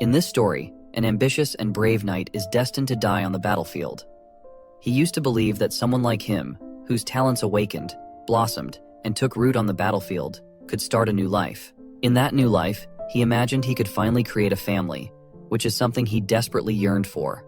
In this story, an ambitious and brave knight is destined to die on the battlefield. He used to believe that someone like him, whose talents awakened, blossomed, and took root on the battlefield, could start a new life. In that new life, he imagined he could finally create a family, which is something he desperately yearned for.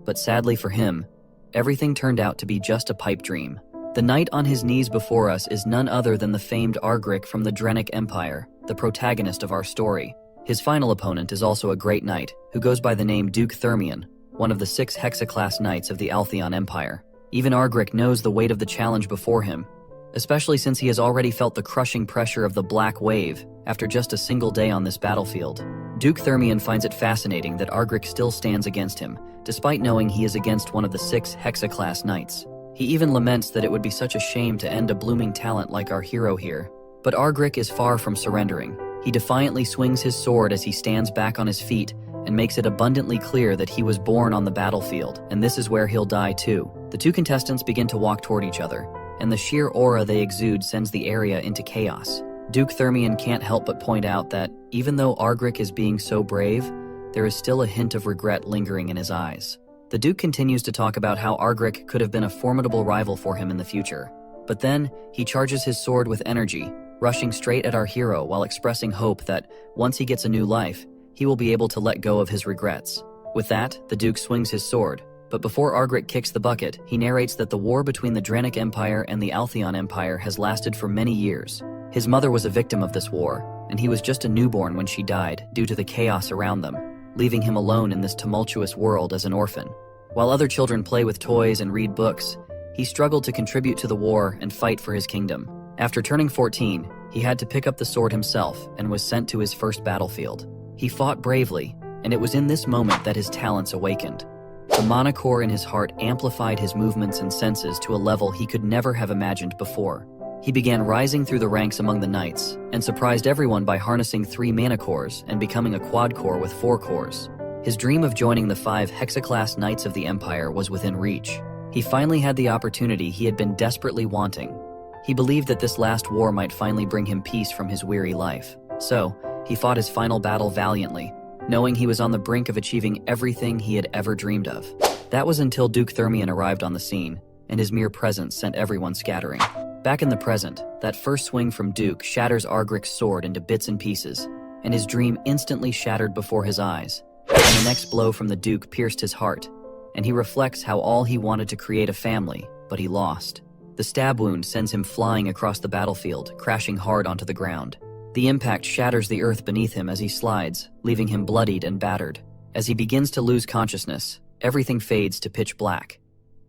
But sadly for him, everything turned out to be just a pipe dream. The knight on his knees before us is none other than the famed Argric from the Drenic Empire, the protagonist of our story. His final opponent is also a great knight, who goes by the name Duke Thermion, one of the 6 Hexaclass knights of the Altheon Empire. Even Argric knows the weight of the challenge before him, especially since he has already felt the crushing pressure of the Black Wave after just a single day on this battlefield. Duke Thermion finds it fascinating that Argric still stands against him, despite knowing he is against one of the 6 Hexaclass knights. He even laments that it would be such a shame to end a blooming talent like our hero here. But Argric is far from surrendering. He defiantly swings his sword as he stands back on his feet and makes it abundantly clear that he was born on the battlefield, and this is where he'll die too. The two contestants begin to walk toward each other, and the sheer aura they exude sends the area into chaos. Duke Thermion can't help but point out that, even though Argric is being so brave, there is still a hint of regret lingering in his eyes. The Duke continues to talk about how Argric could have been a formidable rival for him in the future. But then, he charges his sword with energy, rushing straight at our hero while expressing hope that, once he gets a new life, he will be able to let go of his regrets. With that, the Duke swings his sword, but before Argric kicks the bucket, he narrates that the war between the Drenic Empire and the Altheon Empire has lasted for many years. His mother was a victim of this war, and he was just a newborn when she died due to the chaos around them, leaving him alone in this tumultuous world as an orphan. While other children play with toys and read books, he struggled to contribute to the war and fight for his kingdom. After turning 14, he had to pick up the sword himself and was sent to his first battlefield. He fought bravely, and it was in this moment that his talents awakened. The mana core in his heart amplified his movements and senses to a level he could never have imagined before. He began rising through the ranks among the knights, and surprised everyone by harnessing 3 mana cores and becoming a quad core with 4 cores. His dream of joining the 5 Hexaclass Knights of the Empire was within reach. He finally had the opportunity he had been desperately wanting. He believed that this last war might finally bring him peace from his weary life. So, he fought his final battle valiantly, knowing he was on the brink of achieving everything he had ever dreamed of. That was until Duke Thermion arrived on the scene, and his mere presence sent everyone scattering. Back in the present, that first swing from Duke shatters Argric's sword into bits and pieces, and his dream instantly shattered before his eyes. And the next blow from the Duke pierced his heart, and he reflects how all he wanted to create a family, but he lost. The stab wound sends him flying across the battlefield, crashing hard onto the ground. The impact shatters the earth beneath him as he slides, leaving him bloodied and battered. As he begins to lose consciousness, everything fades to pitch black.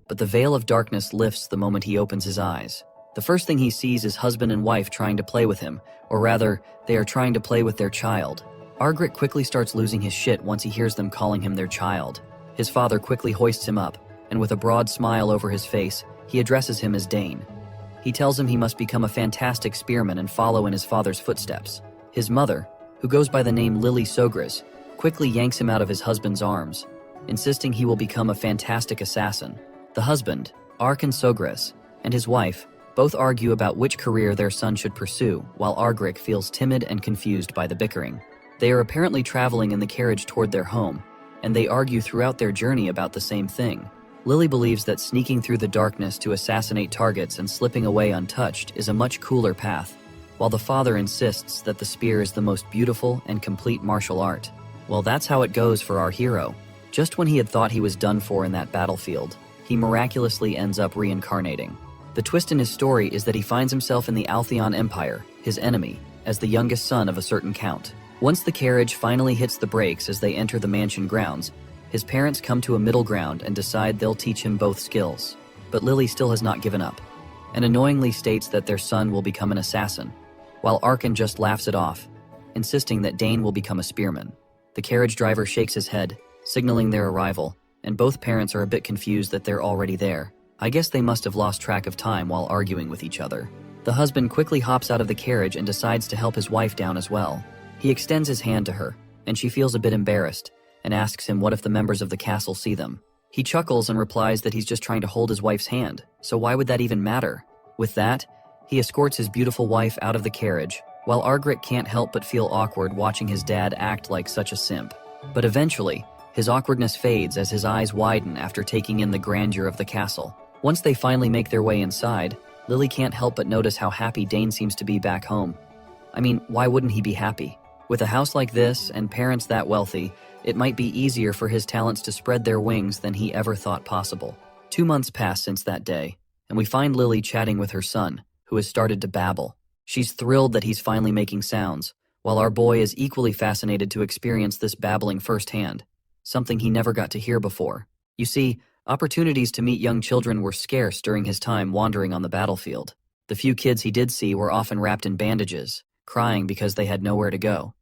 But the veil of darkness lifts the moment he opens his eyes. The first thing he sees is husband and wife trying to play with him, or rather, they are trying to play with their child. Argric quickly starts losing his shit once he hears them calling him their child. His father quickly hoists him up, and with a broad smile over his face, he addresses him as Dane. He tells him he must become a fantastic spearman and follow in his father's footsteps. His mother, who goes by the name Lily Sogris, quickly yanks him out of his husband's arms, insisting he will become a fantastic assassin. The husband, Arkan Sogris, and his wife both argue about which career their son should pursue, while Argric feels timid and confused by the bickering. They are apparently traveling in the carriage toward their home, and they argue throughout their journey about the same thing. Lily believes that sneaking through the darkness to assassinate targets and slipping away untouched is a much cooler path, while the father insists that the spear is the most beautiful and complete martial art. Well, that's how it goes for our hero. Just when he had thought he was done for in that battlefield, he miraculously ends up reincarnating. The twist in his story is that he finds himself in the Altheon Empire, his enemy, as the youngest son of a certain count. Once the carriage finally hits the brakes as they enter the mansion grounds, his parents come to a middle ground and decide they'll teach him both skills. But Lily still has not given up, and annoyingly states that their son will become an assassin, while Arkan just laughs it off, insisting that Dane will become a spearman. The carriage driver shakes his head, signaling their arrival, and both parents are a bit confused that they're already there. I guess they must have lost track of time while arguing with each other. The husband quickly hops out of the carriage and decides to help his wife down as well. He extends his hand to her, and she feels a bit embarrassed, and asks him what if the members of the castle see them. He chuckles and replies that he's just trying to hold his wife's hand, so why would that even matter? With that, he escorts his beautiful wife out of the carriage, while Argric can't help but feel awkward watching his dad act like such a simp. But eventually, his awkwardness fades as his eyes widen after taking in the grandeur of the castle. Once they finally make their way inside, Lily can't help but notice how happy Dane seems to be back home. I mean, why wouldn't he be happy? With a house like this and parents that wealthy, it might be easier for his talents to spread their wings than he ever thought possible. 2 months pass since that day, and we find Lily chatting with her son, who has started to babble. She's thrilled that he's finally making sounds, while our boy is equally fascinated to experience this babbling firsthand, something he never got to hear before. You see, opportunities to meet young children were scarce during his time wandering on the battlefield. The few kids he did see were often wrapped in bandages, crying because they had nowhere to go.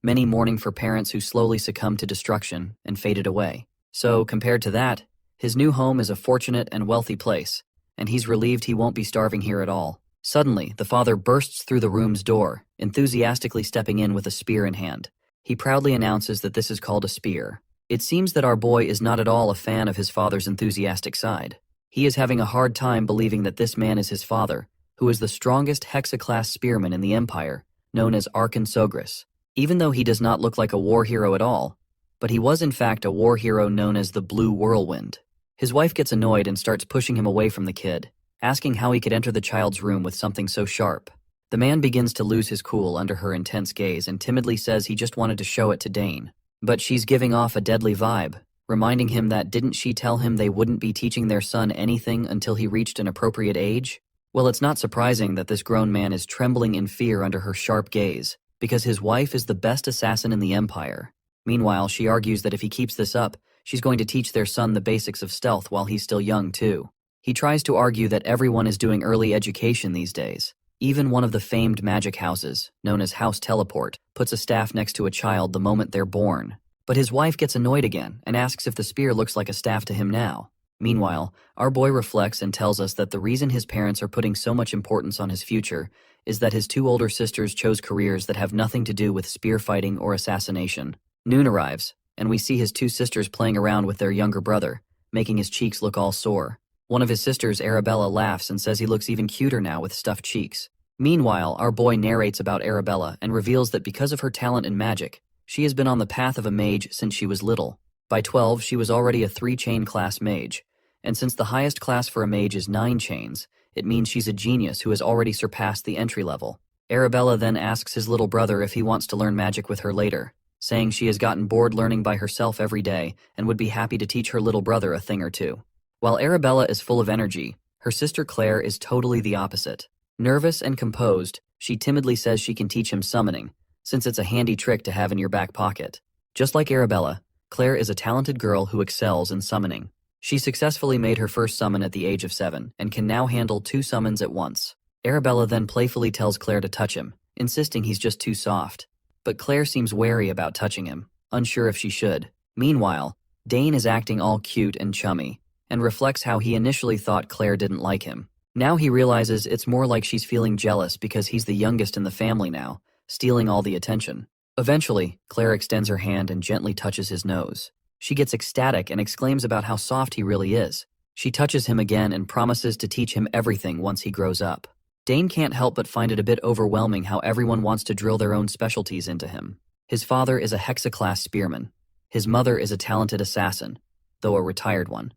Many mourning for parents who slowly succumbed to destruction and faded away. So, compared to that, his new home is a fortunate and wealthy place, and he's relieved he won't be starving here at all. Suddenly, the father bursts through the room's door, enthusiastically stepping in with a spear in hand. He proudly announces that this is called a spear. It seems that our boy is not at all a fan of his father's enthusiastic side. He is having a hard time believing that this man is his father, who is the strongest Hexa-class spearman in the Empire, known as Arkan Sogris. Even though he does not look like a war hero at all, but he was in fact a war hero known as the Blue Whirlwind. His wife gets annoyed and starts pushing him away from the kid, asking how he could enter the child's room with something so sharp. The man begins to lose his cool under her intense gaze and timidly says he just wanted to show it to Dane. But she's giving off a deadly vibe, reminding him that didn't she tell him they wouldn't be teaching their son anything until he reached an appropriate age? Well, it's not surprising that this grown man is trembling in fear under her sharp gaze, because his wife is the best assassin in the Empire. Meanwhile, she argues that if he keeps this up, she's going to teach their son the basics of stealth while he's still young, too. He tries to argue that everyone is doing early education these days. Even one of the famed magic houses, known as House Teleport, puts a staff next to a child the moment they're born. But his wife gets annoyed again and asks if the spear looks like a staff to him now. Meanwhile, our boy reflects and tells us that the reason his parents are putting so much importance on his future is that his 2 older sisters chose careers that have nothing to do with spear fighting or assassination. Noon arrives, and we see his 2 sisters playing around with their younger brother, making his cheeks look all sore. One of his sisters, Arabella, laughs and says he looks even cuter now with stuffed cheeks. Meanwhile, our boy narrates about Arabella and reveals that because of her talent in magic, she has been on the path of a mage since she was little. By 12, she was already a 3-chain class mage, and since the highest class for a mage is 9 chains, it means she's a genius who has already surpassed the entry level. Arabella then asks his little brother if he wants to learn magic with her later, saying she has gotten bored learning by herself every day and would be happy to teach her little brother a thing or two. While Arabella is full of energy, her sister Claire is totally the opposite. Nervous and composed, she timidly says she can teach him summoning, since it's a handy trick to have in your back pocket. Just like Arabella, Claire is a talented girl who excels in summoning. She successfully made her first summon at the age of 7 and can now handle 2 summons at once. Arabella then playfully tells Claire to touch him, insisting he's just too soft. But Claire seems wary about touching him, unsure if she should. Meanwhile, Dane is acting all cute and chummy, and reflects how he initially thought Claire didn't like him. Now he realizes it's more like she's feeling jealous because he's the youngest in the family now, stealing all the attention. Eventually, Claire extends her hand and gently touches his nose. She gets ecstatic and exclaims about how soft he really is. She touches him again and promises to teach him everything once he grows up. Dane can't help but find it a bit overwhelming how everyone wants to drill their own specialties into him. His father is a Hexa-class spearman. His mother is a talented assassin, though a retired one.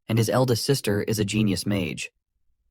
And his eldest sister is a genius mage.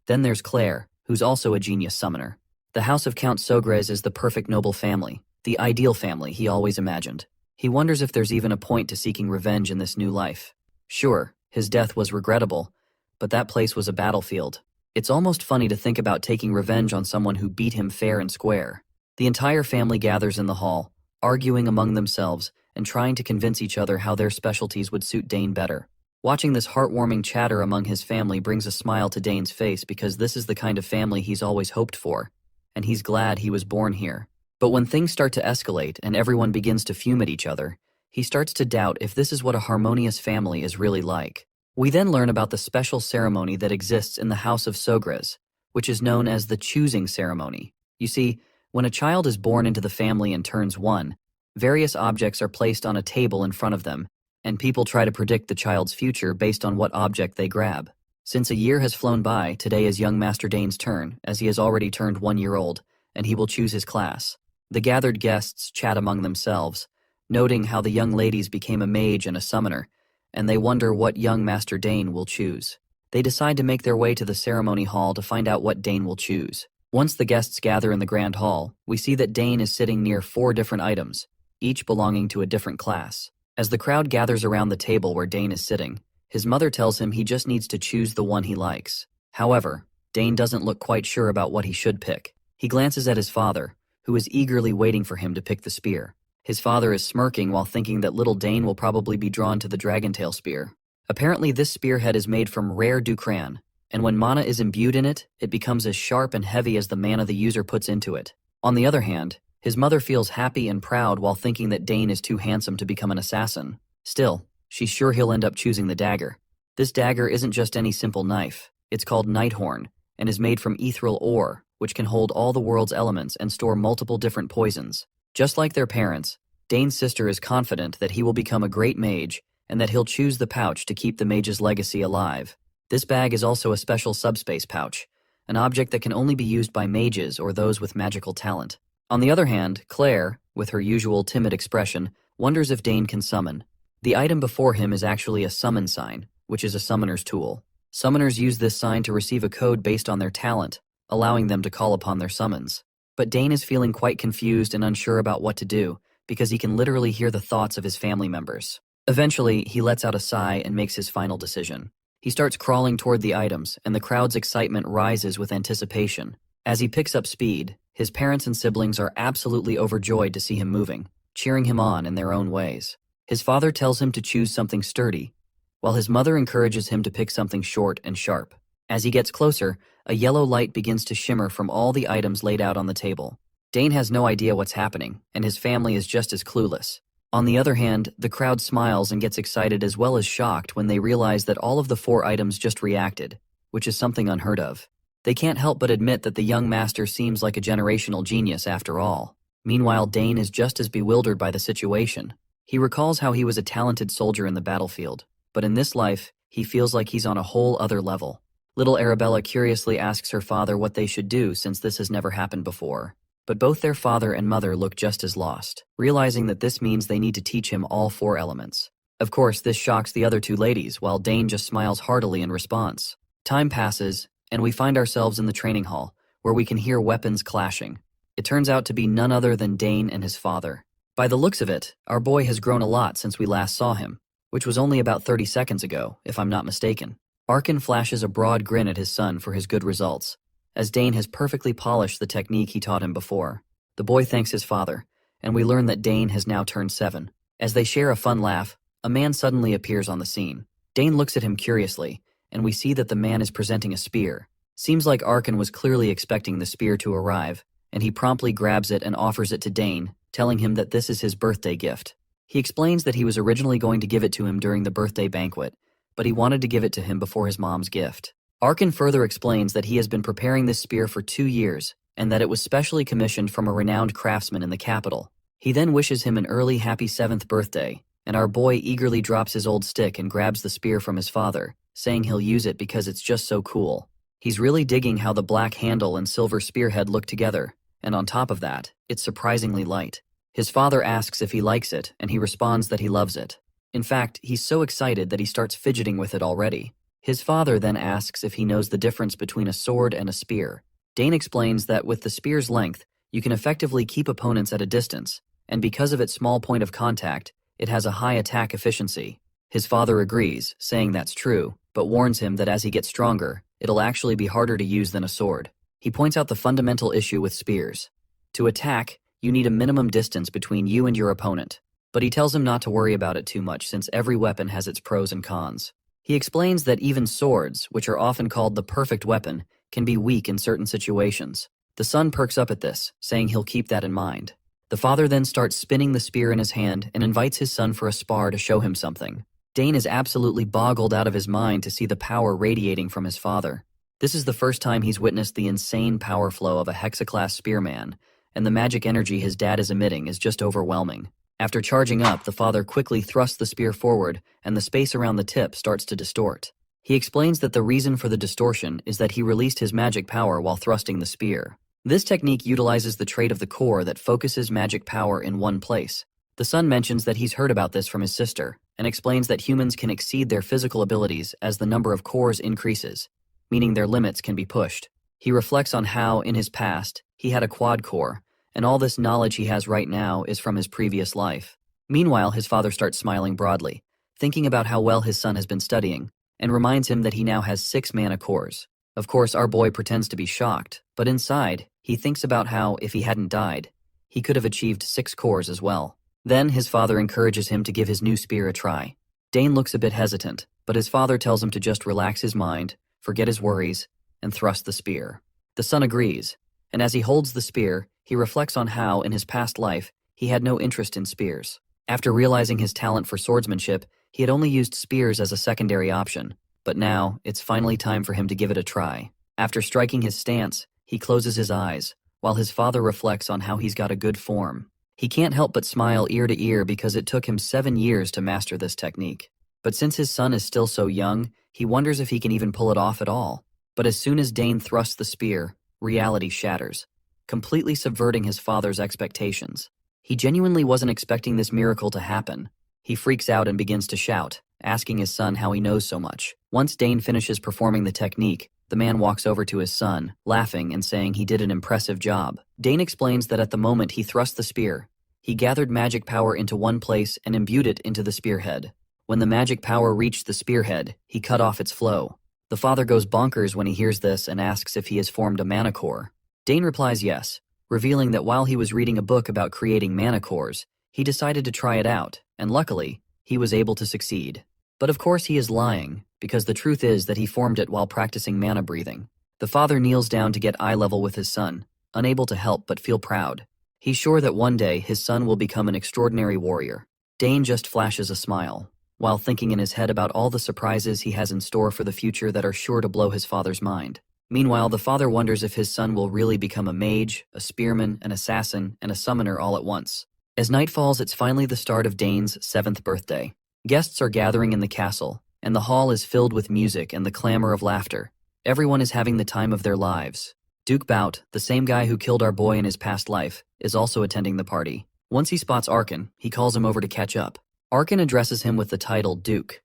Then there's Claire, who's also a genius summoner. The house of Count Sogres is the perfect noble family, the ideal family he always imagined. He wonders if there's even a point to seeking revenge in this new life. Sure, his death was regrettable, but that place was a battlefield. It's almost funny to think about taking revenge on someone who beat him fair and square. The entire family gathers in the hall, arguing among themselves and trying to convince each other how their specialties would suit Dane better. Watching this heartwarming chatter among his family brings a smile to Dane's face because this is the kind of family he's always hoped for, and he's glad he was born here. But when things start to escalate and everyone begins to fume at each other, he starts to doubt if this is what a harmonious family is really like. We then learn about the special ceremony that exists in the House of Sogres, which is known as the choosing ceremony. You see, when a child is born into the family and turns 1, various objects are placed on a table in front of them, and people try to predict the child's future based on what object they grab. Since a year has flown by, today is young Master Dane's turn, as he has already turned 1 year old, and he will choose his class. The gathered guests chat among themselves, noting how the young ladies became a mage and a summoner, and they wonder what young Master Dane will choose. They decide to make their way to the ceremony hall to find out what Dane will choose. Once the guests gather in the grand hall, we see that Dane is sitting near 4 different items, each belonging to a different class. As the crowd gathers around the table where Dane is sitting, his mother tells him he just needs to choose the one he likes. However, Dane doesn't look quite sure about what he should pick. He glances at his father, who is eagerly waiting for him to pick the spear. His father is smirking while thinking that little Dane will probably be drawn to the dragontail spear. Apparently this spearhead is made from rare ducran, and when mana is imbued in it, it becomes as sharp and heavy as the mana the user puts into it. On the other hand, his mother feels happy and proud while thinking that Dane is too handsome to become an assassin. Still, she's sure he'll end up choosing the dagger. This dagger isn't just any simple knife. It's called Nighthorn, and is made from ethereal ore, which can hold all the world's elements and store multiple different poisons. Just like their parents, Dane's sister is confident that he will become a great mage and that he'll choose the pouch to keep the mage's legacy alive. This bag is also a special subspace pouch, an object that can only be used by mages or those with magical talent. On the other hand, Claire, with her usual timid expression, wonders if Dane can summon. The item before him is actually a summon sign, which is a summoner's tool. Summoners use this sign to receive a code based on their talent, allowing them to call upon their summons. But Dane is feeling quite confused and unsure about what to do, because he can literally hear the thoughts of his family members. Eventually, he lets out a sigh and makes his final decision. He starts crawling toward the items, and the crowd's excitement rises with anticipation. As he picks up speed, his parents and siblings are absolutely overjoyed to see him moving, cheering him on in their own ways. His father tells him to choose something sturdy, while his mother encourages him to pick something short and sharp. As he gets closer, a yellow light begins to shimmer from all the items laid out on the table. Dane has no idea what's happening, and his family is just as clueless. On the other hand, the crowd smiles and gets excited as well as shocked when they realize that all of the 4 items just reacted, which is something unheard of. They can't help but admit that the young master seems like a generational genius after all. Meanwhile, Dane is just as bewildered by the situation. He recalls how he was a talented soldier in the battlefield, but in this life, he feels like he's on a whole other level. Little Arabella curiously asks her father what they should do since this has never happened before. But both their father and mother look just as lost, realizing that this means they need to teach him all 4 elements. Of course, this shocks the other 2 ladies, while Dane just smiles heartily in response. Time passes, and we find ourselves in the training hall, where we can hear weapons clashing. It turns out to be none other than Dane and his father. By the looks of it, our boy has grown a lot since we last saw him, which was only about 30 seconds ago, if I'm not mistaken. Arkin flashes a broad grin at his son for his good results, as Dane has perfectly polished the technique he taught him before. The boy thanks his father, and we learn that Dane has now turned 7. As they share a fun laugh, a man suddenly appears on the scene. Dane looks at him curiously, and we see that the man is presenting a spear. Seems like Arkin was clearly expecting the spear to arrive, and he promptly grabs it and offers it to Dane, telling him that this is his birthday gift. He explains that he was originally going to give it to him during the birthday banquet, but he wanted to give it to him before his mom's gift. Arkin further explains that he has been preparing this spear for 2 years, and that it was specially commissioned from a renowned craftsman in the capital. He then wishes him an early happy 7th birthday, and our boy eagerly drops his old stick and grabs the spear from his father, saying he'll use it because it's just so cool. He's really digging how the black handle and silver spearhead look together, and on top of that, it's surprisingly light. His father asks if he likes it, and he responds that he loves it. In fact, he's so excited that he starts fidgeting with it already. His father then asks if he knows the difference between a sword and a spear. Dane explains that with the spear's length, you can effectively keep opponents at a distance, and because of its small point of contact, it has a high attack efficiency. His father agrees, saying that's true, but warns him that as he gets stronger, it'll actually be harder to use than a sword. He points out the fundamental issue with spears. To attack, you need a minimum distance between you and your opponent, but he tells him not to worry about it too much since every weapon has its pros and cons. He explains that even swords, which are often called the perfect weapon, can be weak in certain situations. The son perks up at this, saying he'll keep that in mind. The father then starts spinning the spear in his hand and invites his son for a spar to show him something. Dane is absolutely boggled out of his mind to see the power radiating from his father. This is the first time he's witnessed the insane power flow of a hexaclass spearman, and the magic energy his dad is emitting is just overwhelming. After charging up, the father quickly thrusts the spear forward, and the space around the tip starts to distort. He explains that the reason for the distortion is that he released his magic power while thrusting the spear. This technique utilizes the trait of the core that focuses magic power in one place. The son mentions that he's heard about this from his sister and explains that humans can exceed their physical abilities as the number of cores increases, meaning their limits can be pushed. He reflects on how, in his past, he had a quad core, and all this knowledge he has right now is from his previous life. Meanwhile, his father starts smiling broadly, thinking about how well his son has been studying, and reminds him that he now has 6 mana cores. Of course, our boy pretends to be shocked, but inside, he thinks about how, if he hadn't died, he could have achieved 6 cores as well. Then, his father encourages him to give his new spear a try. Dane looks a bit hesitant, but his father tells him to just relax his mind, forget his worries, and thrust the spear. The son agrees, and as he holds the spear, he reflects on how, in his past life, he had no interest in spears. After realizing his talent for swordsmanship, he had only used spears as a secondary option, but now, it's finally time for him to give it a try. After striking his stance, he closes his eyes, while his father reflects on how he's got a good form. He can't help but smile ear to ear because it took him 7 years to master this technique. But since his son is still so young, he wonders if he can even pull it off at all. But as soon as Dane thrusts the spear, reality shatters, completely subverting his father's expectations. He genuinely wasn't expecting this miracle to happen. He freaks out and begins to shout, asking his son how he knows so much. Once Dane finishes performing the technique, the man walks over to his son, laughing and saying he did an impressive job. Dane explains that at the moment he thrust the spear, he gathered magic power into one place and imbued it into the spearhead. When the magic power reached the spearhead, he cut off its flow. The father goes bonkers when he hears this and asks if he has formed a mana core. Dane replies yes, revealing that while he was reading a book about creating mana cores, he decided to try it out, and luckily, he was able to succeed. But of course he is lying, because the truth is that he formed it while practicing mana breathing. The father kneels down to get eye level with his son, unable to help but feel proud. He's sure that one day his son will become an extraordinary warrior. Dane just flashes a smile, while thinking in his head about all the surprises he has in store for the future that are sure to blow his father's mind. Meanwhile, the father wonders if his son will really become a mage, a spearman, an assassin, and a summoner all at once. As night falls, it's finally the start of Dane's 7th birthday. Guests are gathering in the castle, and the hall is filled with music and the clamor of laughter. Everyone is having the time of their lives. Duke Bout, the same guy who killed our boy in his past life, is also attending the party. Once he spots Arkan, he calls him over to catch up. Arkan addresses him with the title Duke,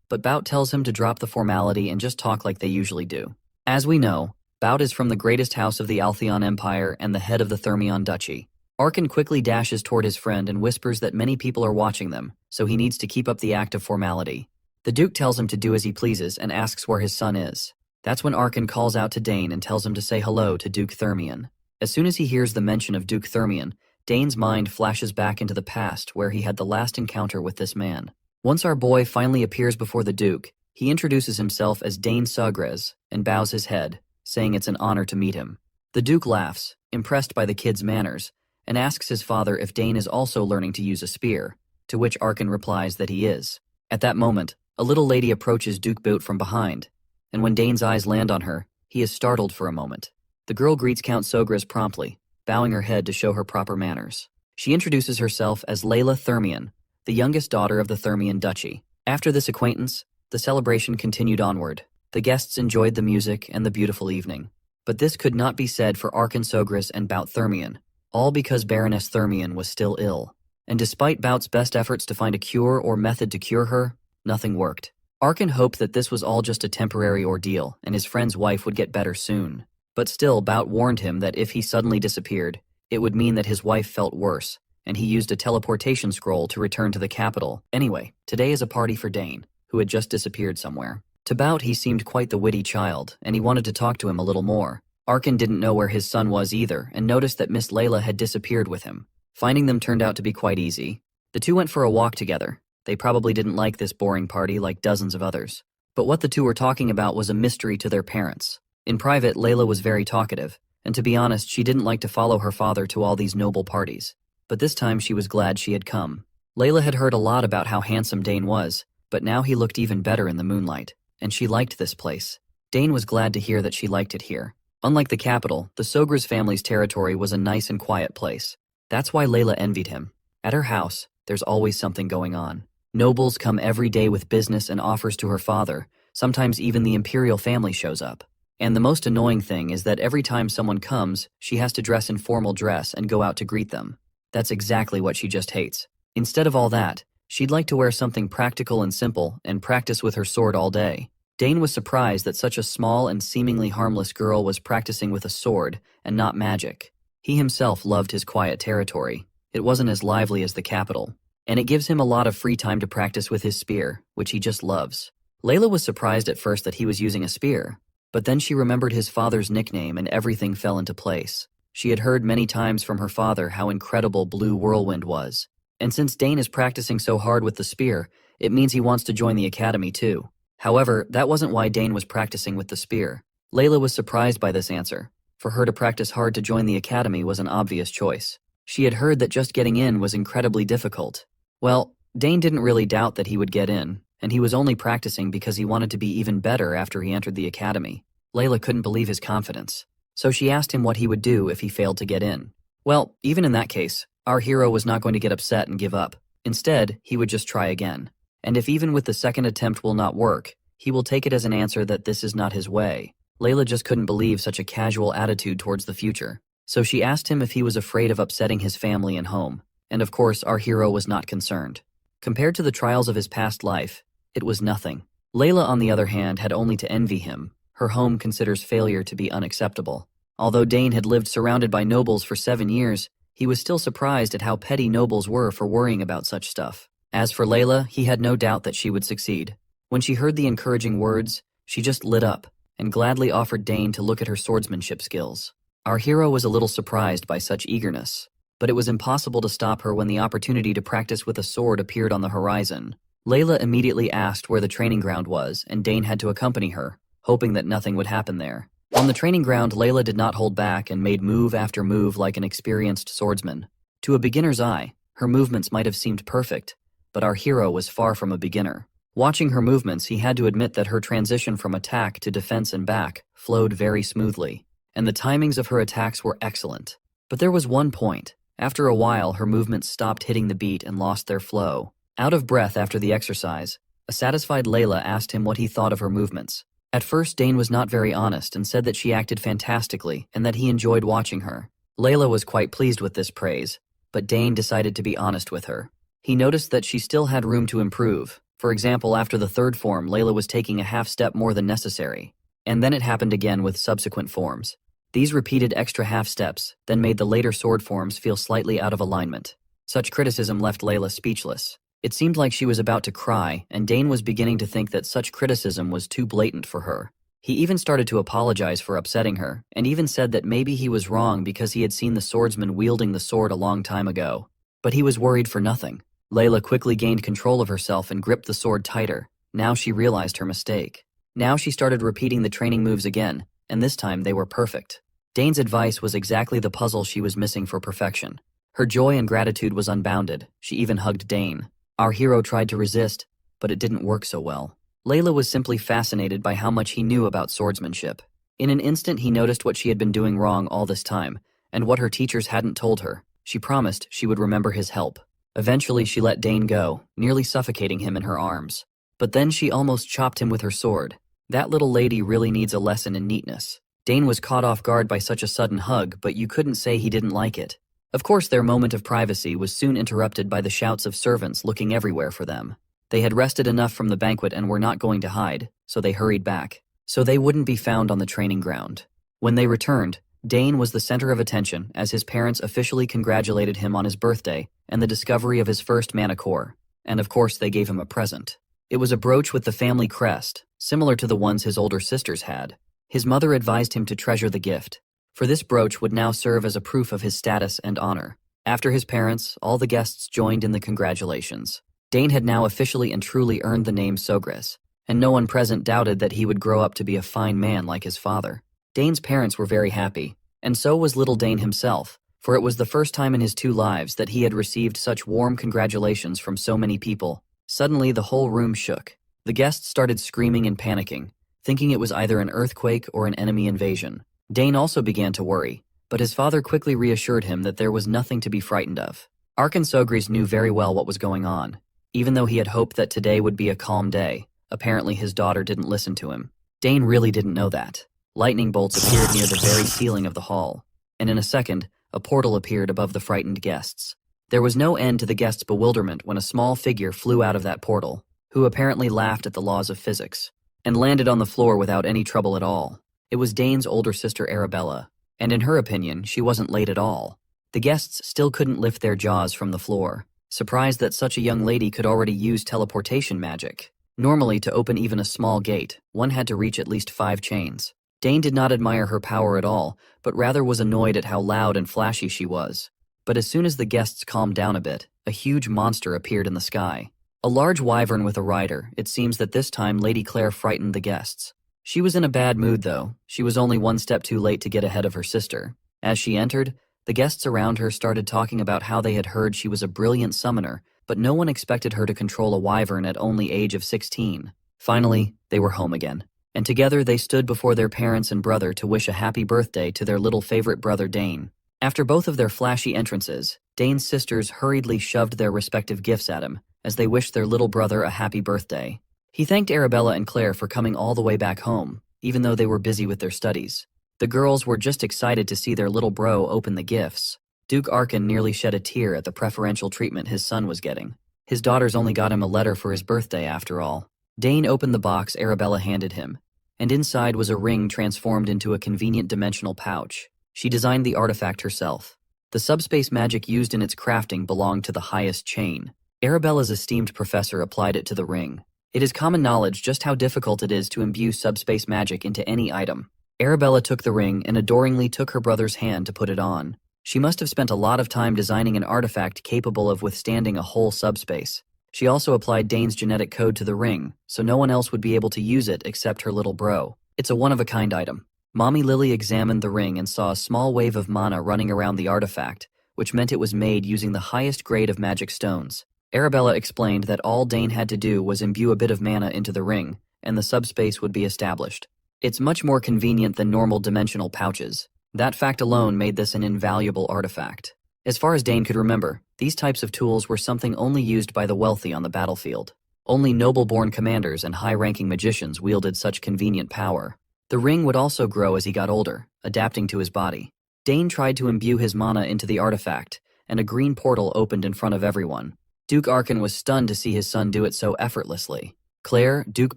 but Bout tells him to drop the formality and just talk like they usually do. As we know, Bout is from the greatest house of the Altheon Empire and the head of the Thermion Duchy. Arkan quickly dashes toward his friend and whispers that many people are watching them, so he needs to keep up the act of formality. The Duke tells him to do as he pleases and asks where his son is. That's when Arkan calls out to Dane and tells him to say hello to Duke Thermion. As soon as he hears the mention of Duke Thermion, Dane's mind flashes back into the past where he had the last encounter with this man. Once our boy finally appears before the Duke, he introduces himself as Dane Sugres and bows his head, saying it's an honor to meet him. The Duke laughs, impressed by the kid's manners, and asks his father if Dane is also learning to use a spear, to which Arkan replies that he is. At that moment, a little lady approaches Duke Bout from behind, and when Dane's eyes land on her, he is startled for a moment. The girl greets Count Sogres promptly, bowing her head to show her proper manners. She introduces herself as Layla Thermion, the youngest daughter of the Thermion Duchy. After this acquaintance, the celebration continued onward. The guests enjoyed the music and the beautiful evening. But this could not be said for Arkan Sogres and Bout Thermion, all because Baroness Thermion was still ill. And despite Bout's best efforts to find a cure or method to cure her, nothing worked. Arkan hoped that this was all just a temporary ordeal and his friend's wife would get better soon. But still, Bout warned him that if he suddenly disappeared, it would mean that his wife felt worse, and he used a teleportation scroll to return to the capital. Anyway, today is a party for Dane, who had just disappeared somewhere. To Bout, he seemed quite the witty child, and he wanted to talk to him a little more. Arkan didn't know where his son was either, and noticed that Miss Layla had disappeared with him. Finding them turned out to be quite easy. The two went for a walk together. They probably didn't like this boring party like dozens of others. But what the two were talking about was a mystery to their parents. In private, Layla was very talkative, and to be honest, she didn't like to follow her father to all these noble parties. But this time she was glad she had come. Layla had heard a lot about how handsome Dane was, but now he looked even better in the moonlight, and she liked this place. Dane was glad to hear that she liked it here. Unlike the capital, the Sogres family's territory was a nice and quiet place. That's why Layla envied him. At her house, there's always something going on. Nobles come every day with business and offers to her father. Sometimes even the imperial family shows up. And the most annoying thing is that every time someone comes, she has to dress in formal dress and go out to greet them. That's exactly what she just hates. Instead of all that, she'd like to wear something practical and simple and practice with her sword all day. Dane was surprised that such a small and seemingly harmless girl was practicing with a sword and not magic. He himself loved his quiet territory. It wasn't as lively as the capital, and it gives him a lot of free time to practice with his spear, which he just loves. Layla was surprised at first that he was using a spear, but then she remembered his father's nickname and everything fell into place. She had heard many times from her father how incredible Blue Whirlwind was. And since Dane is practicing so hard with the spear, it means he wants to join the academy too. However, that wasn't why Dane was practicing with the spear. Layla was surprised by this answer. For her to practice hard to join the academy was an obvious choice. She had heard that just getting in was incredibly difficult. Well, Dane didn't really doubt that he would get in, and he was only practicing because he wanted to be even better after he entered the academy. Layla couldn't believe his confidence, so she asked him what he would do if he failed to get in. Well, even in that case, our hero was not going to get upset and give up. Instead, he would just try again. And if even with the second attempt will not work, he will take it as an answer that this is not his way. Layla just couldn't believe such a casual attitude towards the future. So she asked him if he was afraid of upsetting his family and home. And of course, our hero was not concerned. Compared to the trials of his past life, it was nothing. Layla, on the other hand, had only to envy him. Her home considers failure to be unacceptable. Although Dane had lived surrounded by nobles for 7 years, he was still surprised at how petty nobles were for worrying about such stuff. As for Layla, he had no doubt that she would succeed. When she heard the encouraging words, she just lit up and gladly offered Dane to look at her swordsmanship skills. Our hero was a little surprised by such eagerness, but it was impossible to stop her when the opportunity to practice with a sword appeared on the horizon. Layla immediately asked where the training ground was, and Dane had to accompany her, hoping that nothing would happen there. On the training ground, Layla did not hold back and made move after move like an experienced swordsman. To a beginner's eye, her movements might have seemed perfect, but our hero was far from a beginner. Watching her movements, he had to admit that her transition from attack to defense and back flowed very smoothly, and the timings of her attacks were excellent. But there was one point. After a while, her movements stopped hitting the beat and lost their flow. Out of breath after the exercise, a satisfied Layla asked him what he thought of her movements. At first, Dane was not very honest and said that she acted fantastically and that he enjoyed watching her. Layla was quite pleased with this praise, but Dane decided to be honest with her. He noticed that she still had room to improve. For example, after the third form, Layla was taking a half step more than necessary. And then it happened again with subsequent forms. These repeated extra half steps then made the later sword forms feel slightly out of alignment. Such criticism left Layla speechless. It seemed like she was about to cry, and Dane was beginning to think that such criticism was too blatant for her. He even started to apologize for upsetting her, and even said that maybe he was wrong because he had seen the swordsman wielding the sword a long time ago. But he was worried for nothing. Layla quickly gained control of herself and gripped the sword tighter. Now she realized her mistake. Now she started repeating the training moves again, and this time they were perfect. Dane's advice was exactly the puzzle she was missing for perfection. Her joy and gratitude was unbounded. She even hugged Dane. Our hero tried to resist, but it didn't work so well. Layla was simply fascinated by how much he knew about swordsmanship. In an instant, he noticed what she had been doing wrong all this time, and what her teachers hadn't told her. She promised she would remember his help. Eventually, she let Dane go, nearly suffocating him in her arms. But then she almost chopped him with her sword. That little lady really needs a lesson in neatness. Dane was caught off guard by such a sudden hug, but you couldn't say he didn't like it. Of course, their moment of privacy was soon interrupted by the shouts of servants looking everywhere for them. They had rested enough from the banquet and were not going to hide, so they hurried back, so they wouldn't be found on the training ground. When they returned, Dane was the center of attention as his parents officially congratulated him on his birthday and the discovery of his first manicure, and of course they gave him a present. It was a brooch with the family crest, similar to the ones his older sisters had. His mother advised him to treasure the gift, for this brooch would now serve as a proof of his status and honor. After his parents, all the guests joined in the congratulations. Dane had now officially and truly earned the name Sogres, and no one present doubted that he would grow up to be a fine man like his father. Dane's parents were very happy, and so was little Dane himself, for it was the first time in his 2 lives that he had received such warm congratulations from so many people. Suddenly, the whole room shook. The guests started screaming and panicking, thinking it was either an earthquake or an enemy invasion. Dane also began to worry, but his father quickly reassured him that there was nothing to be frightened of. Sogres knew very well what was going on. Even though he had hoped that today would be a calm day, apparently his daughter didn't listen to him. Dane really didn't know that. Lightning bolts appeared near the very ceiling of the hall, and in a second, a portal appeared above the frightened guests. There was no end to the guests' bewilderment when a small figure flew out of that portal, who apparently laughed at the laws of physics, and landed on the floor without any trouble at all. It was Dane's older sister Arabella, and in her opinion, she wasn't late at all. The guests still couldn't lift their jaws from the floor, surprised that such a young lady could already use teleportation magic. Normally, to open even a small gate, one had to reach at least 5 chains. Dane did not admire her power at all, but rather was annoyed at how loud and flashy she was. But as soon as the guests calmed down a bit, a huge monster appeared in the sky. A large wyvern with a rider. It seems that this time Lady Claire frightened the guests. She was in a bad mood though. She was only one step too late to get ahead of her sister. As she entered, the guests around her started talking about how they had heard she was a brilliant summoner, but no one expected her to control a wyvern at only age of 16. Finally, they were home again. And together they stood before their parents and brother to wish a happy birthday to their little favorite brother Dane. After both of their flashy entrances, Dane's sisters hurriedly shoved their respective gifts at him, as they wished their little brother a happy birthday. He thanked Arabella and Claire for coming all the way back home, even though they were busy with their studies. The girls were just excited to see their little bro open the gifts. Duke Arkin nearly shed a tear at the preferential treatment his son was getting. His daughters only got him a letter for his birthday after all. Dane opened the box Arabella handed him, and inside was a ring transformed into a convenient dimensional pouch. She designed the artifact herself. The subspace magic used in its crafting belonged to the highest chain. Arabella's esteemed professor applied it to the ring. It is common knowledge just how difficult it is to imbue subspace magic into any item. Arabella took the ring and adoringly took her brother's hand to put it on. She must have spent a lot of time designing an artifact capable of withstanding a whole subspace. She also applied Dane's genetic code to the ring, so no one else would be able to use it except her little bro. It's a one-of-a-kind item. Mommy Lily examined the ring and saw a small wave of mana running around the artifact, which meant it was made using the highest grade of magic stones. Arabella explained that all Dane had to do was imbue a bit of mana into the ring, and the subspace would be established. It's much more convenient than normal dimensional pouches. That fact alone made this an invaluable artifact. As far as Dane could remember, these types of tools were something only used by the wealthy on the battlefield. Only noble-born commanders and high-ranking magicians wielded such convenient power. The ring would also grow as he got older, adapting to his body. Dane tried to imbue his mana into the artifact, and a green portal opened in front of everyone. Duke Arkin was stunned to see his son do it so effortlessly. Claire, Duke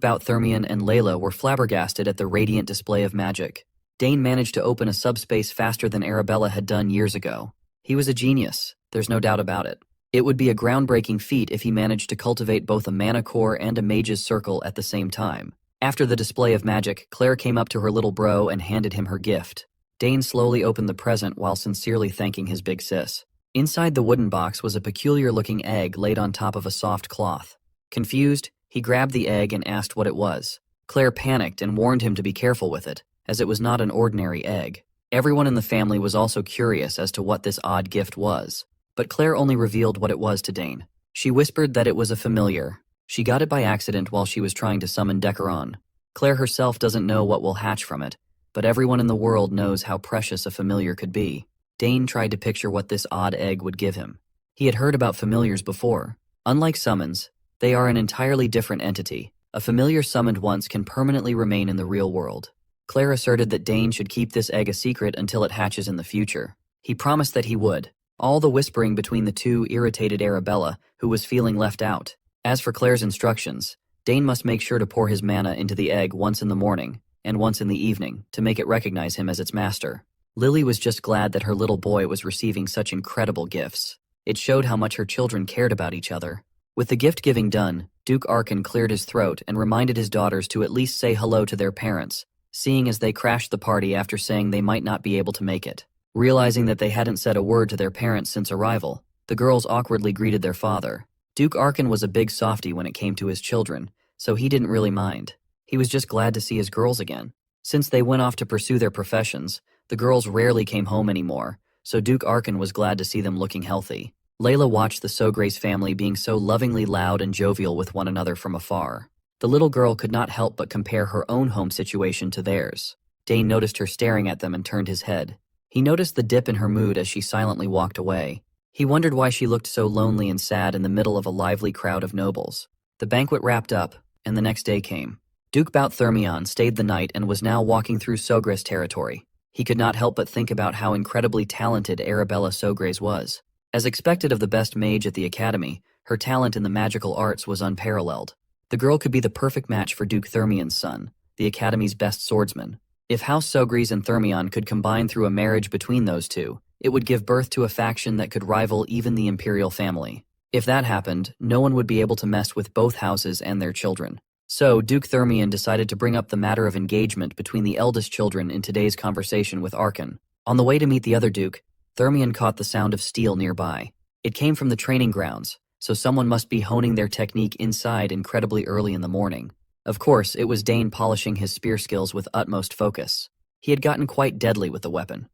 Bout-Thermion, and Layla were flabbergasted at the radiant display of magic. Dane managed to open a subspace faster than Arabella had done years ago. He was a genius, there's no doubt about it. It would be a groundbreaking feat if he managed to cultivate both a mana core and a mage's circle at the same time. After the display of magic, Claire came up to her little bro and handed him her gift. Dane slowly opened the present while sincerely thanking his big sis. Inside the wooden box was a peculiar-looking egg laid on top of a soft cloth. Confused, he grabbed the egg and asked what it was. Claire panicked and warned him to be careful with it, as it was not an ordinary egg. Everyone in the family was also curious as to what this odd gift was, but Claire only revealed what it was to Dane. She whispered that it was a familiar. She got it by accident while she was trying to summon Decaron. Claire herself doesn't know what will hatch from it, but everyone in the world knows how precious a familiar could be. Dane tried to picture what this odd egg would give him. He had heard about familiars before. Unlike summons, they are an entirely different entity. A familiar summoned once can permanently remain in the real world. Claire asserted that Dane should keep this egg a secret until it hatches in the future. He promised that he would. All the whispering between the two irritated Arabella, who was feeling left out. As for Claire's instructions, Dane must make sure to pour his mana into the egg once in the morning and once in the evening to make it recognize him as its master. Lily was just glad that her little boy was receiving such incredible gifts. It showed how much her children cared about each other. With the gift-giving done, Duke Arkin cleared his throat and reminded his daughters to at least say hello to their parents, seeing as they crashed the party after saying they might not be able to make it. Realizing that they hadn't said a word to their parents since arrival, the girls awkwardly greeted their father. Duke Arkin was a big softy when it came to his children, so he didn't really mind. He was just glad to see his girls again. Since they went off to pursue their professions, the girls rarely came home anymore, so Duke Arkin was glad to see them looking healthy. Layla watched the Sogre's family being so lovingly loud and jovial with one another from afar. The little girl could not help but compare her own home situation to theirs. Dane noticed her staring at them and turned his head. He noticed the dip in her mood as she silently walked away. He wondered why she looked so lonely and sad in the middle of a lively crowd of nobles. The banquet wrapped up, and the next day came. Duke Bout-Thermion stayed the night and was now walking through Sogre's territory. He could not help but think about how incredibly talented Arabella Sogre's was. As expected of the best mage at the academy, her talent in the magical arts was unparalleled. The girl could be the perfect match for Duke Thermion's son, the academy's best swordsman. If House Sogris and Thermion could combine through a marriage between those two, it would give birth to a faction that could rival even the imperial family. If that happened, no one would be able to mess with both houses and their children. So, Duke Thermion decided to bring up the matter of engagement between the eldest children in today's conversation with Archon. On the way to meet the other Duke, Thermion caught the sound of steel nearby. It came from the training grounds, so someone must be honing their technique inside incredibly early in the morning. Of course, it was Dane polishing his spear skills with utmost focus. He had gotten quite deadly with the weapon.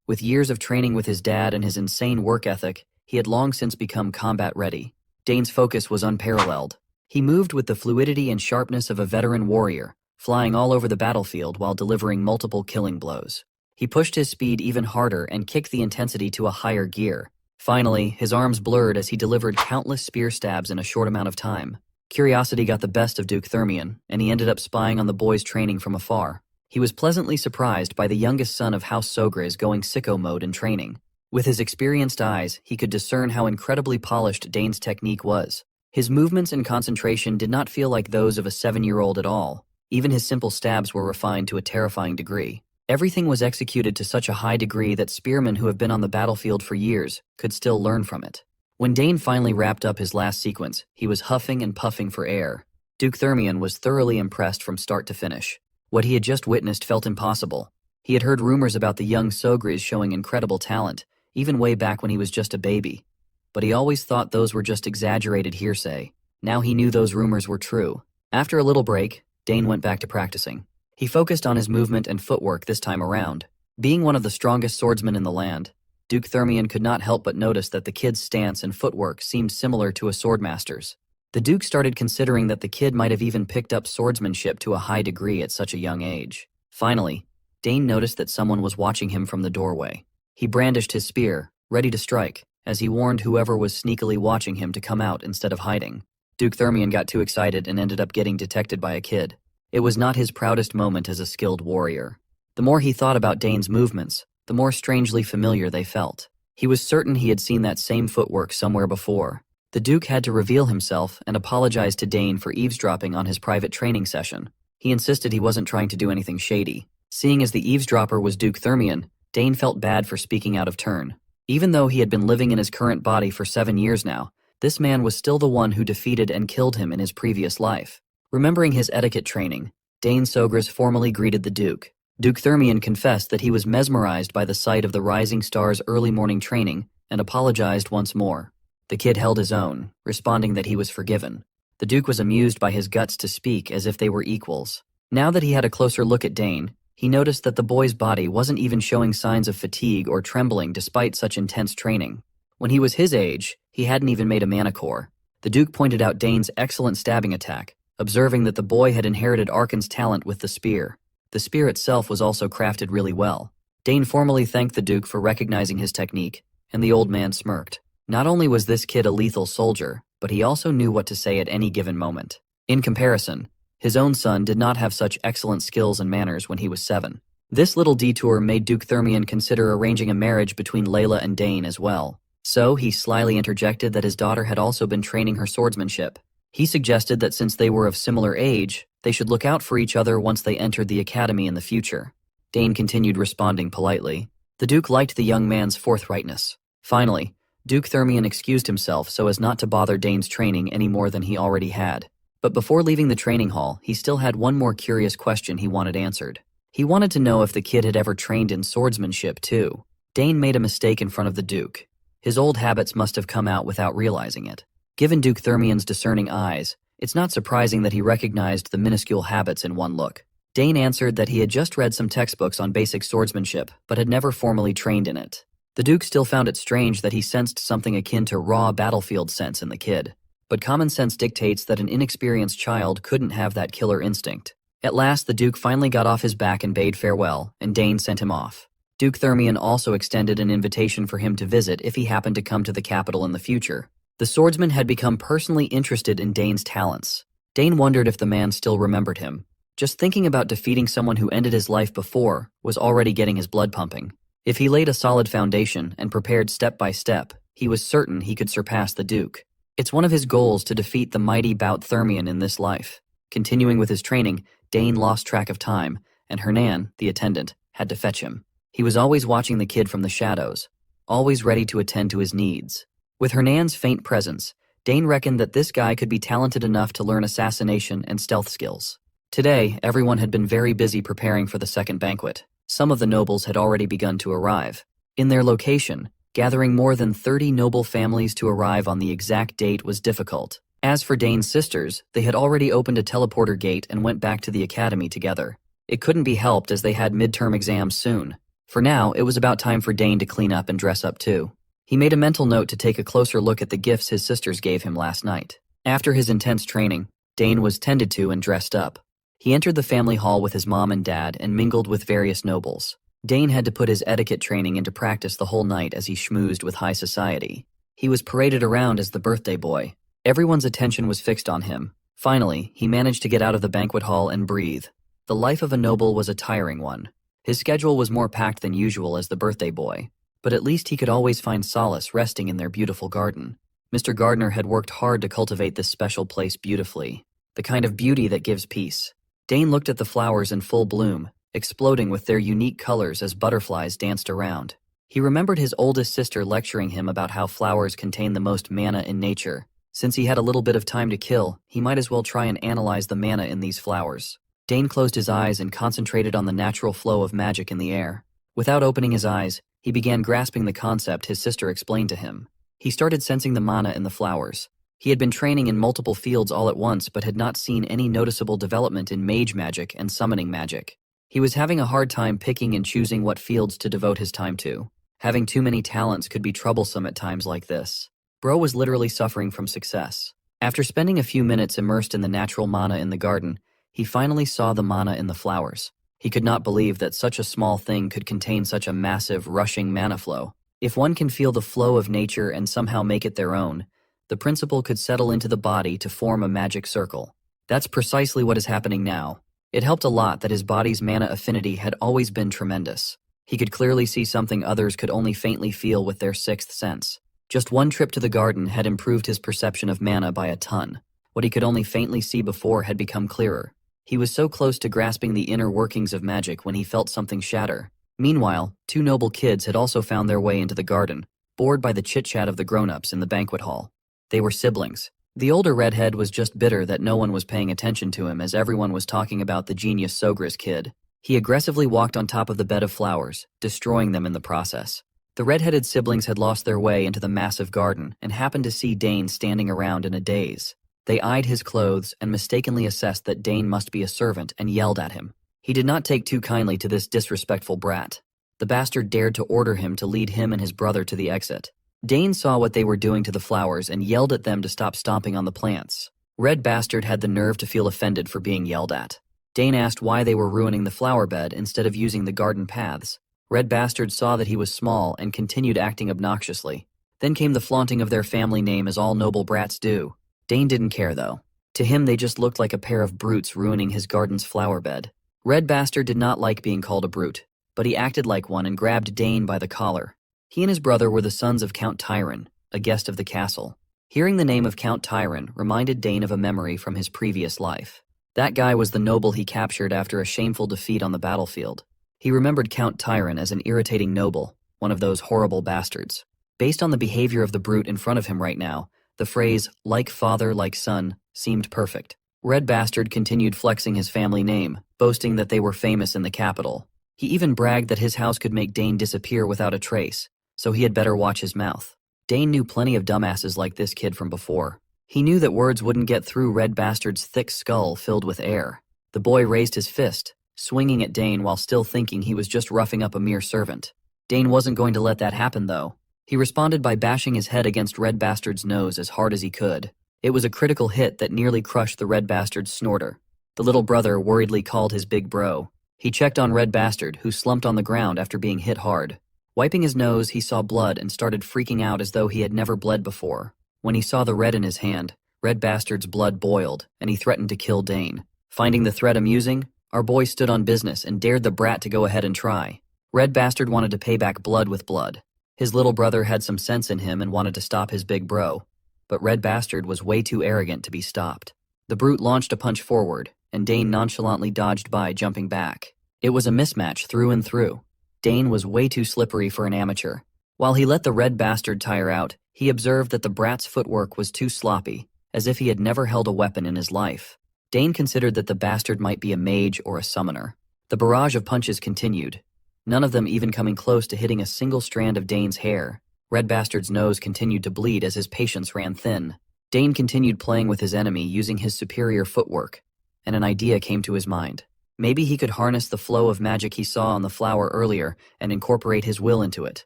With years of training with his dad and his insane work ethic, he had long since become combat ready. Dane's focus was unparalleled. He moved with the fluidity and sharpness of a veteran warrior, flying all over the battlefield while delivering multiple killing blows. He pushed his speed even harder and kicked the intensity to a higher gear. Finally, his arms blurred as he delivered countless spear stabs in a short amount of time. Curiosity got the best of Duke Thermion, and he ended up spying on the boys training from afar. He was pleasantly surprised by the youngest son of House Sogris going sicko mode in training. With his experienced eyes, he could discern how incredibly polished Dane's technique was. His movements and concentration did not feel like those of a 7-year-old at all. Even his simple stabs were refined to a terrifying degree. Everything was executed to such a high degree that spearmen who have been on the battlefield for years could still learn from it. When Dane finally wrapped up his last sequence, he was huffing and puffing for air. Duke Thermion was thoroughly impressed from start to finish. What he had just witnessed felt impossible. He had heard rumors about the young Sogris showing incredible talent, even way back when he was just a baby. But he always thought those were just exaggerated hearsay. Now he knew those rumors were true. After a little break, Dane went back to practicing. He focused on his movement and footwork this time around. Being one of the strongest swordsmen in the land, Duke Thermion could not help but notice that the kid's stance and footwork seemed similar to a swordmaster's. The Duke started considering that the kid might have even picked up swordsmanship to a high degree at such a young age. Finally, Dane noticed that someone was watching him from the doorway. He brandished his spear, ready to strike, as he warned whoever was sneakily watching him to come out instead of hiding. Duke Thermion got too excited and ended up getting detected by a kid. It was not his proudest moment as a skilled warrior. The more he thought about Dane's movements, the more strangely familiar they felt. He was certain he had seen that same footwork somewhere before. The Duke had to reveal himself and apologize to Dane for eavesdropping on his private training session. He insisted he wasn't trying to do anything shady. Seeing as the eavesdropper was Duke Thermion, Dane felt bad for speaking out of turn. Even though he had been living in his current body for 7 years now, this man was still the one who defeated and killed him in his previous life. Remembering his etiquette training, Dane Sogris formally greeted the Duke. Duke Thermion confessed that he was mesmerized by the sight of the Rising Star's early morning training and apologized once more. The kid held his own, responding that he was forgiven. The Duke was amused by his guts to speak as if they were equals. Now that he had a closer look at Dane, he noticed that the boy's body wasn't even showing signs of fatigue or trembling despite such intense training. When he was his age, he hadn't even made a manicore. The Duke pointed out Dane's excellent stabbing attack, observing that the boy had inherited Archon's talent with the spear. The spear itself was also crafted really well. Dane formally thanked the Duke for recognizing his technique, and the old man smirked. Not only was this kid a lethal soldier, but he also knew what to say at any given moment. In comparison, his own son did not have such excellent skills and manners when he was 7. This little detour made Duke Thermion consider arranging a marriage between Layla and Dane as well. So he slyly interjected that his daughter had also been training her swordsmanship. He suggested that since they were of similar age, they should look out for each other once they entered the academy in the future. Dane continued responding politely. The Duke liked the young man's forthrightness. Finally, Duke Thermion excused himself so as not to bother Dane's training any more than he already had. But before leaving the training hall, he still had one more curious question he wanted answered. He wanted to know if the kid had ever trained in swordsmanship too. Dane made a mistake in front of the Duke. His old habits must have come out without realizing it. Given Duke Thermion's discerning eyes, it's not surprising that he recognized the minuscule habits in one look. Dane answered that he had just read some textbooks on basic swordsmanship, but had never formally trained in it. The Duke still found it strange that he sensed something akin to raw battlefield sense in the kid. But common sense dictates that an inexperienced child couldn't have that killer instinct. At last, the Duke finally got off his back and bade farewell, and Dane sent him off. Duke Thermion also extended an invitation for him to visit if he happened to come to the capital in the future. The swordsman had become personally interested in Dane's talents. Dane wondered if the man still remembered him. Just thinking about defeating someone who ended his life before was already getting his blood pumping. If he laid a solid foundation and prepared step by step, He was certain he could surpass the Duke. It's one of his goals to defeat the mighty Bout Thermian in this life. Continuing with his training, Dane lost track of time, and Hernan, the attendant, had to fetch him. He was always watching the kid from the shadows, always ready to attend to his needs. With Hernan's faint presence, Dane reckoned that this guy could be talented enough to learn assassination and stealth skills. Today, everyone had been very busy preparing for the second banquet. Some of the nobles had already begun to arrive. In their location, gathering more than 30 noble families to arrive on the exact date was difficult. As for Dane's sisters, they had already opened a teleporter gate and went back to the academy together. It couldn't be helped as they had midterm exams soon. For now, it was about time for Dane to clean up and dress up too. He made a mental note to take a closer look at the gifts his sisters gave him last night. After his intense training, Dane was tended to and dressed up. He entered the family hall with his mom and dad and mingled with various nobles. Dane had to put his etiquette training into practice the whole night as he schmoozed with high society. He was paraded around as the birthday boy. Everyone's attention was fixed on him. Finally, he managed to get out of the banquet hall and breathe. The life of a noble was a tiring one. His schedule was more packed than usual as the birthday boy, but at least he could always find solace resting in their beautiful garden. Mr. Gardner had worked hard to cultivate this special place beautifully, the kind of beauty that gives peace. Dane looked at the flowers in full bloom, exploding with their unique colors as butterflies danced around. He remembered his oldest sister lecturing him about how flowers contain the most mana in nature. Since he had a little bit of time to kill, he might as well try and analyze the mana in these flowers. Dane closed his eyes and concentrated on the natural flow of magic in the air. Without opening his eyes, he began grasping the concept his sister explained to him. He started sensing the mana in the flowers. He had been training in multiple fields all at once but had not seen any noticeable development in mage magic and summoning magic. He was having a hard time picking and choosing what fields to devote his time to. Having too many talents could be troublesome at times like this. Bro was literally suffering from success. After spending a few minutes immersed in the natural mana in the garden, he finally saw the mana in the flowers. He could not believe that such a small thing could contain such a massive, rushing mana flow. If one can feel the flow of nature and somehow make it their own, the principle could settle into the body to form a magic circle. That's precisely what is happening now. It helped a lot that his body's mana affinity had always been tremendous. He could clearly see something others could only faintly feel with their sixth sense. Just one trip to the garden had improved his perception of mana by a ton. What he could only faintly see before had become clearer. He was so close to grasping the inner workings of magic when he felt something shatter. Meanwhile, two noble kids had also found their way into the garden, bored by the chit-chat of the grown-ups in the banquet hall. They were siblings. The older redhead was just bitter that no one was paying attention to him as everyone was talking about the genius Sogris kid. He aggressively walked on top of the bed of flowers, destroying them in the process. The red-headed siblings had lost their way into the massive garden and happened to see Dane standing around in a daze. They eyed his clothes and mistakenly assessed that Dane must be a servant and yelled at him. He did not take too kindly to this disrespectful brat. The bastard dared to order him to lead him and his brother to the exit. Dane saw what they were doing to the flowers and yelled at them to stop stomping on the plants. Red Bastard had the nerve to feel offended for being yelled at. Dane asked why they were ruining the flower bed instead of using the garden paths. Red Bastard saw that he was small and continued acting obnoxiously. Then came the flaunting of their family name as all noble brats do. Dane didn't care though. To him they just looked like a pair of brutes ruining his garden's flower bed. Red Bastard did not like being called a brute, but he acted like one and grabbed Dane by the collar. He and his brother were the sons of Count Tyron, a guest of the castle. Hearing the name of Count Tyron reminded Dane of a memory from his previous life. That guy was the noble he captured after a shameful defeat on the battlefield. He remembered Count Tyron as an irritating noble, one of those horrible bastards. Based on the behavior of the brute in front of him right now, the phrase, like father, like son, seemed perfect. Red Bastard continued flexing his family name, boasting that they were famous in the capital. He even bragged that his house could make Dane disappear without a trace, so he had better watch his mouth. Dane knew plenty of dumbasses like this kid from before. He knew that words wouldn't get through Red Bastard's thick skull filled with air. The boy raised his fist, swinging at Dane while still thinking he was just roughing up a mere servant. Dane wasn't going to let that happen though. He responded by bashing his head against Red Bastard's nose as hard as he could. It was a critical hit that nearly crushed the Red Bastard's snorter. The little brother worriedly called his big bro. He checked on Red Bastard, who slumped on the ground after being hit hard. Wiping his nose, he saw blood and started freaking out as though he had never bled before. When he saw the red in his hand, Red Bastard's blood boiled, and he threatened to kill Dane. Finding the threat amusing, our boy stood on business and dared the brat to go ahead and try. Red Bastard wanted to pay back blood with blood. His little brother had some sense in him and wanted to stop his big bro, but Red Bastard was way too arrogant to be stopped. The brute launched a punch forward, and Dane nonchalantly dodged by, jumping back. It was a mismatch through and through. Dane was way too slippery for an amateur. While he let the Red Bastard tire out, he observed that the brat's footwork was too sloppy, as if he had never held a weapon in his life. Dane considered that the bastard might be a mage or a summoner. The barrage of punches continued, none of them even coming close to hitting a single strand of Dane's hair. Red Bastard's nose continued to bleed as his patience ran thin. Dane continued playing with his enemy using his superior footwork, and an idea came to his mind. Maybe he could harness the flow of magic he saw on the flower earlier and incorporate his will into it.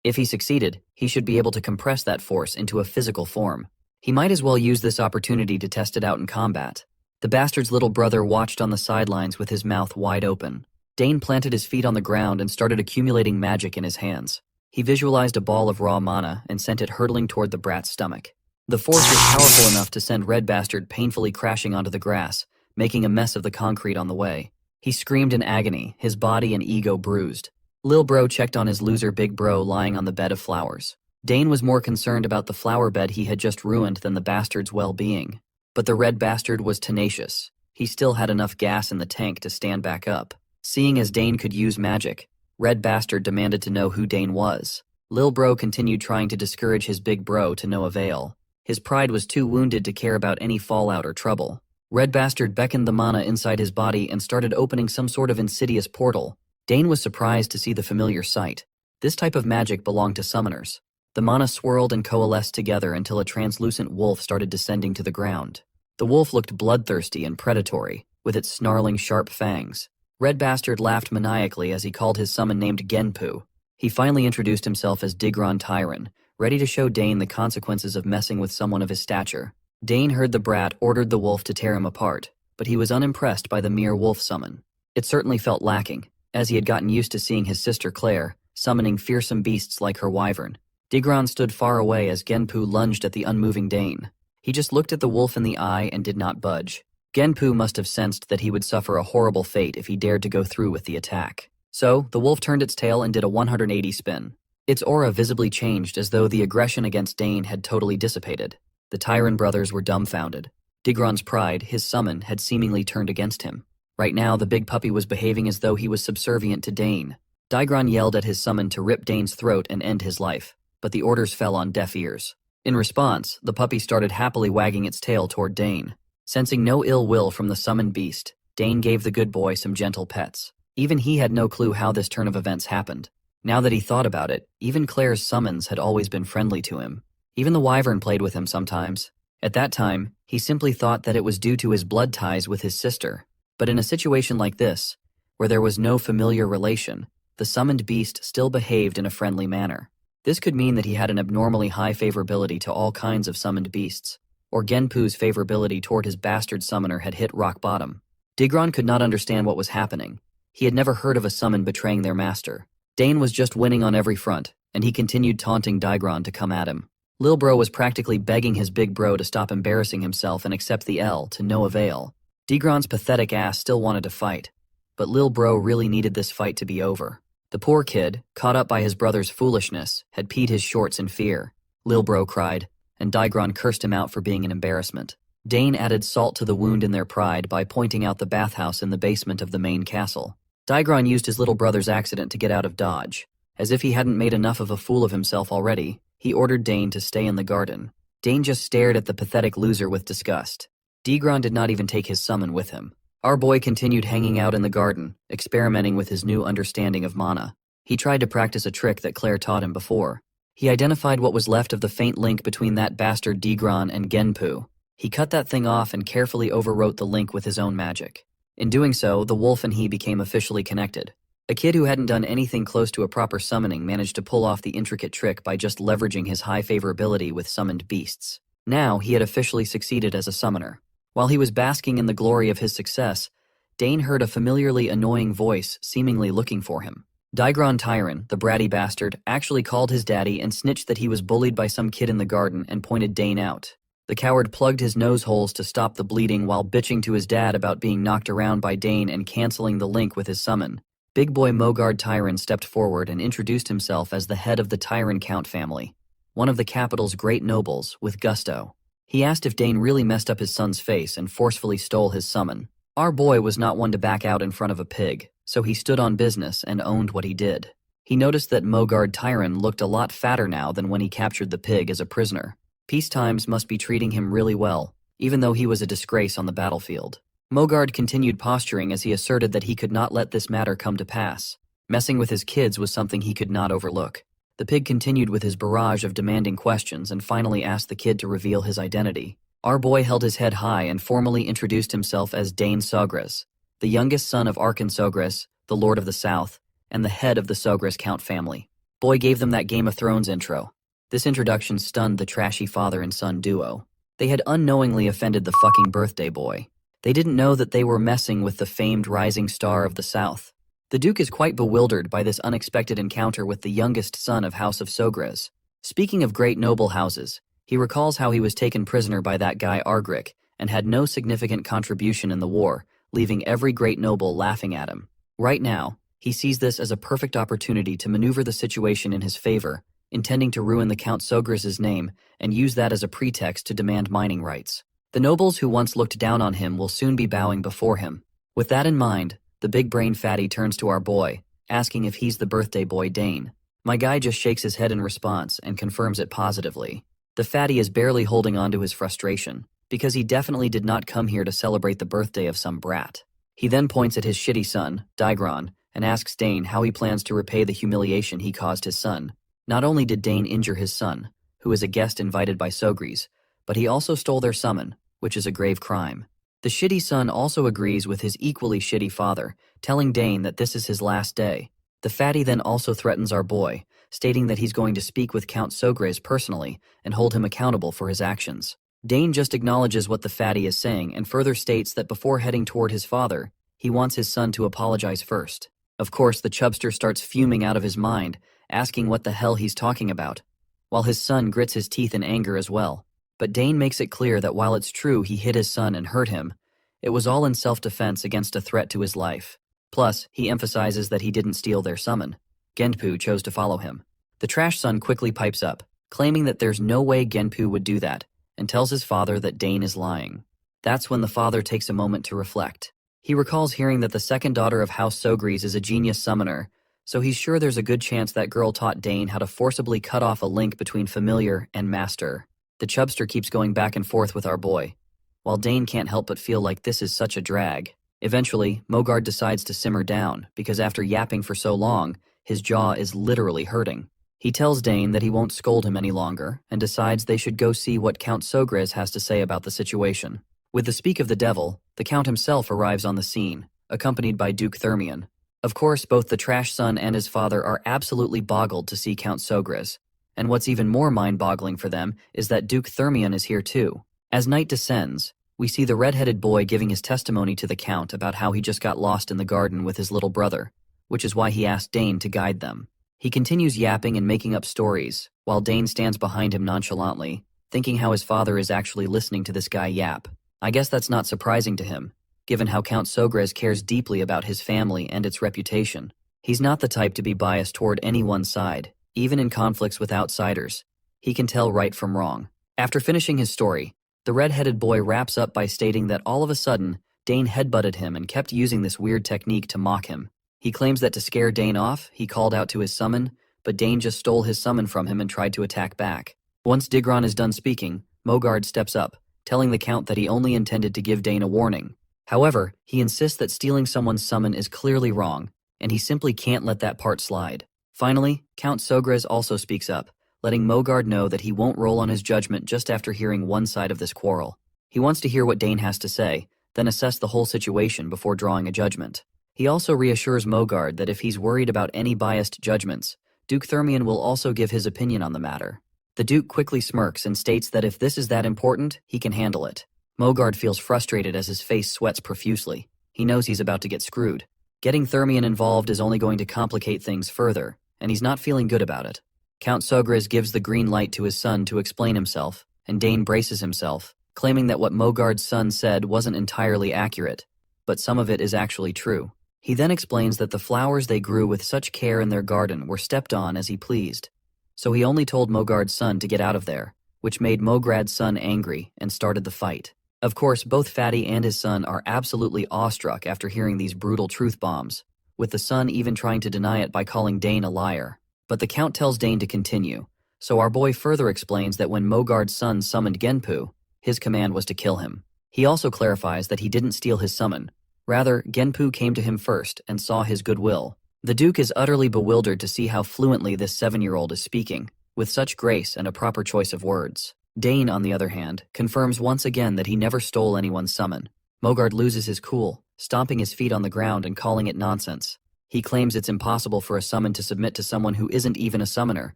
If he succeeded, he should be able to compress that force into a physical form. He might as well use this opportunity to test it out in combat. The bastard's little brother watched on the sidelines with his mouth wide open. Dane planted his feet on the ground and started accumulating magic in his hands. He visualized a ball of raw mana and sent it hurtling toward the brat's stomach. The force was powerful enough to send Red Bastard painfully crashing onto the grass, making a mess of the concrete on the way. He screamed in agony, his body and ego bruised. Lil Bro checked on his loser Big Bro lying on the bed of flowers. Dane was more concerned about the flower bed he had just ruined than the bastard's well-being. But the Red Bastard was tenacious. He still had enough gas in the tank to stand back up. Seeing as Dane could use magic, Red Bastard demanded to know who Dane was. Lil Bro continued trying to discourage his Big Bro to no avail. His pride was too wounded to care about any fallout or trouble. Red Bastard beckoned the mana inside his body and started opening some sort of insidious portal. Dane was surprised to see the familiar sight. This type of magic belonged to summoners. The mana swirled and coalesced together until a translucent wolf started descending to the ground. The wolf looked bloodthirsty and predatory, with its snarling sharp fangs. Red Bastard laughed maniacally as he called his summon named Genpu. He finally introduced himself as Digron Tyron, ready to show Dane the consequences of messing with someone of his stature. Dane heard the brat ordered the wolf to tear him apart, but he was unimpressed by the mere wolf summon. It certainly felt lacking, as he had gotten used to seeing his sister Claire summoning fearsome beasts like her wyvern. Digron stood far away as Genpu lunged at the unmoving Dane. He just looked at the wolf in the eye and did not budge. Genpu must have sensed that he would suffer a horrible fate if he dared to go through with the attack. So, the wolf turned its tail and did a 180 spin. Its aura visibly changed as though the aggression against Dane had totally dissipated. The Tyron brothers were dumbfounded. Digron's pride, his summon, had seemingly turned against him. Right now, the big puppy was behaving as though he was subservient to Dane. Digron yelled at his summon to rip Dane's throat and end his life, but the orders fell on deaf ears. In response, the puppy started happily wagging its tail toward Dane. Sensing no ill will from the summoned beast, Dane gave the good boy some gentle pets. Even he had no clue how this turn of events happened. Now that he thought about it, even Claire's summons had always been friendly to him. Even the wyvern played with him sometimes. At that time, he simply thought that it was due to his blood ties with his sister. But in a situation like this, where there was no familiar relation, the summoned beast still behaved in a friendly manner. This could mean that he had an abnormally high favorability to all kinds of summoned beasts, or Genpu's favorability toward his bastard summoner had hit rock bottom. Digron could not understand what was happening. He had never heard of a summon betraying their master. Dane was just winning on every front, and he continued taunting Digron to come at him. Lil Bro was practically begging his big bro to stop embarrassing himself and accept the L to no avail. Digron's pathetic ass still wanted to fight, but Lil Bro really needed this fight to be over. The poor kid, caught up by his brother's foolishness, had peed his shorts in fear. Lil Bro cried, and Digron cursed him out for being an embarrassment. Dane added salt to the wound in their pride by pointing out the bathhouse in the basement of the main castle. Digron used his little brother's accident to get out of Dodge. As if he hadn't made enough of a fool of himself already, he ordered Dane to stay in the garden. Dane just stared at the pathetic loser with disgust. Digron did not even take his summon with him. Our boy continued hanging out in the garden, experimenting with his new understanding of mana. He tried to practice a trick that Claire taught him before. He identified what was left of the faint link between that bastard Digron and Genpu. He cut that thing off and carefully overwrote the link with his own magic. In doing so, the wolf and he became officially connected. A kid who hadn't done anything close to a proper summoning managed to pull off the intricate trick by just leveraging his high favorability with summoned beasts. Now, he had officially succeeded as a summoner. While he was basking in the glory of his success, Dane heard a familiarly annoying voice seemingly looking for him. Digron Tyron, the bratty bastard, actually called his daddy and snitched that he was bullied by some kid in the garden and pointed Dane out. The coward plugged his nose holes to stop the bleeding while bitching to his dad about being knocked around by Dane and canceling the link with his summon. Big boy Mogard Tyron stepped forward and introduced himself as the head of the Tyron Count family, one of the capital's great nobles, with gusto. He asked if Dane really messed up his son's face and forcefully stole his summon. Our boy was not one to back out in front of a pig, so he stood on business and owned what he did. He noticed that Mogard Tyron looked a lot fatter now than when he captured the pig as a prisoner. Peace times must be treating him really well, even though he was a disgrace on the battlefield. Mogard continued posturing as he asserted that he could not let this matter come to pass. Messing with his kids was something he could not overlook. The pig continued with his barrage of demanding questions and finally asked the kid to reveal his identity. Our boy held his head high and formally introduced himself as Dane Sogres, the youngest son of Arkan Sogres, the Lord of the South, and the head of the Sogres Count family. Boy gave them that Game of Thrones intro. This introduction stunned the trashy father and son duo. They had unknowingly offended the fucking birthday boy. They didn't know that they were messing with the famed rising star of the South. The Duke is quite bewildered by this unexpected encounter with the youngest son of House of Sogres. Speaking of great noble houses, he recalls how he was taken prisoner by that guy Argrick and had no significant contribution in the war, leaving every great noble laughing at him. Right now, he sees this as a perfect opportunity to maneuver the situation in his favor, intending to ruin the Count Sogres' name and use that as a pretext to demand mining rights. The nobles who once looked down on him will soon be bowing before him. With that in mind, the big-brain fatty turns to our boy, asking if he's the birthday boy Dane. My guy just shakes his head in response and confirms it positively. The fatty is barely holding on to his frustration, because he definitely did not come here to celebrate the birthday of some brat. He then points at his shitty son, Digron, and asks Dane how he plans to repay the humiliation he caused his son. Not only did Dane injure his son, who is a guest invited by Sogres, but he also stole their summon, which is a grave crime. The shitty son also agrees with his equally shitty father, telling Dane that this is his last day. The fatty then also threatens our boy, stating that he's going to speak with Count Sogres personally and hold him accountable for his actions. Dane just acknowledges what the fatty is saying and further states that before heading toward his father, he wants his son to apologize first. Of course, the chubster starts fuming out of his mind, asking what the hell he's talking about, while his son grits his teeth in anger as well. But Dane makes it clear that while it's true he hit his son and hurt him, it was all in self-defense against a threat to his life. Plus, he emphasizes that he didn't steal their summon. Genpu chose to follow him. The trash son quickly pipes up, claiming that there's no way Genpu would do that, and tells his father that Dane is lying. That's when the father takes a moment to reflect. He recalls hearing that the second daughter of House Sogres is a genius summoner, so he's sure there's a good chance that girl taught Dane how to forcibly cut off a link between familiar and master. The chubster keeps going back and forth with our boy, while Dane can't help but feel like this is such a drag. Eventually, Mogard decides to simmer down, because after yapping for so long, his jaw is literally hurting. He tells Dane that he won't scold him any longer, and decides they should go see what Count Sogres has to say about the situation. With the speak of the devil, the Count himself arrives on the scene, accompanied by Duke Thermion. Of course, both the trash son and his father are absolutely boggled to see Count Sogres, and what's even more mind-boggling for them is that Duke Thermion is here too. As night descends, we see the red-headed boy giving his testimony to the Count about how he just got lost in the garden with his little brother, which is why he asked Dane to guide them. He continues yapping and making up stories, while Dane stands behind him nonchalantly, thinking how his father is actually listening to this guy yap. I guess that's not surprising to him, given how Count Sogres cares deeply about his family and its reputation. He's not the type to be biased toward any one side, even in conflicts with outsiders. He can tell right from wrong. After finishing his story, the red-headed boy wraps up by stating that all of a sudden, Dane headbutted him and kept using this weird technique to mock him. He claims that to scare Dane off, he called out to his summon, but Dane just stole his summon from him and tried to attack back. Once Digron is done speaking, Mogard steps up, telling the Count that he only intended to give Dane a warning. However, he insists that stealing someone's summon is clearly wrong, and he simply can't let that part slide. Finally, Count Sogres also speaks up, letting Mogard know that he won't roll on his judgment just after hearing one side of this quarrel. He wants to hear what Dane has to say, then assess the whole situation before drawing a judgment. He also reassures Mogard that if he's worried about any biased judgments, Duke Thermion will also give his opinion on the matter. The Duke quickly smirks and states that if this is that important, he can handle it. Mogard feels frustrated as his face sweats profusely. He knows he's about to get screwed. Getting Thermion involved is only going to complicate things further, and he's not feeling good about it. Count Sogres gives the green light to his son to explain himself, and Dane braces himself, claiming that what Mogard's son said wasn't entirely accurate, but some of it is actually true. He then explains that the flowers they grew with such care in their garden were stepped on as he pleased. So he only told Mogard's son to get out of there, which made Mograd's son angry and started the fight. Of course, both Fatty and his son are absolutely awestruck after hearing these brutal truth bombs, with the son even trying to deny it by calling Dane a liar. But the Count tells Dane to continue, so our boy further explains that when Mogard's son summoned Genpu, his command was to kill him. He also clarifies that he didn't steal his summon. Rather, Genpu came to him first and saw his goodwill. The Duke is utterly bewildered to see how fluently this 7-year-old is speaking, with such grace and a proper choice of words. Dane, on the other hand, confirms once again that he never stole anyone's summon. Mogard loses his cool, stomping his feet on the ground and calling it nonsense. He claims it's impossible for a summon to submit to someone who isn't even a summoner,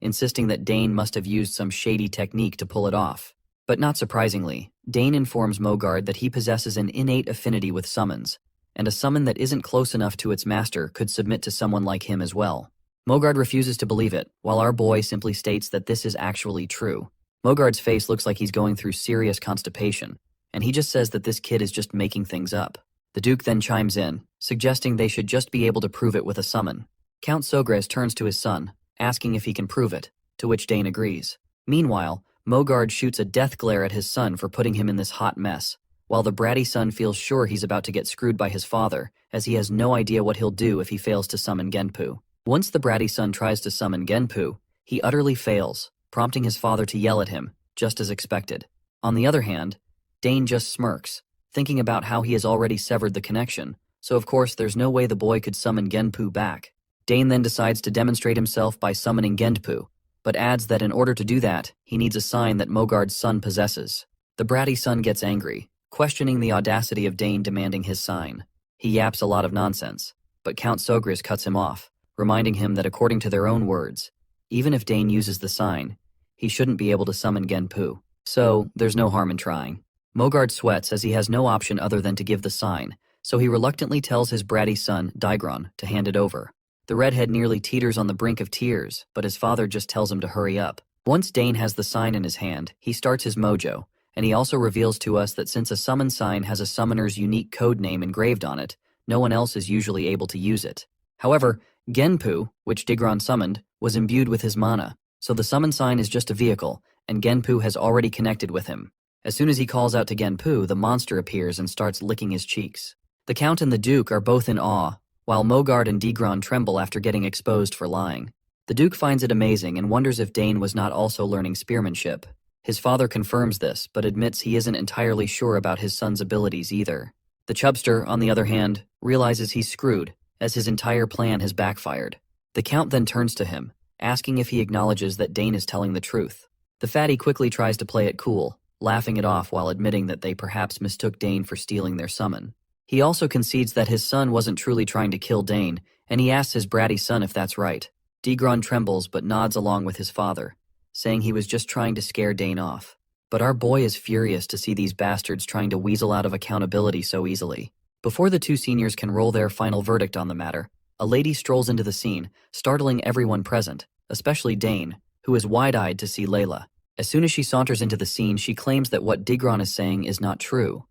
insisting that Dane must have used some shady technique to pull it off. But not surprisingly, Dane informs Mogard that he possesses an innate affinity with summons, and a summon that isn't close enough to its master could submit to someone like him as well. Mogard refuses to believe it, while our boy simply states that this is actually true. Mogard's face looks like he's going through serious constipation, and he just says that this kid is just making things up. The Duke then chimes in, suggesting they should just be able to prove it with a summon. Count Sogres turns to his son, asking if he can prove it, to which Dane agrees. Meanwhile, Mogard shoots a death glare at his son for putting him in this hot mess, while the bratty son feels sure he's about to get screwed by his father, as he has no idea what he'll do if he fails to summon Genpu. Once the bratty son tries to summon Genpu, he utterly fails, prompting his father to yell at him, just as expected. On the other hand, Dane just smirks, thinking about how he has already severed the connection, so of course there's no way the boy could summon Genpu back. Dane then decides to demonstrate himself by summoning Genpu, but adds that in order to do that, he needs a sign that Mogard's son possesses. The bratty son gets angry, questioning the audacity of Dane demanding his sign. He yaps a lot of nonsense, but Count Sogres cuts him off, reminding him that according to their own words, even if Dane uses the sign, he shouldn't be able to summon Genpu. So, there's no harm in trying. Mogard sweats as he has no option other than to give the sign, so he reluctantly tells his bratty son, Digron, to hand it over. The redhead nearly teeters on the brink of tears, but his father just tells him to hurry up. Once Dane has the sign in his hand, he starts his mojo, and he also reveals to us that since a summon sign has a summoner's unique code name engraved on it, no one else is usually able to use it. However, Genpu, which Digron summoned, was imbued with his mana, so the summon sign is just a vehicle, and Genpu has already connected with him. As soon as he calls out to Genpu, the monster appears and starts licking his cheeks. The Count and the Duke are both in awe, while Mogard and Digron tremble after getting exposed for lying. The Duke finds it amazing and wonders if Dane was not also learning spearmanship. His father confirms this, but admits he isn't entirely sure about his son's abilities either. The Chubster, on the other hand, realizes he's screwed, as his entire plan has backfired. The Count then turns to him, asking if he acknowledges that Dane is telling the truth. The fatty quickly tries to play it cool, laughing it off while admitting that they perhaps mistook Dane for stealing their summon. He also concedes that his son wasn't truly trying to kill Dane, and he asks his bratty son if that's right. Digron trembles but nods along with his father, saying he was just trying to scare Dane off. But our boy is furious to see these bastards trying to weasel out of accountability so easily. Before the two seniors can roll their final verdict on the matter, a lady strolls into the scene, startling everyone present, especially Dane, who is wide-eyed to see Layla. As soon as she saunters into the scene, she claims that what Digron is saying is not true.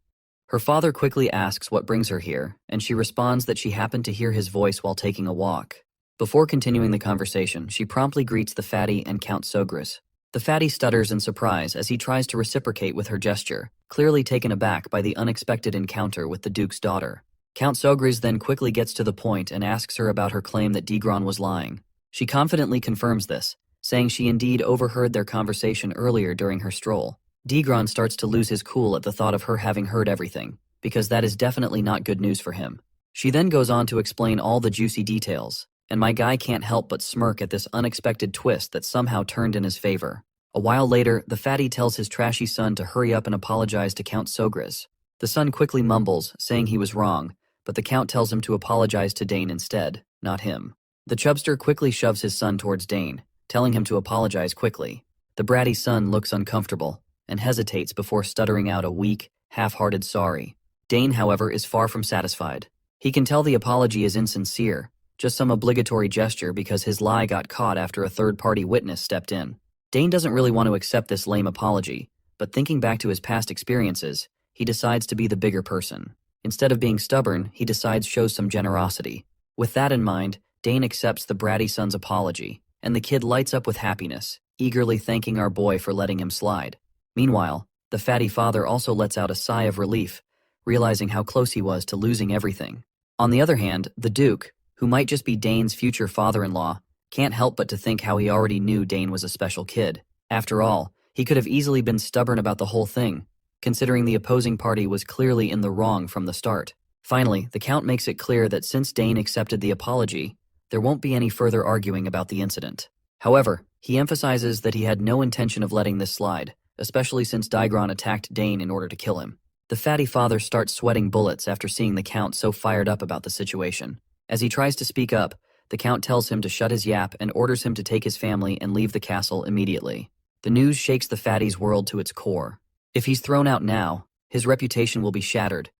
Her father quickly asks what brings her here, and she responds that she happened to hear his voice while taking a walk. Before continuing the conversation, she promptly greets the fatty and Count Sogres. The fatty stutters in surprise as he tries to reciprocate with her gesture, clearly taken aback by the unexpected encounter with the Duke's daughter. Count Sogres then quickly gets to the point and asks her about her claim that Digron was lying. She confidently confirms this, saying she indeed overheard their conversation earlier during her stroll. Digron starts to lose his cool at the thought of her having heard everything, because that is definitely not good news for him. She then goes on to explain all the juicy details, and my guy can't help but smirk at this unexpected twist that somehow turned in his favor. A while later, the fatty tells his trashy son to hurry up and apologize to Count Sogres. The son quickly mumbles, saying he was wrong, but the Count tells him to apologize to Dane instead, not him. The Chubster quickly shoves his son towards Dane, telling him to apologize quickly. The bratty son looks uncomfortable and hesitates before stuttering out a weak, half-hearted sorry. Dane, however, is far from satisfied. He can tell the apology is insincere, just some obligatory gesture because his lie got caught after a third-party witness stepped in. Dane doesn't really want to accept this lame apology, but thinking back to his past experiences, he decides to be the bigger person. Instead of being stubborn, he decides shows some generosity. With that in mind, Dane accepts the bratty son's apology, and the kid lights up with happiness, eagerly thanking our boy for letting him slide. Meanwhile, the fatty father also lets out a sigh of relief, realizing how close he was to losing everything. On the other hand, the Duke, who might just be Dane's future father-in-law, can't help but to think how he already knew Dane was a special kid. After all, he could have easily been stubborn about the whole thing, considering the opposing party was clearly in the wrong from the start. Finally, the Count makes it clear that since Dane accepted the apology, there won't be any further arguing about the incident. However, he emphasizes that he had no intention of letting this slide, especially since Daigron attacked Dane in order to kill him. The fatty father starts sweating bullets after seeing the Count so fired up about the situation. As he tries to speak up, the Count tells him to shut his yap and orders him to take his family and leave the castle immediately. The news shakes the fatty's world to its core. If he's thrown out now, his reputation will be shattered,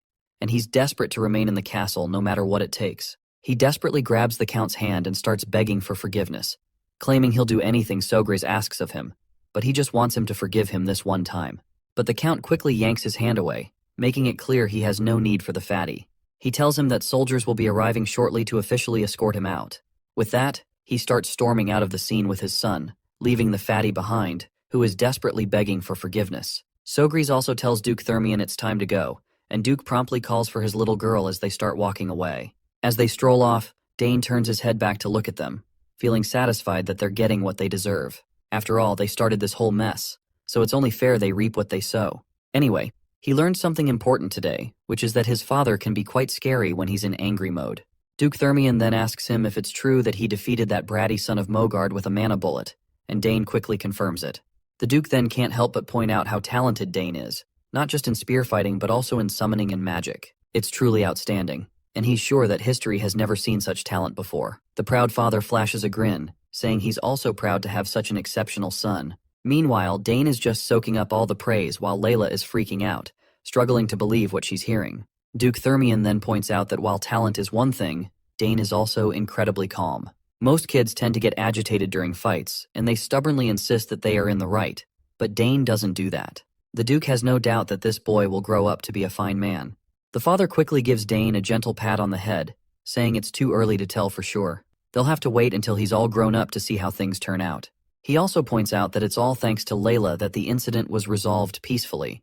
and he's desperate to remain in the castle no matter what it takes. He desperately grabs the Count's hand and starts begging for forgiveness, claiming he'll do anything Sogris asks of him, but he just wants him to forgive him this one time. But the Count quickly yanks his hand away, making it clear he has no need for the fatty. He tells him that soldiers will be arriving shortly to officially escort him out. With that, he starts storming out of the scene with his son, leaving the fatty behind, who is desperately begging for forgiveness. Sogris also tells Duke Thermion it's time to go, and Duke promptly calls for his little girl as they start walking away. As they stroll off, Dane turns his head back to look at them, feeling satisfied that they're getting what they deserve. After all, they started this whole mess, so it's only fair they reap what they sow. Anyway, he learned something important today, which is that his father can be quite scary when he's in angry mode. Duke Thermion then asks him if it's true that he defeated that bratty son of Mogard with a mana bullet, and Dane quickly confirms it. The Duke then can't help but point out how talented Dane is, not just in spear fighting but also in summoning and magic. It's truly outstanding, and he's sure that history has never seen such talent before. The proud father flashes a grin, saying he's also proud to have such an exceptional son. Meanwhile, Dane is just soaking up all the praise while Layla is freaking out, struggling to believe what she's hearing. Duke Thermion then points out that while talent is one thing, Dane is also incredibly calm. Most kids tend to get agitated during fights, and they stubbornly insist that they are in the right, but Dane doesn't do that. The Duke has no doubt that this boy will grow up to be a fine man. The father quickly gives Dane a gentle pat on the head, saying it's too early to tell for sure. They'll have to wait until he's all grown up to see how things turn out. He also points out that it's all thanks to Layla that the incident was resolved peacefully.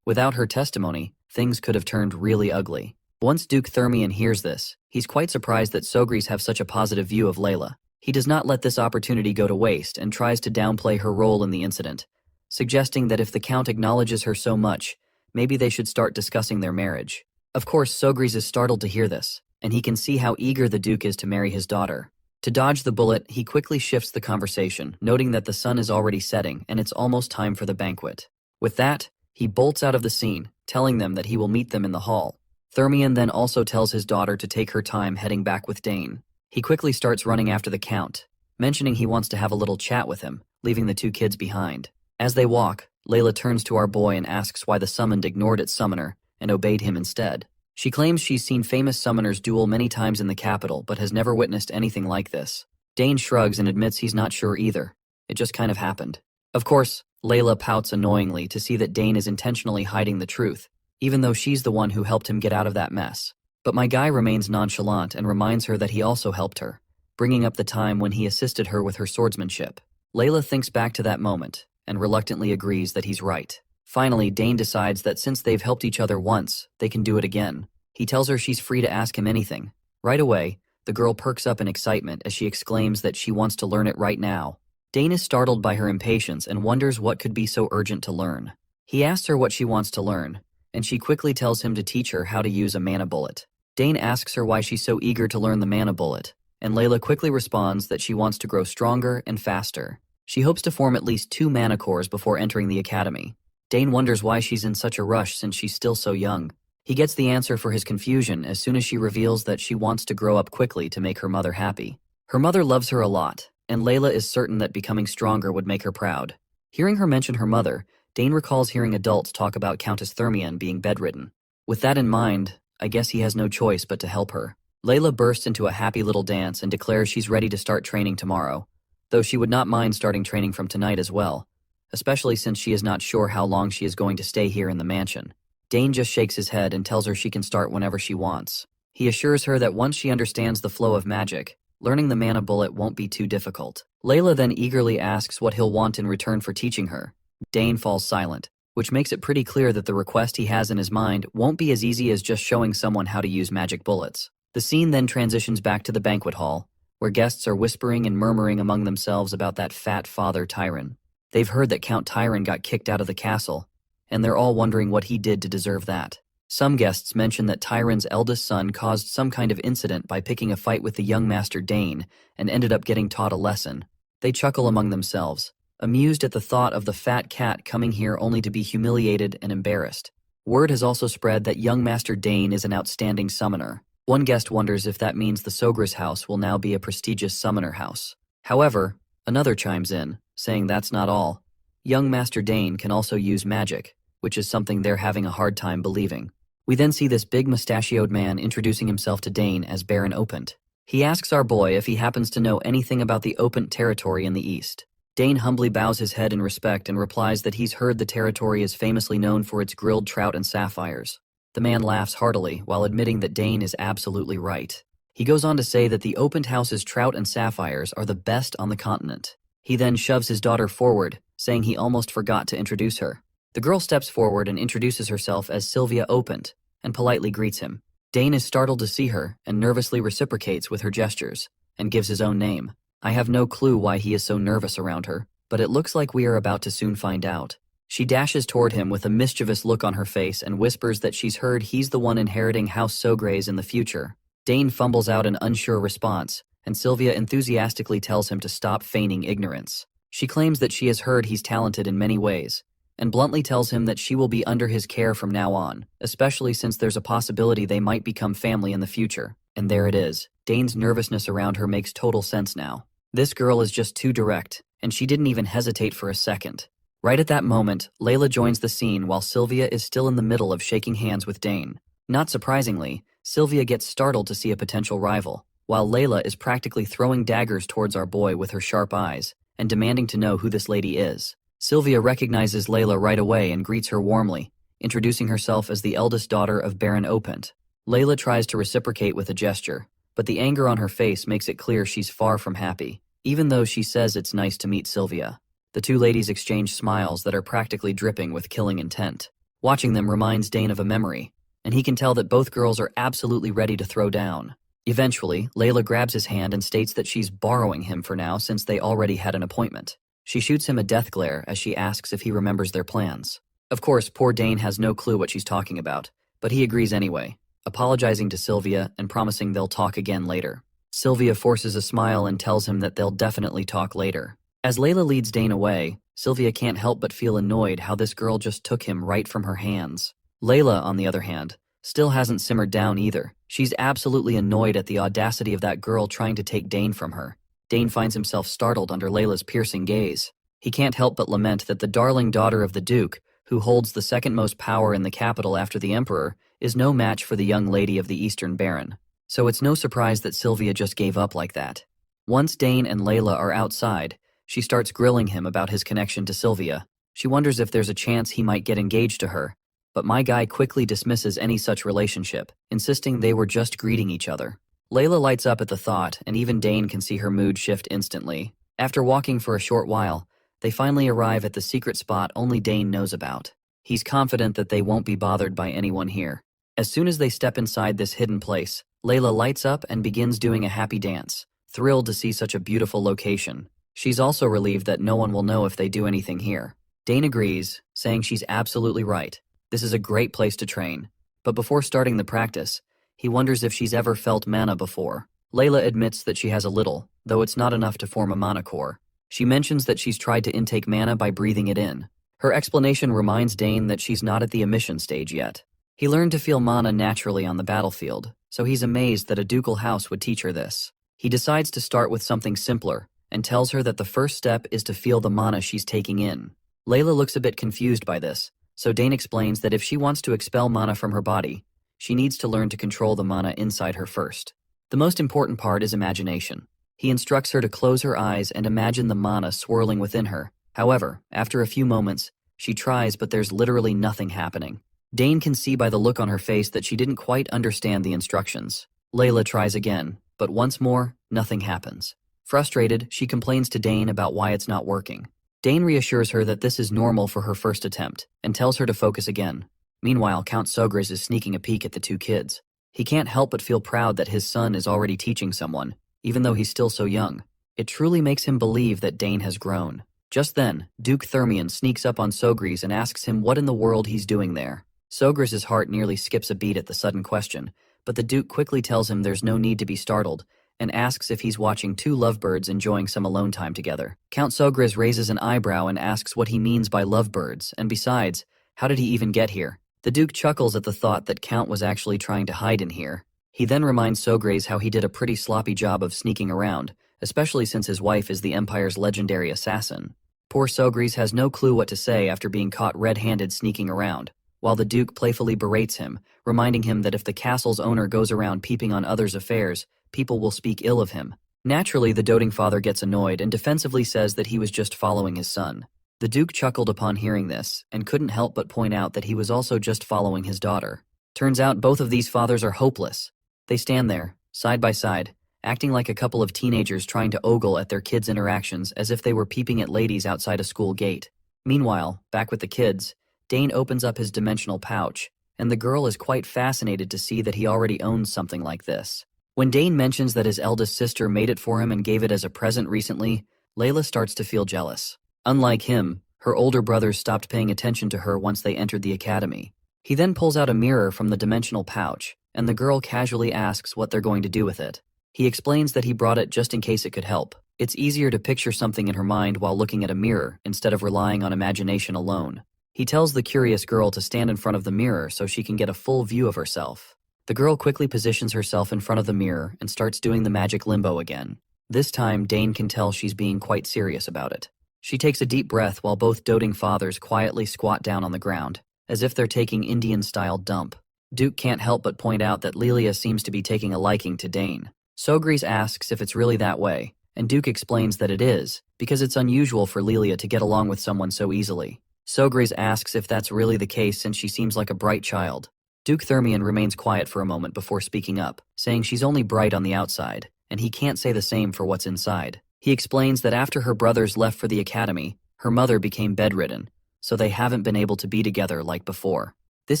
Without her testimony, things could have turned really ugly. Once Duke Thermion hears this, he's quite surprised that Sogris have such a positive view of Layla. He does not let this opportunity go to waste and tries to downplay her role in the incident, suggesting that if the Count acknowledges her so much, maybe they should start discussing their marriage. Of course, Sogris is startled to hear this, and he can see how eager the Duke is to marry his daughter. To dodge the bullet, he quickly shifts the conversation, noting that the sun is already setting and it's almost time for the banquet. With that, he bolts out of the scene, telling them that he will meet them in the hall. Thermion then also tells his daughter to take her time heading back with Dane. He quickly starts running after the Count, mentioning he wants to have a little chat with him, leaving the two kids behind. As they walk, Layla turns to our boy and asks why the summoned ignored its summoner and obeyed him instead. She claims she's seen famous summoners duel many times in the capital but has never witnessed anything like this. Dane shrugs and admits he's not sure either. It just kind of happened. Of course, Layla pouts annoyingly to see that Dane is intentionally hiding the truth, even though she's the one who helped him get out of that mess. But my guy remains nonchalant and reminds her that he also helped her, bringing up the time when he assisted her with her swordsmanship. Layla thinks back to that moment and reluctantly agrees that he's right. Finally, Dane decides that since they've helped each other once, they can do it again. He tells her she's free to ask him anything. Right away, the girl perks up in excitement as she exclaims that she wants to learn it right now. Dane is startled by her impatience and wonders what could be so urgent to learn. He asks her what she wants to learn, and she quickly tells him to teach her how to use a mana bullet. Dane asks her why she's so eager to learn the mana bullet, and Layla quickly responds that she wants to grow stronger and faster. She hopes to form at least 2 mana cores before entering the academy. Dane wonders why she's in such a rush since she's still so young. He gets the answer for his confusion as soon as she reveals that she wants to grow up quickly to make her mother happy. Her mother loves her a lot, and Layla is certain that becoming stronger would make her proud. Hearing her mention her mother, Dane recalls hearing adults talk about Countess Thermion being bedridden. With that in mind, I guess he has no choice but to help her. Layla bursts into a happy little dance and declares she's ready to start training tomorrow, though she would not mind starting training from tonight as well, especially since she is not sure how long she is going to stay here in the mansion. Dane just shakes his head and tells her she can start whenever she wants. He assures her that once she understands the flow of magic, learning the mana bullet won't be too difficult. Layla then eagerly asks what he'll want in return for teaching her. Dane falls silent, which makes it pretty clear that the request he has in his mind won't be as easy as just showing someone how to use magic bullets. The scene then transitions back to the banquet hall, where guests are whispering and murmuring among themselves about that fat father Tyron. They've heard that Count Tyron got kicked out of the castle, and they're all wondering what he did to deserve that. Some guests mention that Tyron's eldest son caused some kind of incident by picking a fight with the young Master Dane and ended up getting taught a lesson. They chuckle among themselves, amused at the thought of the fat cat coming here only to be humiliated and embarrassed. Word has also spread that young Master Dane is an outstanding summoner. One guest wonders if that means the Sogra's house will now be a prestigious summoner house. However, another chimes in, saying that's not all. Young Master Dane can also use magic, which is something they're having a hard time believing. We then see this big mustachioed man introducing himself to Dane as Baron Opent. He asks our boy if he happens to know anything about the Opent territory in the east. Dane humbly bows his head in respect and replies that he's heard the territory is famously known for its grilled trout and sapphires. The man laughs heartily while admitting that Dane is absolutely right. He goes on to say that the Opent house's trout and sapphires are the best on the continent. He then shoves his daughter forward, saying he almost forgot to introduce her. The girl steps forward and introduces herself as Sylvia Opent, and politely greets him. Dane is startled to see her and nervously reciprocates with her gestures, and gives his own name. I have no clue why he is so nervous around her, but it looks like we are about to soon find out. She dashes toward him with a mischievous look on her face and whispers that she's heard he's the one inheriting House Sogres in the future. Dane fumbles out an unsure response, and Sylvia enthusiastically tells him to stop feigning ignorance. She claims that she has heard he's talented in many ways, and bluntly tells him that she will be under his care from now on, especially since there's a possibility they might become family in the future. And there it is. Dane's nervousness around her makes total sense now. This girl is just too direct, and she didn't even hesitate for a second. Right at that moment, Layla joins the scene while Sylvia is still in the middle of shaking hands with Dane. Not surprisingly, Sylvia gets startled to see a potential rival, while Layla is practically throwing daggers towards our boy with her sharp eyes, and demanding to know who this lady is. Sylvia recognizes Layla right away and greets her warmly, introducing herself as the eldest daughter of Baron Opent. Layla tries to reciprocate with a gesture, but the anger on her face makes it clear she's far from happy, even though she says it's nice to meet Sylvia. The two ladies exchange smiles that are practically dripping with killing intent. Watching them reminds Dane of a memory, and he can tell that both girls are absolutely ready to throw down. Eventually, Layla grabs his hand and states that she's borrowing him for now since they already had an appointment. She shoots him a death glare as she asks if he remembers their plans. Of course, poor Dane has no clue what she's talking about, but he agrees anyway, apologizing to Sylvia and promising they'll talk again later. Sylvia forces a smile and tells him that they'll definitely talk later. As Layla leads Dane away, Sylvia can't help but feel annoyed how this girl just took him right from her hands. Layla, on the other hand, still hasn't simmered down either. She's absolutely annoyed at the audacity of that girl trying to take Dane from her. Dane finds himself startled under Layla's piercing gaze. He can't help but lament that the darling daughter of the Duke, who holds the second most power in the capital after the Emperor, is no match for the young lady of the Eastern Baron. So it's no surprise that Sylvia just gave up like that. Once Dane and Layla are outside, she starts grilling him about his connection to Sylvia. She wonders if there's a chance he might get engaged to her, but my guy quickly dismisses any such relationship, insisting they were just greeting each other. Layla lights up at the thought, and even Dane can see her mood shift instantly. After walking for a short while, they finally arrive at the secret spot only Dane knows about. He's confident that they won't be bothered by anyone here. As soon as they step inside this hidden place, Layla lights up and begins doing a happy dance, thrilled to see such a beautiful location. She's also relieved that no one will know if they do anything here. Dane agrees, saying she's absolutely right. This is a great place to train. But before starting the practice, he wonders if she's ever felt mana before. Layla admits that she has a little, though it's not enough to form a mana core. She mentions that she's tried to intake mana by breathing it in. Her explanation reminds Dane that she's not at the emission stage yet. He learned to feel mana naturally on the battlefield, so he's amazed that a ducal house would teach her this. He decides to start with something simpler, and tells her that the first step is to feel the mana she's taking in. Layla looks a bit confused by this, so Dane explains that if she wants to expel mana from her body, she needs to learn to control the mana inside her first. The most important part is imagination. He instructs her to close her eyes and imagine the mana swirling within her. However, after a few moments, she tries but there's literally nothing happening. Dane can see by the look on her face that she didn't quite understand the instructions. Layla tries again, but once more, nothing happens. Frustrated, she complains to Dane about why it's not working. Dane reassures her that this is normal for her first attempt, and tells her to focus again. Meanwhile, Count Sogris is sneaking a peek at the two kids. He can't help but feel proud that his son is already teaching someone, even though he's still so young. It truly makes him believe that Dane has grown. Just then, Duke Thermion sneaks up on Sogris and asks him what in the world he's doing there. Sogris' heart nearly skips a beat at the sudden question, but the Duke quickly tells him there's no need to be startled, and asks if he's watching two lovebirds enjoying some alone time together. Count Sogris raises an eyebrow and asks what he means by lovebirds, and besides, how did he even get here? The Duke chuckles at the thought that Count was actually trying to hide in here. He then reminds Sogris how he did a pretty sloppy job of sneaking around, especially since his wife is the Empire's legendary assassin. Poor Sogris has no clue what to say after being caught red-handed sneaking around, while the Duke playfully berates him, reminding him that if the castle's owner goes around peeping on others' affairs, people will speak ill of him. Naturally, the doting father gets annoyed and defensively says that he was just following his son. The Duke chuckled upon hearing this, and couldn't help but point out that he was also just following his daughter. Turns out both of these fathers are hopeless. They stand there, side by side, acting like a couple of teenagers trying to ogle at their kids' interactions as if they were peeping at ladies outside a school gate. Meanwhile, back with the kids, Dane opens up his dimensional pouch, and the girl is quite fascinated to see that he already owns something like this. When Dane mentions that his eldest sister made it for him and gave it as a present recently, Layla starts to feel jealous. Unlike him, her older brothers stopped paying attention to her once they entered the academy. He then pulls out a mirror from the dimensional pouch, and the girl casually asks what they're going to do with it. He explains that he brought it just in case it could help. It's easier to picture something in her mind while looking at a mirror instead of relying on imagination alone. He tells the curious girl to stand in front of the mirror so she can get a full view of herself. The girl quickly positions herself in front of the mirror and starts doing the magic limbo again. This time, Dane can tell she's being quite serious about it. She takes a deep breath while both doting fathers quietly squat down on the ground, as if they're taking Indian-style dump. Duke can't help but point out that Lilia seems to be taking a liking to Dane. Sogris asks if it's really that way, and Duke explains that it is, because it's unusual for Lilia to get along with someone so easily. Sogris asks if that's really the case since she seems like a bright child. Duke Thermion remains quiet for a moment before speaking up, saying she's only bright on the outside, and he can't say the same for what's inside. He explains that after her brothers left for the academy, her mother became bedridden, so they haven't been able to be together like before. This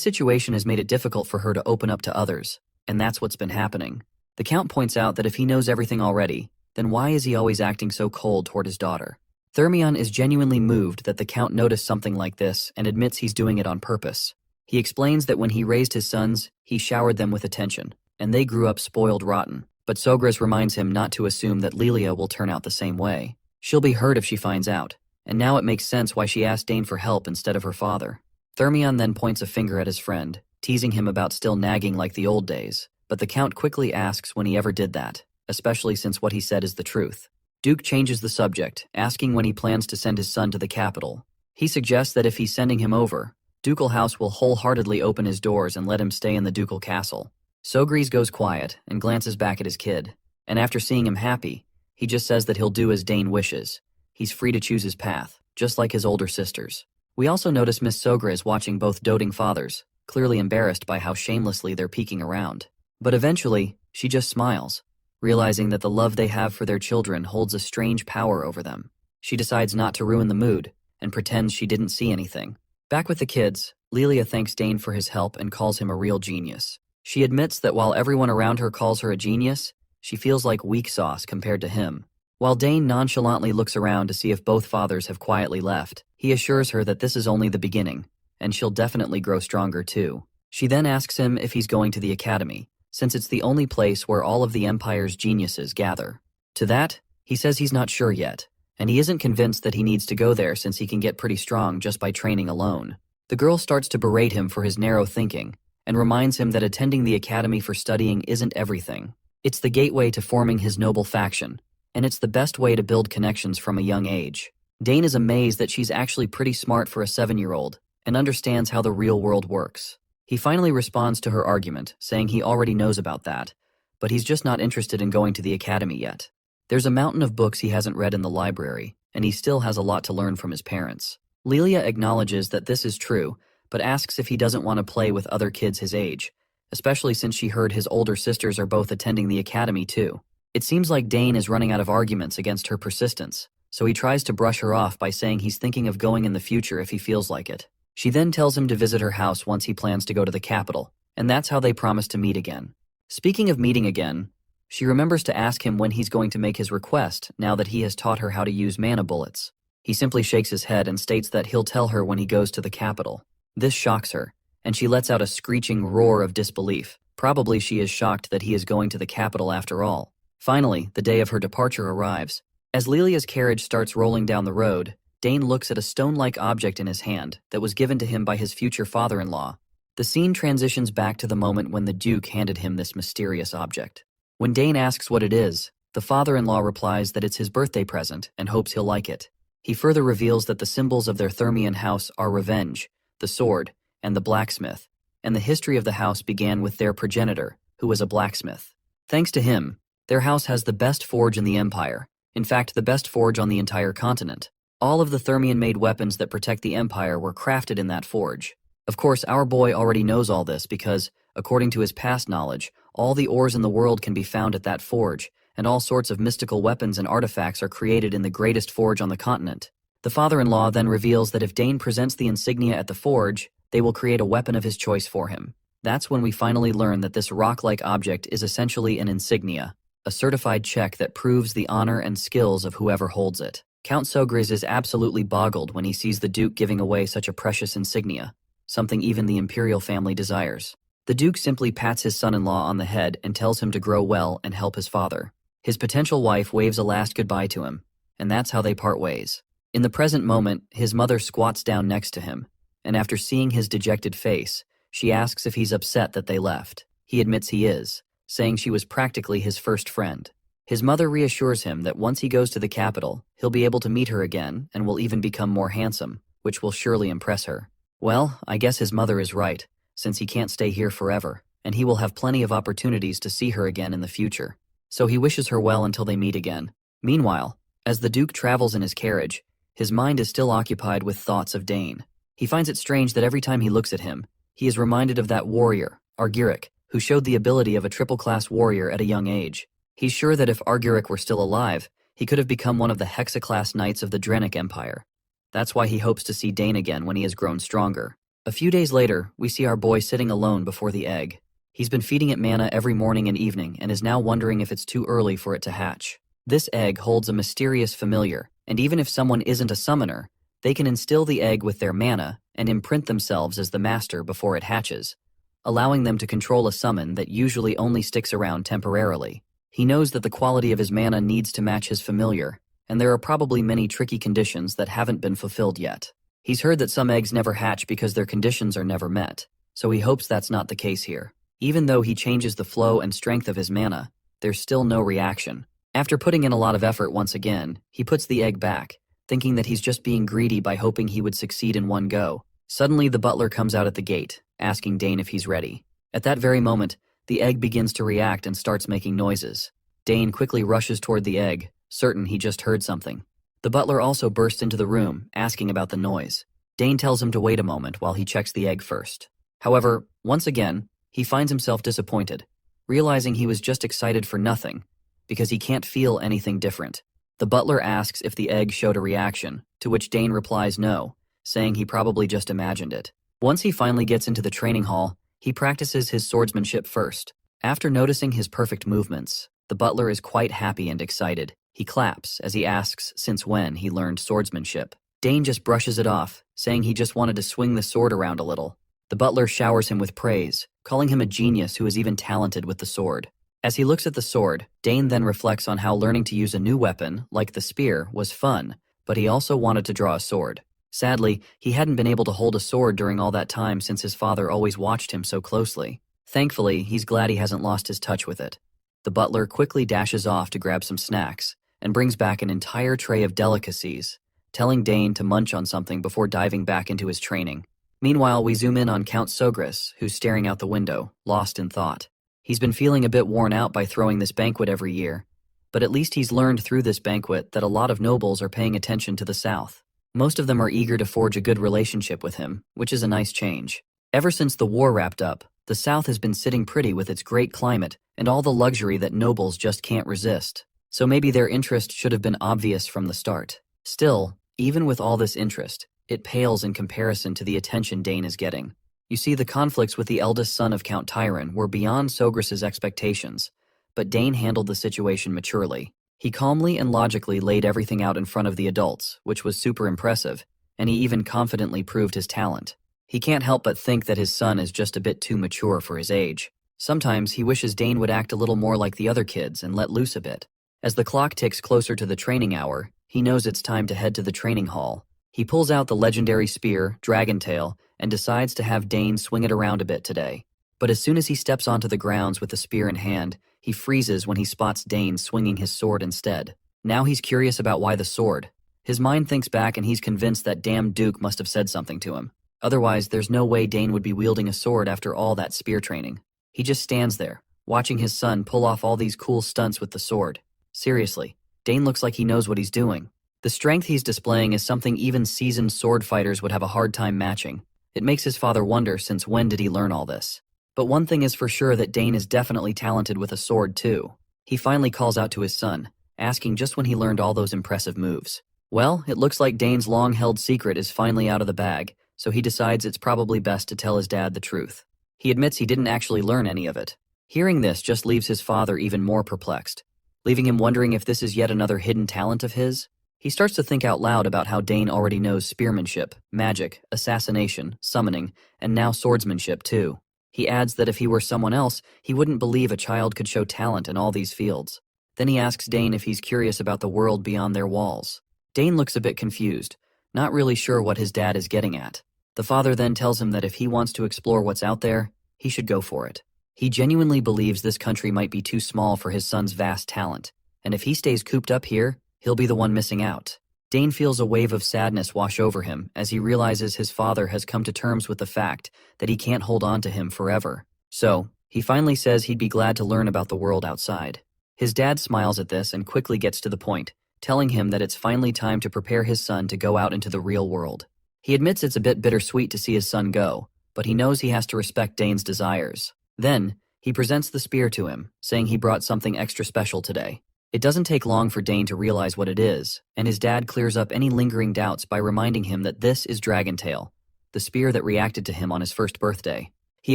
situation has made it difficult for her to open up to others, and that's what's been happening. The Count points out that if he knows everything already, then why is he always acting so cold toward his daughter? Thermion is genuinely moved that the Count noticed something like this and admits he's doing it on purpose. He explains that when he raised his sons, he showered them with attention, and they grew up spoiled rotten. But Sogris reminds him not to assume that Lilia will turn out the same way. She'll be hurt if she finds out, and now it makes sense why she asked Dane for help instead of her father. Thermion then points a finger at his friend, teasing him about still nagging like the old days, but the Count quickly asks when he ever did that, especially since what he said is the truth. Duke changes the subject, asking when he plans to send his son to the capital. He suggests that if he's sending him over, Ducal House will wholeheartedly open his doors and let him stay in the ducal castle. Sogris goes quiet and glances back at his kid, and after seeing him happy, he just says that he'll do as Dane wishes. He's free to choose his path, just like his older sisters. We also notice Miss Sogris watching both doting fathers, clearly embarrassed by how shamelessly they're peeking around. But eventually, she just smiles, realizing that the love they have for their children holds a strange power over them. She decides not to ruin the mood, and pretends she didn't see anything. Back with the kids, Lilia thanks Dane for his help and calls him a real genius. She admits that while everyone around her calls her a genius, she feels like weak sauce compared to him. While Dane nonchalantly looks around to see if both fathers have quietly left, he assures her that this is only the beginning, and she'll definitely grow stronger too. She then asks him if he's going to the academy, since it's the only place where all of the Empire's geniuses gather. To that, he says he's not sure yet, and he isn't convinced that he needs to go there since he can get pretty strong just by training alone. The girl starts to berate him for his narrow thinking, and reminds him that attending the academy for studying isn't everything. It's the gateway to forming his noble faction, and it's the best way to build connections from a young age. Dane is amazed that she's actually pretty smart for a 7-year-old, and understands how the real world works. He finally responds to her argument, saying he already knows about that, but he's just not interested in going to the academy yet. There's a mountain of books he hasn't read in the library, and he still has a lot to learn from his parents. Lilia acknowledges that this is true, but asks if he doesn't want to play with other kids his age, especially since she heard his older sisters are both attending the academy too. It seems like Dane is running out of arguments against her persistence, so he tries to brush her off by saying he's thinking of going in the future if he feels like it. She then tells him to visit her house once he plans to go to the capital, and that's how they promise to meet again. Speaking of meeting again, she remembers to ask him when he's going to make his request now that he has taught her how to use mana bullets. He simply shakes his head and states that he'll tell her when he goes to the capital. This shocks her, and she lets out a screeching roar of disbelief. Probably she is shocked that he is going to the capital after all. Finally, the day of her departure arrives. As Lilia's carriage starts rolling down the road, Dane looks at a stone-like object in his hand that was given to him by his future father-in-law. The scene transitions back to the moment when the Duke handed him this mysterious object. When Dane asks what it is, the father-in-law replies that it's his birthday present and hopes he'll like it. He further reveals that the symbols of their Thermian house are revenge, the sword, and the blacksmith, and the history of the house began with their progenitor, who was a blacksmith. Thanks to him, their house has the best forge in the Empire, in fact the best forge on the entire continent. All of the Thermian-made weapons that protect the Empire were crafted in that forge. Of course, our boy already knows all this because, according to his past knowledge, all the ores in the world can be found at that forge, and all sorts of mystical weapons and artifacts are created in the greatest forge on the continent. The father-in-law then reveals that if Dane presents the insignia at the forge, they will create a weapon of his choice for him. That's when we finally learn that this rock-like object is essentially an insignia, a certified check that proves the honor and skills of whoever holds it. Count Sogris is absolutely boggled when he sees the Duke giving away such a precious insignia, something even the imperial family desires. The Duke simply pats his son-in-law on the head and tells him to grow well and help his father. His potential wife waves a last goodbye to him, and that's how they part ways. In the present moment, his mother squats down next to him, and after seeing his dejected face, she asks if he's upset that they left. He admits he is, saying she was practically his first friend. His mother reassures him that once he goes to the capital, he'll be able to meet her again and will even become more handsome, which will surely impress her. Well, I guess his mother is right, since he can't stay here forever, and he will have plenty of opportunities to see her again in the future. So he wishes her well until they meet again. Meanwhile, as the Duke travels in his carriage, his mind is still occupied with thoughts of Dane. He finds it strange that every time he looks at him, he is reminded of that warrior, Argyric, who showed the ability of a triple-class warrior at a young age. He's sure that if Argyric were still alive, he could have become one of the Hexa-class knights of the Drenic Empire. That's why he hopes to see Dane again when he has grown stronger. A few days later, we see our boy sitting alone before the egg. He's been feeding it mana every morning and evening and is now wondering if it's too early for it to hatch. This egg holds a mysterious familiar, and even if someone isn't a summoner, they can instill the egg with their mana and imprint themselves as the master before it hatches, allowing them to control a summon that usually only sticks around temporarily. He knows that the quality of his mana needs to match his familiar, and there are probably many tricky conditions that haven't been fulfilled yet. He's heard that some eggs never hatch because their conditions are never met, so he hopes that's not the case here. Even though he changes the flow and strength of his mana, there's still no reaction. After putting in a lot of effort once again, he puts the egg back, thinking that he's just being greedy by hoping he would succeed in one go. Suddenly the butler comes out at the gate, asking Dane if he's ready. At that very moment, the egg begins to react and starts making noises. Dane quickly rushes toward the egg, certain he just heard something. The butler also bursts into the room, asking about the noise. Dane tells him to wait a moment while he checks the egg first. However, once again, he finds himself disappointed, realizing he was just excited for nothing, because he can't feel anything different. The butler asks if the egg showed a reaction, to which Dane replies no, saying he probably just imagined it. Once he finally gets into the training hall, he practices his swordsmanship first. After noticing his perfect movements, the butler is quite happy and excited. He claps as he asks since when he learned swordsmanship. Dane just brushes it off, saying he just wanted to swing the sword around a little. The butler showers him with praise, calling him a genius who is even talented with the sword. As he looks at the sword, Dane then reflects on how learning to use a new weapon, like the spear, was fun, but he also wanted to draw a sword. Sadly, he hadn't been able to hold a sword during all that time since his father always watched him so closely. Thankfully, he's glad he hasn't lost his touch with it. The butler quickly dashes off to grab some snacks and brings back an entire tray of delicacies, telling Dane to munch on something before diving back into his training. Meanwhile, we zoom in on Count Sogris, who's staring out the window, lost in thought. He's been feeling a bit worn out by throwing this banquet every year, but at least he's learned through this banquet that a lot of nobles are paying attention to the south. Most of them are eager to forge a good relationship with him, which is a nice change. Ever since the war wrapped up, the South has been sitting pretty with its great climate and all the luxury that nobles just can't resist. So maybe their interest should have been obvious from the start. Still, even with all this interest, it pales in comparison to the attention Dane is getting. You see, the conflicts with the eldest son of Count Tyron were beyond Sogris's expectations, but Dane handled the situation maturely. He calmly and logically laid everything out in front of the adults, which was super impressive, and he even confidently proved his talent. He can't help but think that his son is just a bit too mature for his age. Sometimes he wishes Dane would act a little more like the other kids and let loose a bit. As the clock ticks closer to the training hour, he knows it's time to head to the training hall. He pulls out the legendary spear, Dragontail, and decides to have Dane swing it around a bit today. But as soon as he steps onto the grounds with the spear in hand, he freezes when he spots Dane swinging his sword instead. Now he's curious about why the sword. His mind thinks back and he's convinced that damn Duke must have said something to him. Otherwise, there's no way Dane would be wielding a sword after all that spear training. He just stands there, watching his son pull off all these cool stunts with the sword. Seriously, Dane looks like he knows what he's doing. The strength he's displaying is something even seasoned sword fighters would have a hard time matching. It makes his father wonder since when did he learn all this. But one thing is for sure, that Dane is definitely talented with a sword too. He finally calls out to his son, asking just when he learned all those impressive moves. Well, it looks like Dane's long-held secret is finally out of the bag, so he decides it's probably best to tell his dad the truth. He admits he didn't actually learn any of it. Hearing this just leaves his father even more perplexed, leaving him wondering if this is yet another hidden talent of his. He starts to think out loud about how Dane already knows spearmanship, magic, assassination, summoning, and now swordsmanship too. He adds that if he were someone else, he wouldn't believe a child could show talent in all these fields. Then he asks Dane if he's curious about the world beyond their walls. Dane looks a bit confused, not really sure what his dad is getting at. The father then tells him that if he wants to explore what's out there, he should go for it. He genuinely believes this country might be too small for his son's vast talent, and if he stays cooped up here, he'll be the one missing out. Dane feels a wave of sadness wash over him as he realizes his father has come to terms with the fact that he can't hold on to him forever. So, he finally says he'd be glad to learn about the world outside. His dad smiles at this and quickly gets to the point, telling him that it's finally time to prepare his son to go out into the real world. He admits it's a bit bittersweet to see his son go, but he knows he has to respect Dane's desires. Then, he presents the spear to him, saying he brought something extra special today. It doesn't take long for Dane to realize what it is, and his dad clears up any lingering doubts by reminding him that this is Dragontail, the spear that reacted to him on his first birthday. He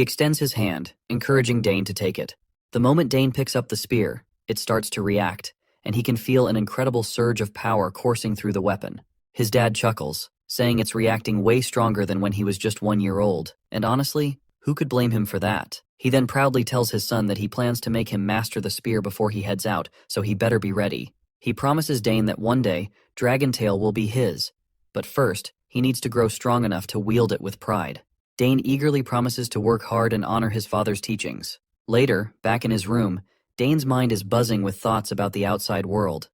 extends his hand, encouraging Dane to take it. The moment Dane picks up the spear, it starts to react, and he can feel an incredible surge of power coursing through the weapon. His dad chuckles, saying it's reacting way stronger than when he was just 1 year old, and honestly, who could blame him for that? He then proudly tells his son that he plans to make him master the spear before he heads out, so he better be ready. He promises Dane that one day, Dragontail will be his, but first, he needs to grow strong enough to wield it with pride. Dane eagerly promises to work hard and honor his father's teachings. Later, back in his room, Dane's mind is buzzing with thoughts about the outside world.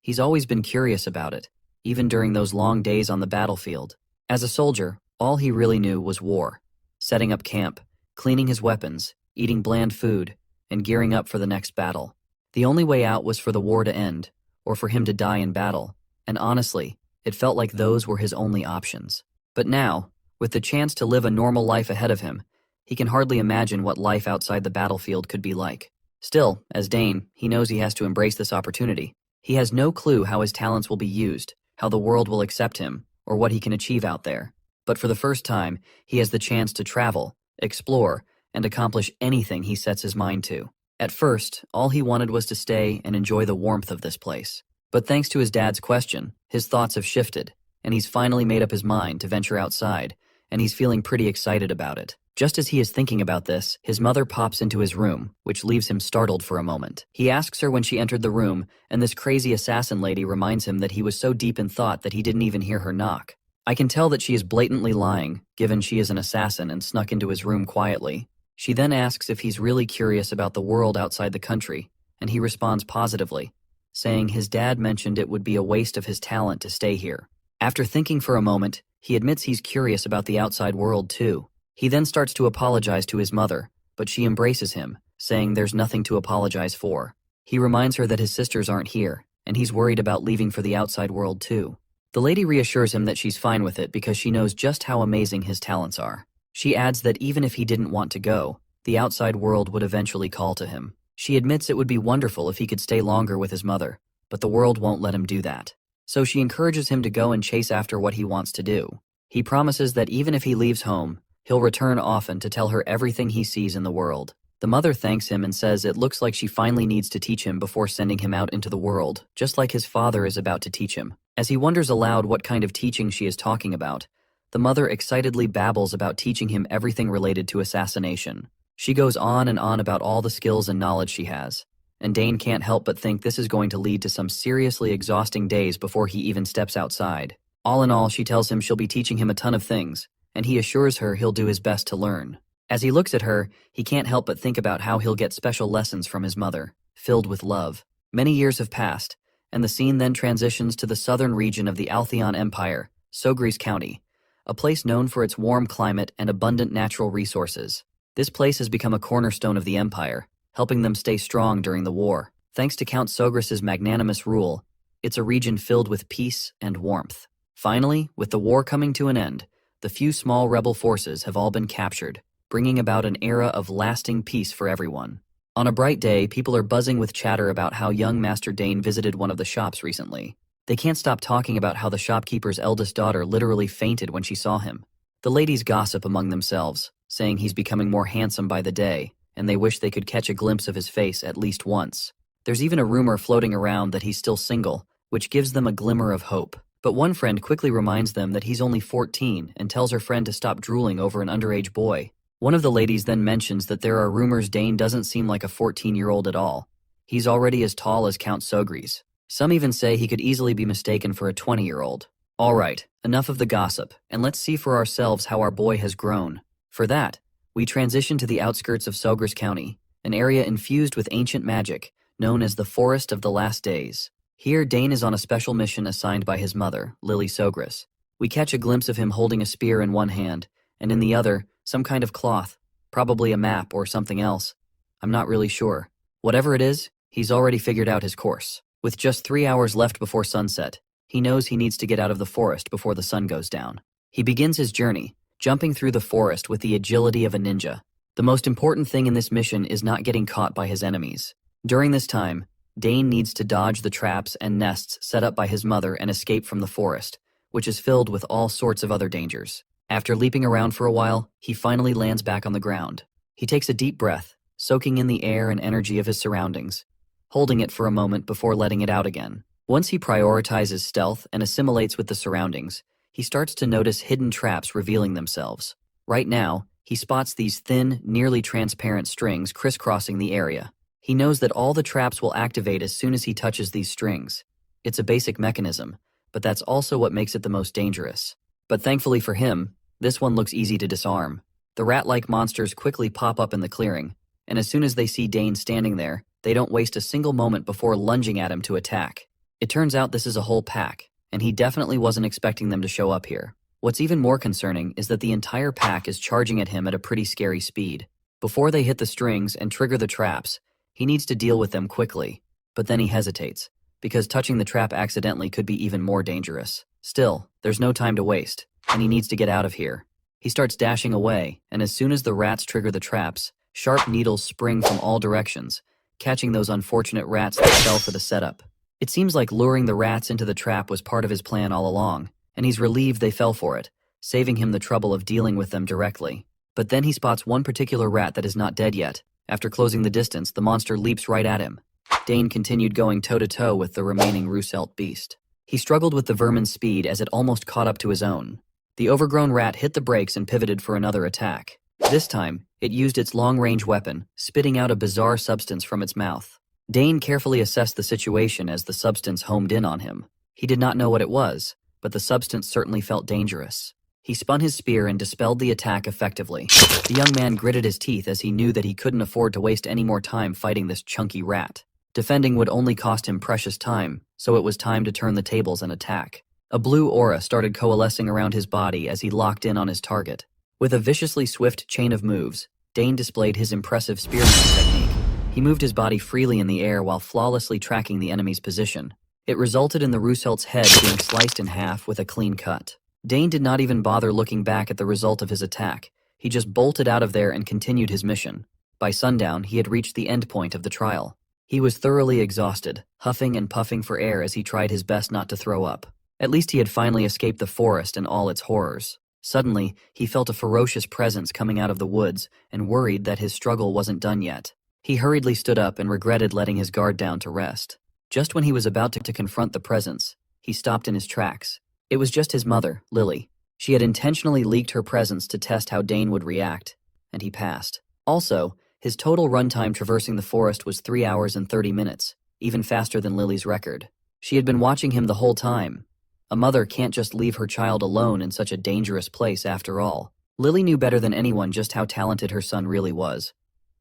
He's always been curious about it, even during those long days on the battlefield. As a soldier, all he really knew was war, setting up camp, cleaning his weapons, eating bland food, and gearing up for the next battle. The only way out was for the war to end, or for him to die in battle, and honestly, it felt like those were his only options. But now, with the chance to live a normal life ahead of him, he can hardly imagine what life outside the battlefield could be like. Still, as Dane, he knows he has to embrace this opportunity. He has no clue how his talents will be used, how the world will accept him, or what he can achieve out there. But for the first time, he has the chance to travel, explore, and accomplish anything he sets his mind to. At first, all he wanted was to stay and enjoy the warmth of this place. But thanks to his dad's question, his thoughts have shifted, and he's finally made up his mind to venture outside, and he's feeling pretty excited about it. Just as he is thinking about this, his mother pops into his room, which leaves him startled for a moment. He asks her when she entered the room, and this crazy assassin lady reminds him that he was so deep in thought that he didn't even hear her knock. I can tell that she is blatantly lying, given she is an assassin and snuck into his room quietly. She then asks if he's really curious about the world outside the country, and he responds positively, saying his dad mentioned it would be a waste of his talent to stay here. After thinking for a moment, he admits he's curious about the outside world too. He then starts to apologize to his mother, but she embraces him, saying there's nothing to apologize for. He reminds her that his sisters aren't here, and he's worried about leaving for the outside world too. The lady reassures him that she's fine with it because she knows just how amazing his talents are. She adds that even if he didn't want to go, the outside world would eventually call to him. She admits it would be wonderful if he could stay longer with his mother, but the world won't let him do that. So she encourages him to go and chase after what he wants to do. He promises that even if he leaves home, he'll return often to tell her everything he sees in the world. The mother thanks him and says it looks like she finally needs to teach him before sending him out into the world, just like his father is about to teach him. As he wonders aloud what kind of teaching she is talking about, the mother excitedly babbles about teaching him everything related to assassination. She goes on and on about all the skills and knowledge she has, and Dane can't help but think this is going to lead to some seriously exhausting days before he even steps outside. All in all, she tells him she'll be teaching him a ton of things, and he assures her he'll do his best to learn. As he looks at her, he can't help but think about how he'll get special lessons from his mother, filled with love. Many years have passed, and the scene then transitions to the southern region of the Altheon Empire, Sogris County, a place known for its warm climate and abundant natural resources. This place has become a cornerstone of the empire, helping them stay strong during the war. Thanks to Count Sogris's magnanimous rule, it's a region filled with peace and warmth. Finally, with the war coming to an end, the few small rebel forces have all been captured, bringing about an era of lasting peace for everyone. On a bright day, people are buzzing with chatter about how young Master Dane visited one of the shops recently. They can't stop talking about how the shopkeeper's eldest daughter literally fainted when she saw him. The ladies gossip among themselves, saying he's becoming more handsome by the day, and they wish they could catch a glimpse of his face at least once. There's even a rumor floating around that he's still single, which gives them a glimmer of hope. But one friend quickly reminds them that he's only 14 and tells her friend to stop drooling over an underage boy. One of the ladies then mentions that there are rumors Dane doesn't seem like a 14-year-old at all. He's already as tall as Count Sogris. Some even say he could easily be mistaken for a 20-year-old. All right, enough of the gossip, and let's see for ourselves how our boy has grown. For that, we transition to the outskirts of Sogris County, an area infused with ancient magic, known as the Forest of the Last Days. Here, Dane is on a special mission assigned by his mother, Lily Sogris. We catch a glimpse of him holding a spear in one hand, and in the other, some kind of cloth, probably a map or something else. I'm not really sure. Whatever it is, he's already figured out his course. With just 3 hours left before sunset, he knows he needs to get out of the forest before the sun goes down. He begins his journey, jumping through the forest with the agility of a ninja. The most important thing in this mission is not getting caught by his enemies. During this time, Dane needs to dodge the traps and nests set up by his mother and escape from the forest, which is filled with all sorts of other dangers. After leaping around for a while, he finally lands back on the ground. He takes a deep breath, soaking in the air and energy of his surroundings, holding it for a moment before letting it out again. Once he prioritizes stealth and assimilates with the surroundings, he starts to notice hidden traps revealing themselves. Right now, he spots these thin, nearly transparent strings crisscrossing the area. He knows that all the traps will activate as soon as he touches these strings. It's a basic mechanism, but that's also what makes it the most dangerous. But thankfully for him, this one looks easy to disarm. The rat-like monsters quickly pop up in the clearing, and as soon as they see Dane standing there, they don't waste a single moment before lunging at him to attack. It turns out this is a whole pack, and he definitely wasn't expecting them to show up here. What's even more concerning is that the entire pack is charging at him at a pretty scary speed. Before they hit the strings and trigger the traps, he needs to deal with them quickly. But then he hesitates, because touching the trap accidentally could be even more dangerous. Still, there's no time to waste, and he needs to get out of here. He starts dashing away, and as soon as the rats trigger the traps, sharp needles spring from all directions, catching those unfortunate rats that fell for the setup. It seems like luring the rats into the trap was part of his plan all along, and he's relieved they fell for it, saving him the trouble of dealing with them directly. But then he spots one particular rat that is not dead yet. After closing the distance, the monster leaps right at him. Dane continued going toe-to-toe with the remaining Roosevelt beast. He struggled with the vermin's speed as it almost caught up to his own. The overgrown rat hit the brakes and pivoted for another attack. This time, it used its long-range weapon, spitting out a bizarre substance from its mouth. Dane carefully assessed the situation as the substance homed in on him. He did not know what it was, but the substance certainly felt dangerous. He spun his spear and dispelled the attack effectively. The young man gritted his teeth as he knew that he couldn't afford to waste any more time fighting this chunky rat. Defending would only cost him precious time, so it was time to turn the tables and attack. A blue aura started coalescing around his body as he locked in on his target. With a viciously swift chain of moves, Dane displayed his impressive spearman technique. He moved his body freely in the air while flawlessly tracking the enemy's position. It resulted in the Roosevelt's head being sliced in half with a clean cut. Dane did not even bother looking back at the result of his attack. He just bolted out of there and continued his mission. By sundown, he had reached the end point of the trial. He was thoroughly exhausted, huffing and puffing for air as he tried his best not to throw up. At least he had finally escaped the forest and all its horrors. Suddenly, he felt a ferocious presence coming out of the woods and worried that his struggle wasn't done yet. He hurriedly stood up and regretted letting his guard down to rest. Just when he was about to confront the presence, he stopped in his tracks. It was just his mother, Lily. She had intentionally leaked her presence to test how Dane would react, and he passed. Also, his total runtime traversing the forest was 3 hours and 30 minutes, even faster than Lily's record. She had been watching him the whole time. A mother can't just leave her child alone in such a dangerous place after all. Lily knew better than anyone just how talented her son really was.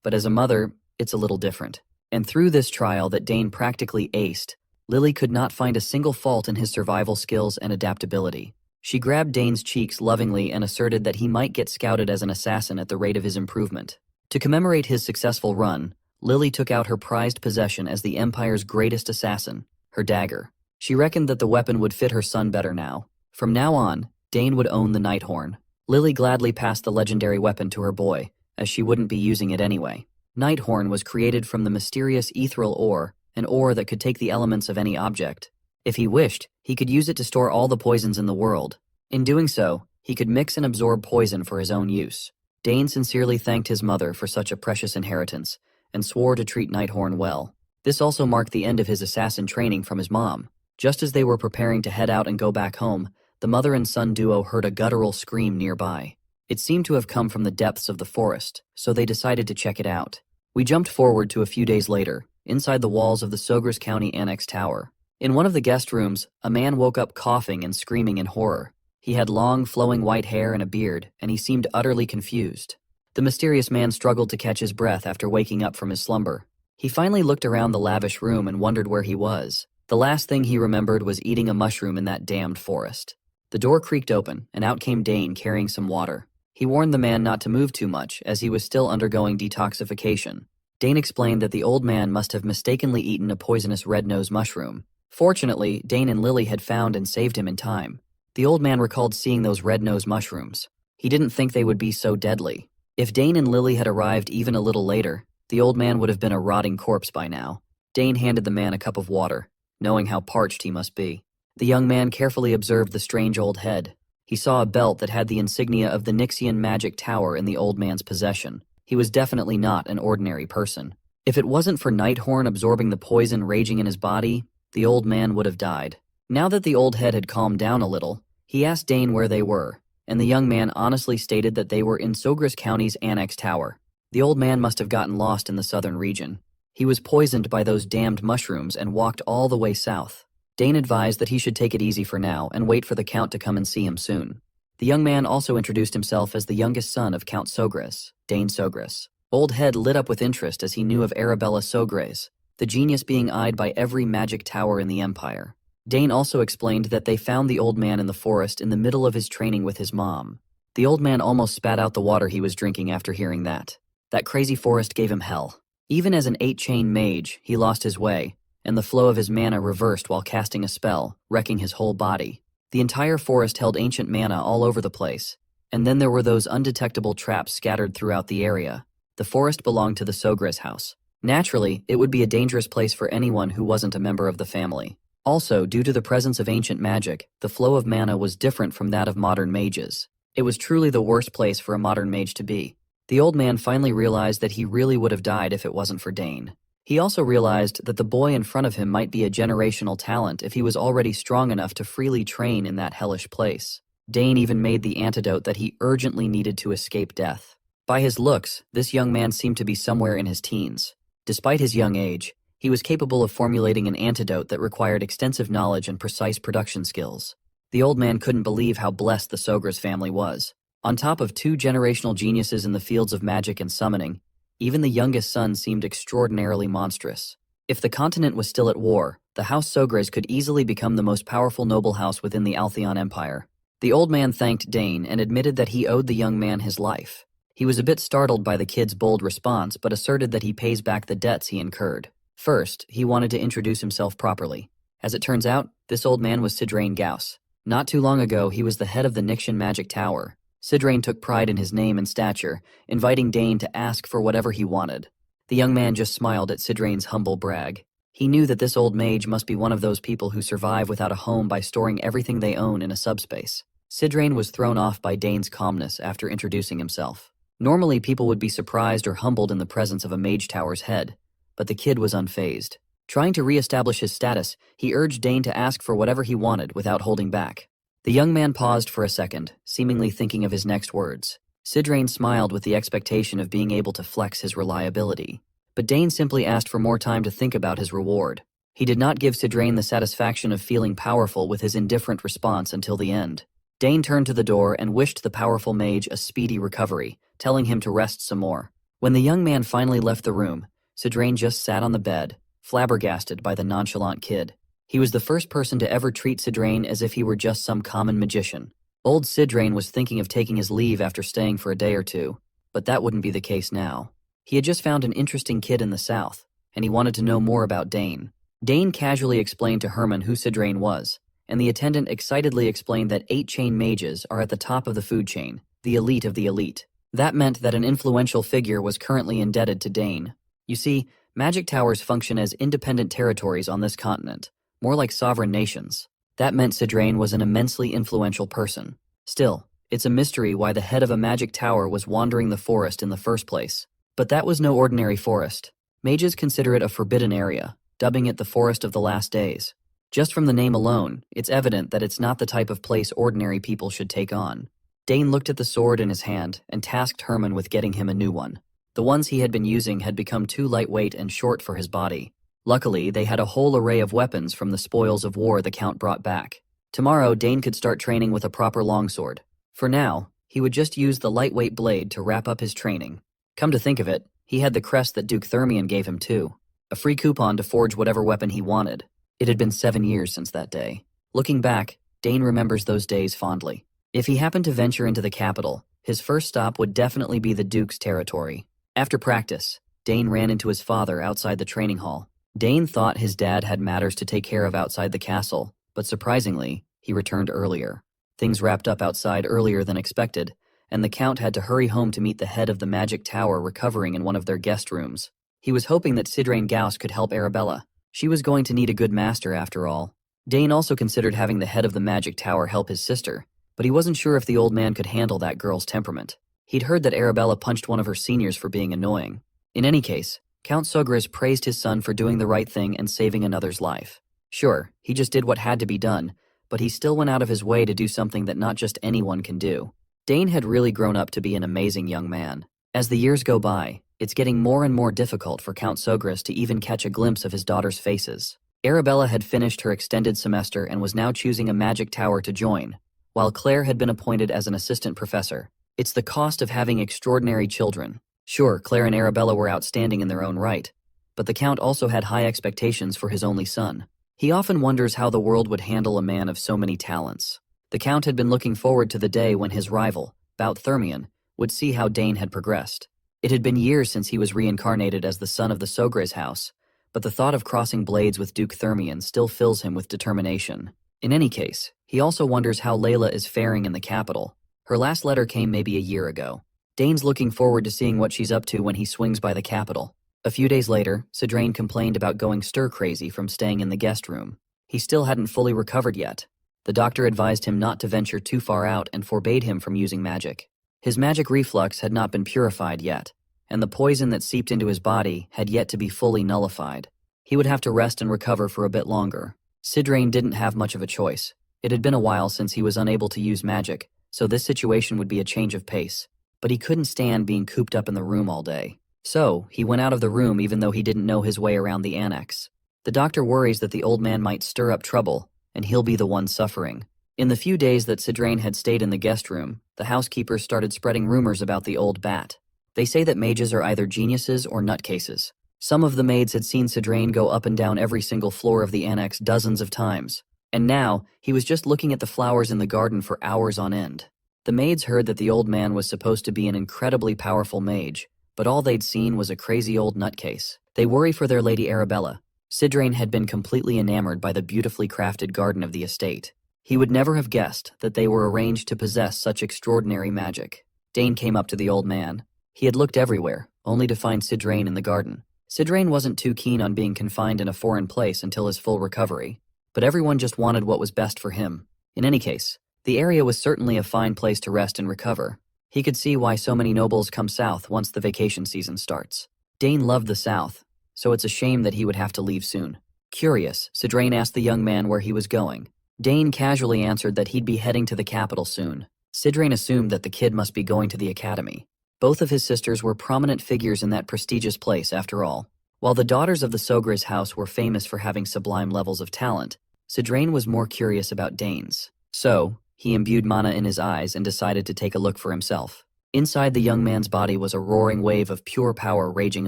But as a mother, it's a little different. And through this trial that Dane practically aced, Lily could not find a single fault in his survival skills and adaptability. She grabbed Dane's cheeks lovingly and asserted that he might get scouted as an assassin at the rate of his improvement. To commemorate his successful run, Lily took out her prized possession as the Empire's greatest assassin, her dagger. She reckoned that the weapon would fit her son better now. From now on, Dane would own the Nighthorn. Lily gladly passed the legendary weapon to her boy, as she wouldn't be using it anyway. Nighthorn was created from the mysterious ethereal ore, an ore that could take the elements of any object. If he wished, he could use it to store all the poisons in the world. In doing so, he could mix and absorb poison for his own use. Dane sincerely thanked his mother for such a precious inheritance, and swore to treat Nighthorn well. This also marked the end of his assassin training from his mom. Just as they were preparing to head out and go back home, the mother and son duo heard a guttural scream nearby. It seemed to have come from the depths of the forest, so they decided to check it out. We jumped forward to a few days later, inside the walls of the Sogres County Annex Tower. In one of the guest rooms, a man woke up coughing and screaming in horror. He had long, flowing white hair and a beard, and he seemed utterly confused. The mysterious man struggled to catch his breath after waking up from his slumber. He finally looked around the lavish room and wondered where he was. The last thing he remembered was eating a mushroom in that damned forest. The door creaked open, and out came Dane carrying some water. He warned the man not to move too much, as he was still undergoing detoxification. Dane explained that the old man must have mistakenly eaten a poisonous red-nosed mushroom. Fortunately, Dane and Lily had found and saved him in time. The old man recalled seeing those red-nosed mushrooms. He didn't think they would be so deadly. If Dane and Lily had arrived even a little later, the old man would have been a rotting corpse by now. Dane handed the man a cup of water, knowing how parched he must be. The young man carefully observed the strange old head. He saw a belt that had the insignia of the Nixian magic tower in the old man's possession. He was definitely not an ordinary person. If it wasn't for Nighthorn absorbing the poison raging in his body, the old man would have died. Now that the old head had calmed down a little, he asked Dane where they were, and the young man honestly stated that they were in Sogres County's Annex Tower. The old man must have gotten lost in the southern region. He was poisoned by those damned mushrooms and walked all the way south. Dane advised that he should take it easy for now and wait for the Count to come and see him soon. The young man also introduced himself as the youngest son of Count Sogres, Dane Sogres. Old Head lit up with interest as he knew of Arabella Sogres, the genius being eyed by every magic tower in the Empire. Dane also explained that they found the old man in the forest in the middle of his training with his mom. The old man almost spat out the water he was drinking after hearing that. That crazy forest gave him hell. Even as an 8-chain mage, he lost his way, and the flow of his mana reversed while casting a spell, wrecking his whole body. The entire forest held ancient mana all over the place, and then there were those undetectable traps scattered throughout the area. The forest belonged to the Sogres house. Naturally, it would be a dangerous place for anyone who wasn't a member of the family. Also, due to the presence of ancient magic, the flow of mana was different from that of modern mages. It was truly the worst place for a modern mage to be. The old man finally realized that he really would have died if it wasn't for Dane. He also realized that the boy in front of him might be a generational talent if he was already strong enough to freely train in that hellish place. Dane even made the antidote that he urgently needed to escape death. By his looks, this young man seemed to be somewhere in his teens. Despite his young age, he was capable of formulating an antidote that required extensive knowledge and precise production skills. The old man couldn't believe how blessed the Sogres family was. On top of 2 generational geniuses in the fields of magic and summoning, even the youngest son seemed extraordinarily monstrous. If the continent was still at war, the House Sogres could easily become the most powerful noble house within the Altheon Empire. The old man thanked Dane and admitted that he owed the young man his life. He was a bit startled by the kid's bold response, but asserted that he pays back the debts he incurred. First, he wanted to introduce himself properly. As it turns out, this old man was Sidrain Gauss. Not too long ago, he was the head of the Nixian Magic Tower. Sidrain took pride in his name and stature, inviting Dane to ask for whatever he wanted. The young man just smiled at Sidrain's humble brag. He knew that this old mage must be one of those people who survive without a home by storing everything they own in a subspace. Sidrain was thrown off by Dane's calmness after introducing himself. Normally, people would be surprised or humbled in the presence of a mage tower's head, but the kid was unfazed. Trying to re-establish his status, he urged Dane to ask for whatever he wanted without holding back. The young man paused for a second, seemingly thinking of his next words. Sidrain smiled with the expectation of being able to flex his reliability. But Dane simply asked for more time to think about his reward. He did not give Sidrain the satisfaction of feeling powerful with his indifferent response until the end. Dane turned to the door and wished the powerful mage a speedy recovery, telling him to rest some more. When the young man finally left the room, Sidrain just sat on the bed, flabbergasted by the nonchalant kid. He was the first person to ever treat Sidrain as if he were just some common magician. Old Sidrain was thinking of taking his leave after staying for a day or two, but that wouldn't be the case now. He had just found an interesting kid in the south, and he wanted to know more about Dane. Dane casually explained to Herman who Sidrain was, and the attendant excitedly explained that 8 chain mages are at the top of the food chain, the elite of the elite. That meant that an influential figure was currently indebted to Dane. You see, magic towers function as independent territories on this continent, more like sovereign nations. That meant Sidrain was an immensely influential person. Still, it's a mystery why the head of a magic tower was wandering the forest in the first place. But that was no ordinary forest. Mages consider it a forbidden area, dubbing it the Forest of the Last Days. Just from the name alone, it's evident that it's not the type of place ordinary people should take on. Dane looked at the sword in his hand and tasked Herman with getting him a new one. The ones he had been using had become too lightweight and short for his body. Luckily, they had a whole array of weapons from the spoils of war the Count brought back. Tomorrow, Dane could start training with a proper longsword. For now, he would just use the lightweight blade to wrap up his training. Come to think of it, he had the crest that Duke Thermion gave him too. A free coupon to forge whatever weapon he wanted. It had been 7 years since that day. Looking back, Dane remembers those days fondly. If he happened to venture into the capital, his first stop would definitely be the Duke's territory. After practice, Dane ran into his father outside the training hall. Dane thought his dad had matters to take care of outside the castle, but surprisingly, he returned earlier. Things wrapped up outside earlier than expected, and the Count had to hurry home to meet the head of the magic tower recovering in one of their guest rooms. He was hoping that Sidrain Gauss could help Arabella. She was going to need a good master after all. Dane also considered having the head of the magic tower help his sister, but he wasn't sure if the old man could handle that girl's temperament. He'd heard that Arabella punched one of her seniors for being annoying. In any case, Count Sogris praised his son for doing the right thing and saving another's life. Sure, he just did what had to be done, but he still went out of his way to do something that not just anyone can do. Dane had really grown up to be an amazing young man. As the years go by, it's getting more and more difficult for Count Sogris to even catch a glimpse of his daughter's faces. Arabella had finished her extended semester and was now choosing a magic tower to join, while Claire had been appointed as an assistant professor. It's the cost of having extraordinary children. Sure, Claire and Arabella were outstanding in their own right, but the Count also had high expectations for his only son. He often wonders how the world would handle a man of so many talents. The Count had been looking forward to the day when his rival, Bout Thermion, would see how Dane had progressed. It had been years since he was reincarnated as the son of the Sogres house, but the thought of crossing blades with Duke Thermion still fills him with determination. In any case, he also wonders how Layla is faring in the capital. Her last letter came maybe a year ago. Dane's looking forward to seeing what she's up to when he swings by the capital. A few days later, Sidrain complained about going stir-crazy from staying in the guest room. He still hadn't fully recovered yet. The doctor advised him not to venture too far out and forbade him from using magic. His magic reflux had not been purified yet, and the poison that seeped into his body had yet to be fully nullified. He would have to rest and recover for a bit longer. Sidrain didn't have much of a choice. It had been a while since he was unable to use magic, so this situation would be a change of pace. But he couldn't stand being cooped up in the room all day. So, he went out of the room even though he didn't know his way around the annex. The doctor worries that the old man might stir up trouble, and he'll be the one suffering. In the few days that Sidrain had stayed in the guest room, the housekeepers started spreading rumors about the old bat. They say that mages are either geniuses or nutcases. Some of the maids had seen Sidrain go up and down every single floor of the annex dozens of times, and now he was just looking at the flowers in the garden for hours on end. The maids heard that the old man was supposed to be an incredibly powerful mage, but all they'd seen was a crazy old nutcase. They worry for their Lady Arabella, Sidrain had been completely enamored by the beautifully crafted garden of the estate. He would never have guessed that they were arranged to possess such extraordinary magic. Dane came up to the old man. He had looked everywhere, only to find Sidrain in the garden. Sidrain wasn't too keen on being confined in a foreign place until his full recovery, but everyone just wanted what was best for him. In any case, the area was certainly a fine place to rest and recover. He could see why so many nobles come south once the vacation season starts. Dane loved the south, so it's a shame that he would have to leave soon. Curious, Sidrain asked the young man where he was going. Dane casually answered that he'd be heading to the capital soon. Sidrain assumed that the kid must be going to the academy. Both of his sisters were prominent figures in that prestigious place, after all. While the daughters of the Sogre's house were famous for having sublime levels of talent, Sidrain was more curious about Dane's. So, he imbued mana in his eyes and decided to take a look for himself. Inside the young man's body was a roaring wave of pure power raging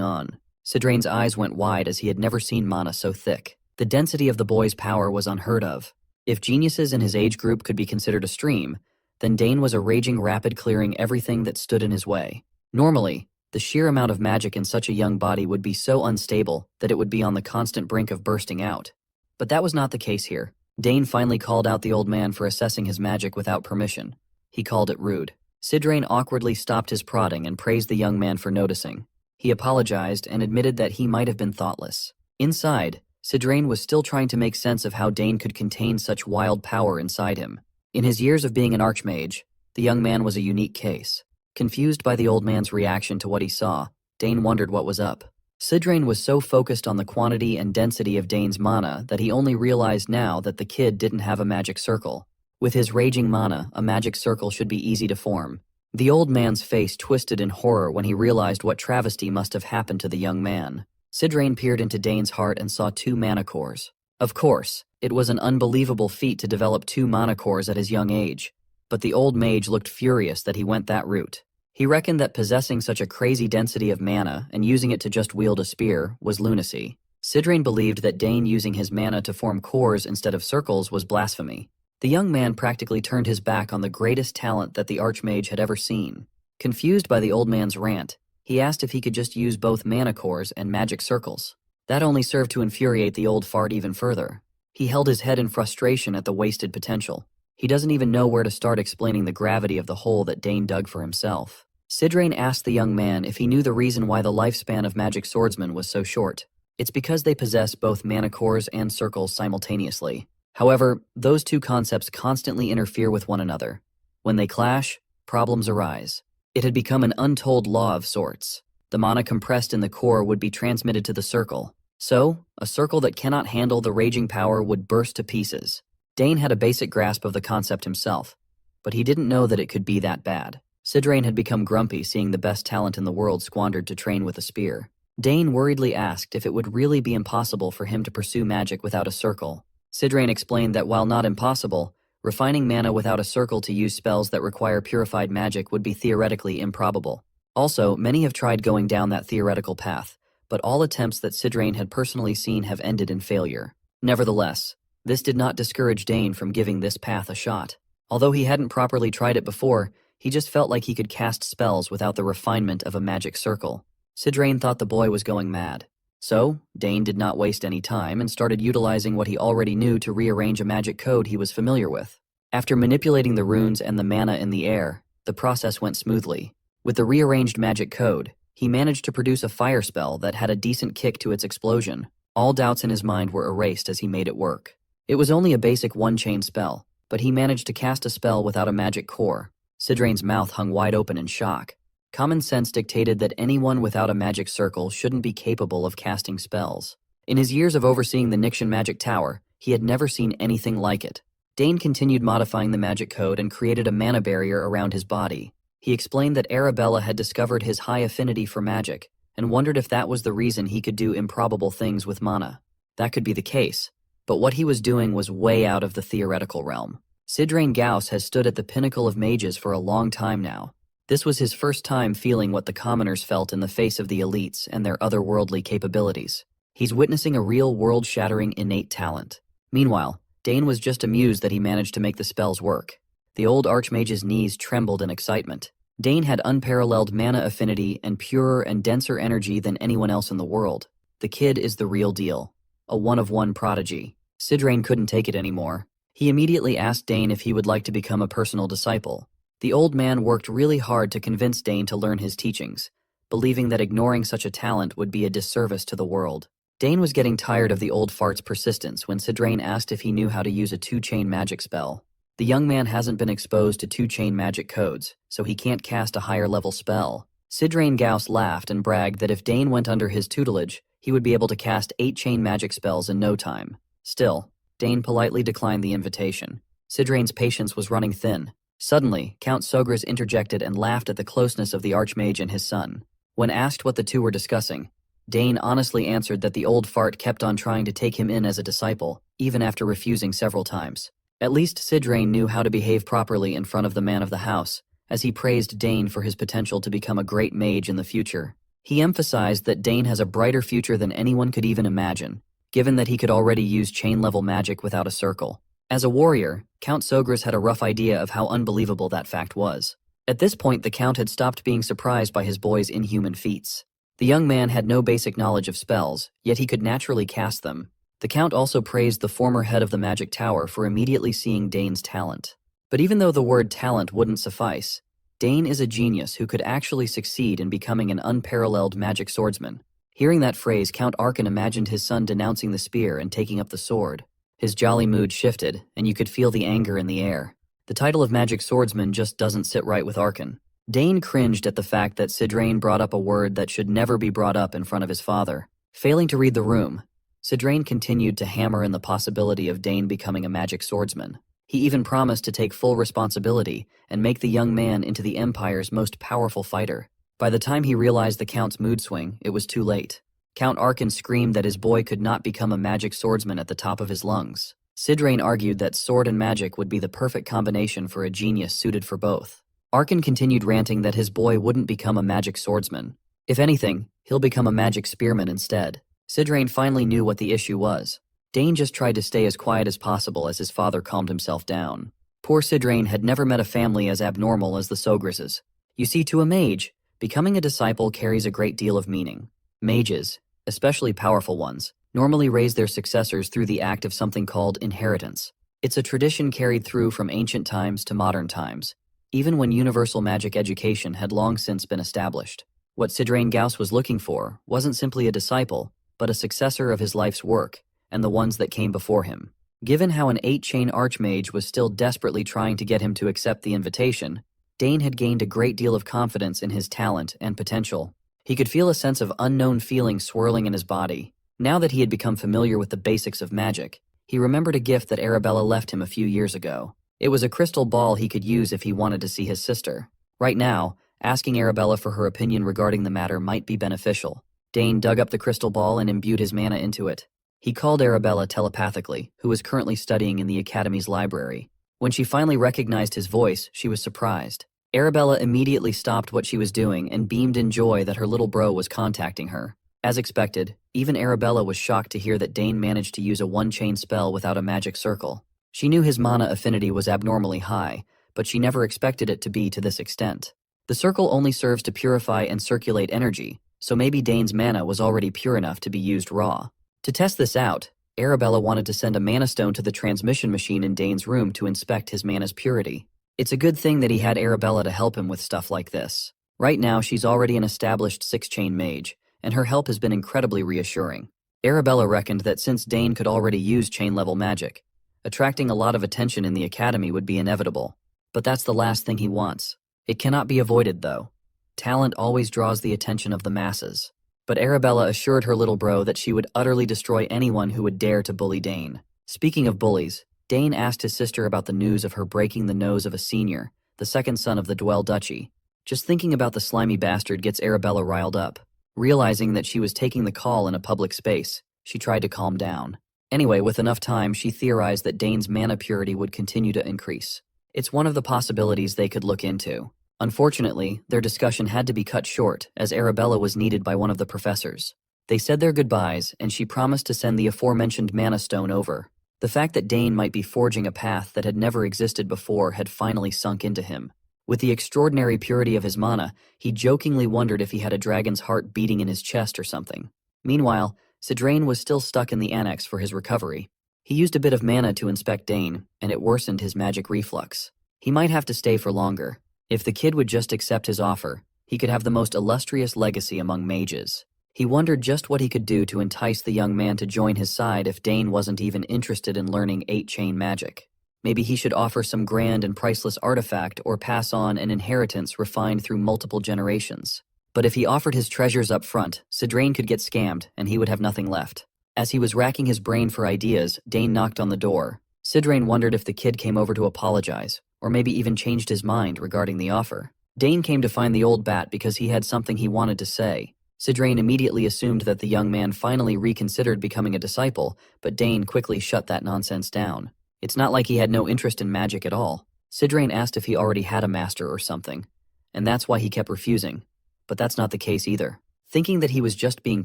on. Sidrain's eyes went wide as he had never seen mana so thick. The density of the boy's power was unheard of. If geniuses in his age group could be considered a stream, then Dane was a raging rapid clearing everything that stood in his way. Normally, the sheer amount of magic in such a young body would be so unstable that it would be on the constant brink of bursting out. But that was not the case here. Dane finally called out the old man for assessing his magic without permission. He called it rude. Sidrain awkwardly stopped his prodding and praised the young man for noticing. He apologized and admitted that he might have been thoughtless. Inside, Sidrain was still trying to make sense of how Dane could contain such wild power inside him. In his years of being an archmage, the young man was a unique case. Confused by the old man's reaction to what he saw, Dane wondered what was up. Sidrain was so focused on the quantity and density of Dane's mana that he only realized now that the kid didn't have a magic circle. With his raging mana, a magic circle should be easy to form. The old man's face twisted in horror when he realized what travesty must have happened to the young man. Sidrain peered into Dane's heart and saw 2 mana cores. Of course, it was an unbelievable feat to develop 2 mana cores at his young age, but the old mage looked furious that he went that route. He reckoned that possessing such a crazy density of mana and using it to just wield a spear was lunacy. Sidrain believed that Dane using his mana to form cores instead of circles was blasphemy. The young man practically turned his back on the greatest talent that the archmage had ever seen. Confused by the old man's rant, he asked if he could just use both mana cores and magic circles. That only served to infuriate the old fart even further. He held his head in frustration at the wasted potential. He doesn't even know where to start explaining the gravity of the hole that Dane dug for himself. Sidrain asked the young man if he knew the reason why the lifespan of magic swordsmen was so short. It's because they possess both mana cores and circles simultaneously. However, those 2 concepts constantly interfere with one another. When they clash, problems arise. It had become an untold law of sorts. The mana compressed in the core would be transmitted to the circle. So, a circle that cannot handle the raging power would burst to pieces. Dane had a basic grasp of the concept himself, but he didn't know that it could be that bad. Sidrain had become grumpy seeing the best talent in the world squandered to train with a spear. Dane worriedly asked if it would really be impossible for him to pursue magic without a circle. Sidrain explained that while not impossible, refining mana without a circle to use spells that require purified magic would be theoretically improbable. Also, many have tried going down that theoretical path, but all attempts that Sidrain had personally seen have ended in failure. Nevertheless, this did not discourage Dane from giving this path a shot. Although he hadn't properly tried it before, he just felt like he could cast spells without the refinement of a magic circle. Sidrain thought the boy was going mad. So, Dane did not waste any time and started utilizing what he already knew to rearrange a magic code he was familiar with. After manipulating the runes and the mana in the air, the process went smoothly. With the rearranged magic code, he managed to produce a fire spell that had a decent kick to its explosion. All doubts in his mind were erased as he made it work. It was only a basic one-chain spell, but he managed to cast a spell without a magic core. Sidrain's mouth hung wide open in shock. Common sense dictated that anyone without a magic circle shouldn't be capable of casting spells. In his years of overseeing the Nixian magic tower, he had never seen anything like it. Dane continued modifying the magic code and created a mana barrier around his body. He explained that Arabella had discovered his high affinity for magic and wondered if that was the reason he could do improbable things with mana. That could be the case, but what he was doing was way out of the theoretical realm. Sidrain Gauss has stood at the pinnacle of mages for a long time now. This was his first time feeling what the commoners felt in the face of the elites and their otherworldly capabilities. He's witnessing a real world-shattering innate talent. Meanwhile, Dane was just amused that he managed to make the spells work. The old archmage's knees trembled in excitement. Dane had unparalleled mana affinity and purer and denser energy than anyone else in the world. The kid is the real deal. a one-of-one prodigy. Sidrain couldn't take it anymore. He immediately asked Dane if he would like to become a personal disciple. The old man worked really hard to convince Dane to learn his teachings, believing that ignoring such a talent would be a disservice to the world. Dane was getting tired of the old fart's persistence when Sidrain asked if he knew how to use a two-chain magic spell. The young man hasn't been exposed to two-chain magic codes, so he can't cast a higher-level spell. Sidrain Gauss laughed and bragged that if Dane went under his tutelage, he would be able to cast 8-chain magic spells in no time. Still, Dane politely declined the invitation. Sidrain's patience was running thin. Suddenly, Count Sogras interjected and laughed at the closeness of the Archmage and his son. When asked what the two were discussing, Dane honestly answered that the old fart kept on trying to take him in as a disciple, even after refusing several times. At least Sidrain knew how to behave properly in front of the man of the house, as he praised Dane for his potential to become a great mage in the future. He emphasized that Dane has a brighter future than anyone could even imagine, given that he could already use chain-level magic without a circle. As a warrior, Count Sogras had a rough idea of how unbelievable that fact was. At this point, the Count had stopped being surprised by his boy's inhuman feats. The young man had no basic knowledge of spells, yet he could naturally cast them. The Count also praised the former head of the Magic Tower for immediately seeing Dane's talent. But even though the word talent wouldn't suffice, Dane is a genius who could actually succeed in becoming an unparalleled magic swordsman. Hearing that phrase, Count Arkan imagined his son denouncing the spear and taking up the sword. His jolly mood shifted, and you could feel the anger in the air. The title of magic swordsman just doesn't sit right with Arkan. Dane cringed at the fact that Sidrain brought up a word that should never be brought up in front of his father. Failing to read the room, Sidrain continued to hammer in the possibility of Dane becoming a magic swordsman. He even promised to take full responsibility and make the young man into the Empire's most powerful fighter. By the time he realized the Count's mood swing, it was too late. Count Arkan screamed that his boy could not become a magic swordsman at the top of his lungs. Sidrain argued that sword and magic would be the perfect combination for a genius suited for both. Arkan continued ranting that his boy wouldn't become a magic swordsman. If anything, he'll become a magic spearman instead. Sidrain finally knew what the issue was. Dane just tried to stay as quiet as possible as his father calmed himself down. Poor Sidrain had never met a family as abnormal as the Sograses. You see, to a mage, becoming a disciple carries a great deal of meaning. Mages, especially powerful ones, normally raise their successors through the act of something called inheritance. It's a tradition carried through from ancient times to modern times, even when universal magic education had long since been established. What Sidrain Gauss was looking for wasn't simply a disciple, but a successor of his life's work, and the ones that came before him. Given how an 8-chain archmage was still desperately trying to get him to accept the invitation, Dane had gained a great deal of confidence in his talent and potential. He could feel a sense of unknown feeling swirling in his body. Now that he had become familiar with the basics of magic, he remembered a gift that Arabella left him a few years ago. It was a crystal ball he could use if he wanted to see his sister. Right now, asking Arabella for her opinion regarding the matter might be beneficial. Dane dug up the crystal ball and imbued his mana into it. He called Arabella telepathically, who was currently studying in the Academy's library. When she finally recognized his voice, she was surprised. Arabella immediately stopped what she was doing and beamed in joy that her little bro was contacting her. As expected, even Arabella was shocked to hear that Dane managed to use a one-chain spell without a magic circle. She knew his mana affinity was abnormally high, but she never expected it to be to this extent. The circle only serves to purify and circulate energy, so maybe Dane's mana was already pure enough to be used raw. To test this out, Arabella wanted to send a mana stone to the transmission machine in Dane's room to inspect his mana's purity. It's a good thing that he had Arabella to help him with stuff like this. Right now, she's already an established 6-chain mage, and her help has been incredibly reassuring. Arabella reckoned that since Dane could already use chain-level magic, attracting a lot of attention in the Academy would be inevitable. But that's the last thing he wants. It cannot be avoided, though. Talent always draws the attention of the masses. But Arabella assured her little bro that she would utterly destroy anyone who would dare to bully Dane. Speaking of bullies, Dane asked his sister about the news of her breaking the nose of a senior, the second son of the Dwell Duchy. Just thinking about the slimy bastard gets Arabella riled up. Realizing that she was taking the call in a public space, she tried to calm down. Anyway, with enough time, she theorized that Dane's mana purity would continue to increase. It's one of the possibilities they could look into. Unfortunately, their discussion had to be cut short, as Arabella was needed by one of the professors. They said their goodbyes, and she promised to send the aforementioned mana stone over. The fact that Dane might be forging a path that had never existed before had finally sunk into him. With the extraordinary purity of his mana, he jokingly wondered if he had a dragon's heart beating in his chest or something. Meanwhile, Sidrain was still stuck in the annex for his recovery. He used a bit of mana to inspect Dane, and it worsened his magic reflux. He might have to stay for longer. If the kid would just accept his offer, he could have the most illustrious legacy among mages. He wondered just what he could do to entice the young man to join his side if Dane wasn't even interested in learning 8-chain magic. Maybe he should offer some grand and priceless artifact or pass on an inheritance refined through multiple generations. But if he offered his treasures up front, Sidrain could get scammed and he would have nothing left. As he was racking his brain for ideas, Dane knocked on the door. Sidrain wondered if the kid came over to apologize, or maybe even changed his mind regarding the offer. Dane came to find the old bat because he had something he wanted to say. Sidrain immediately assumed that the young man finally reconsidered becoming a disciple, but Dane quickly shut that nonsense down. It's not like he had no interest in magic at all. Sidrain asked if he already had a master or something, and that's why he kept refusing. But that's not the case either. Thinking that he was just being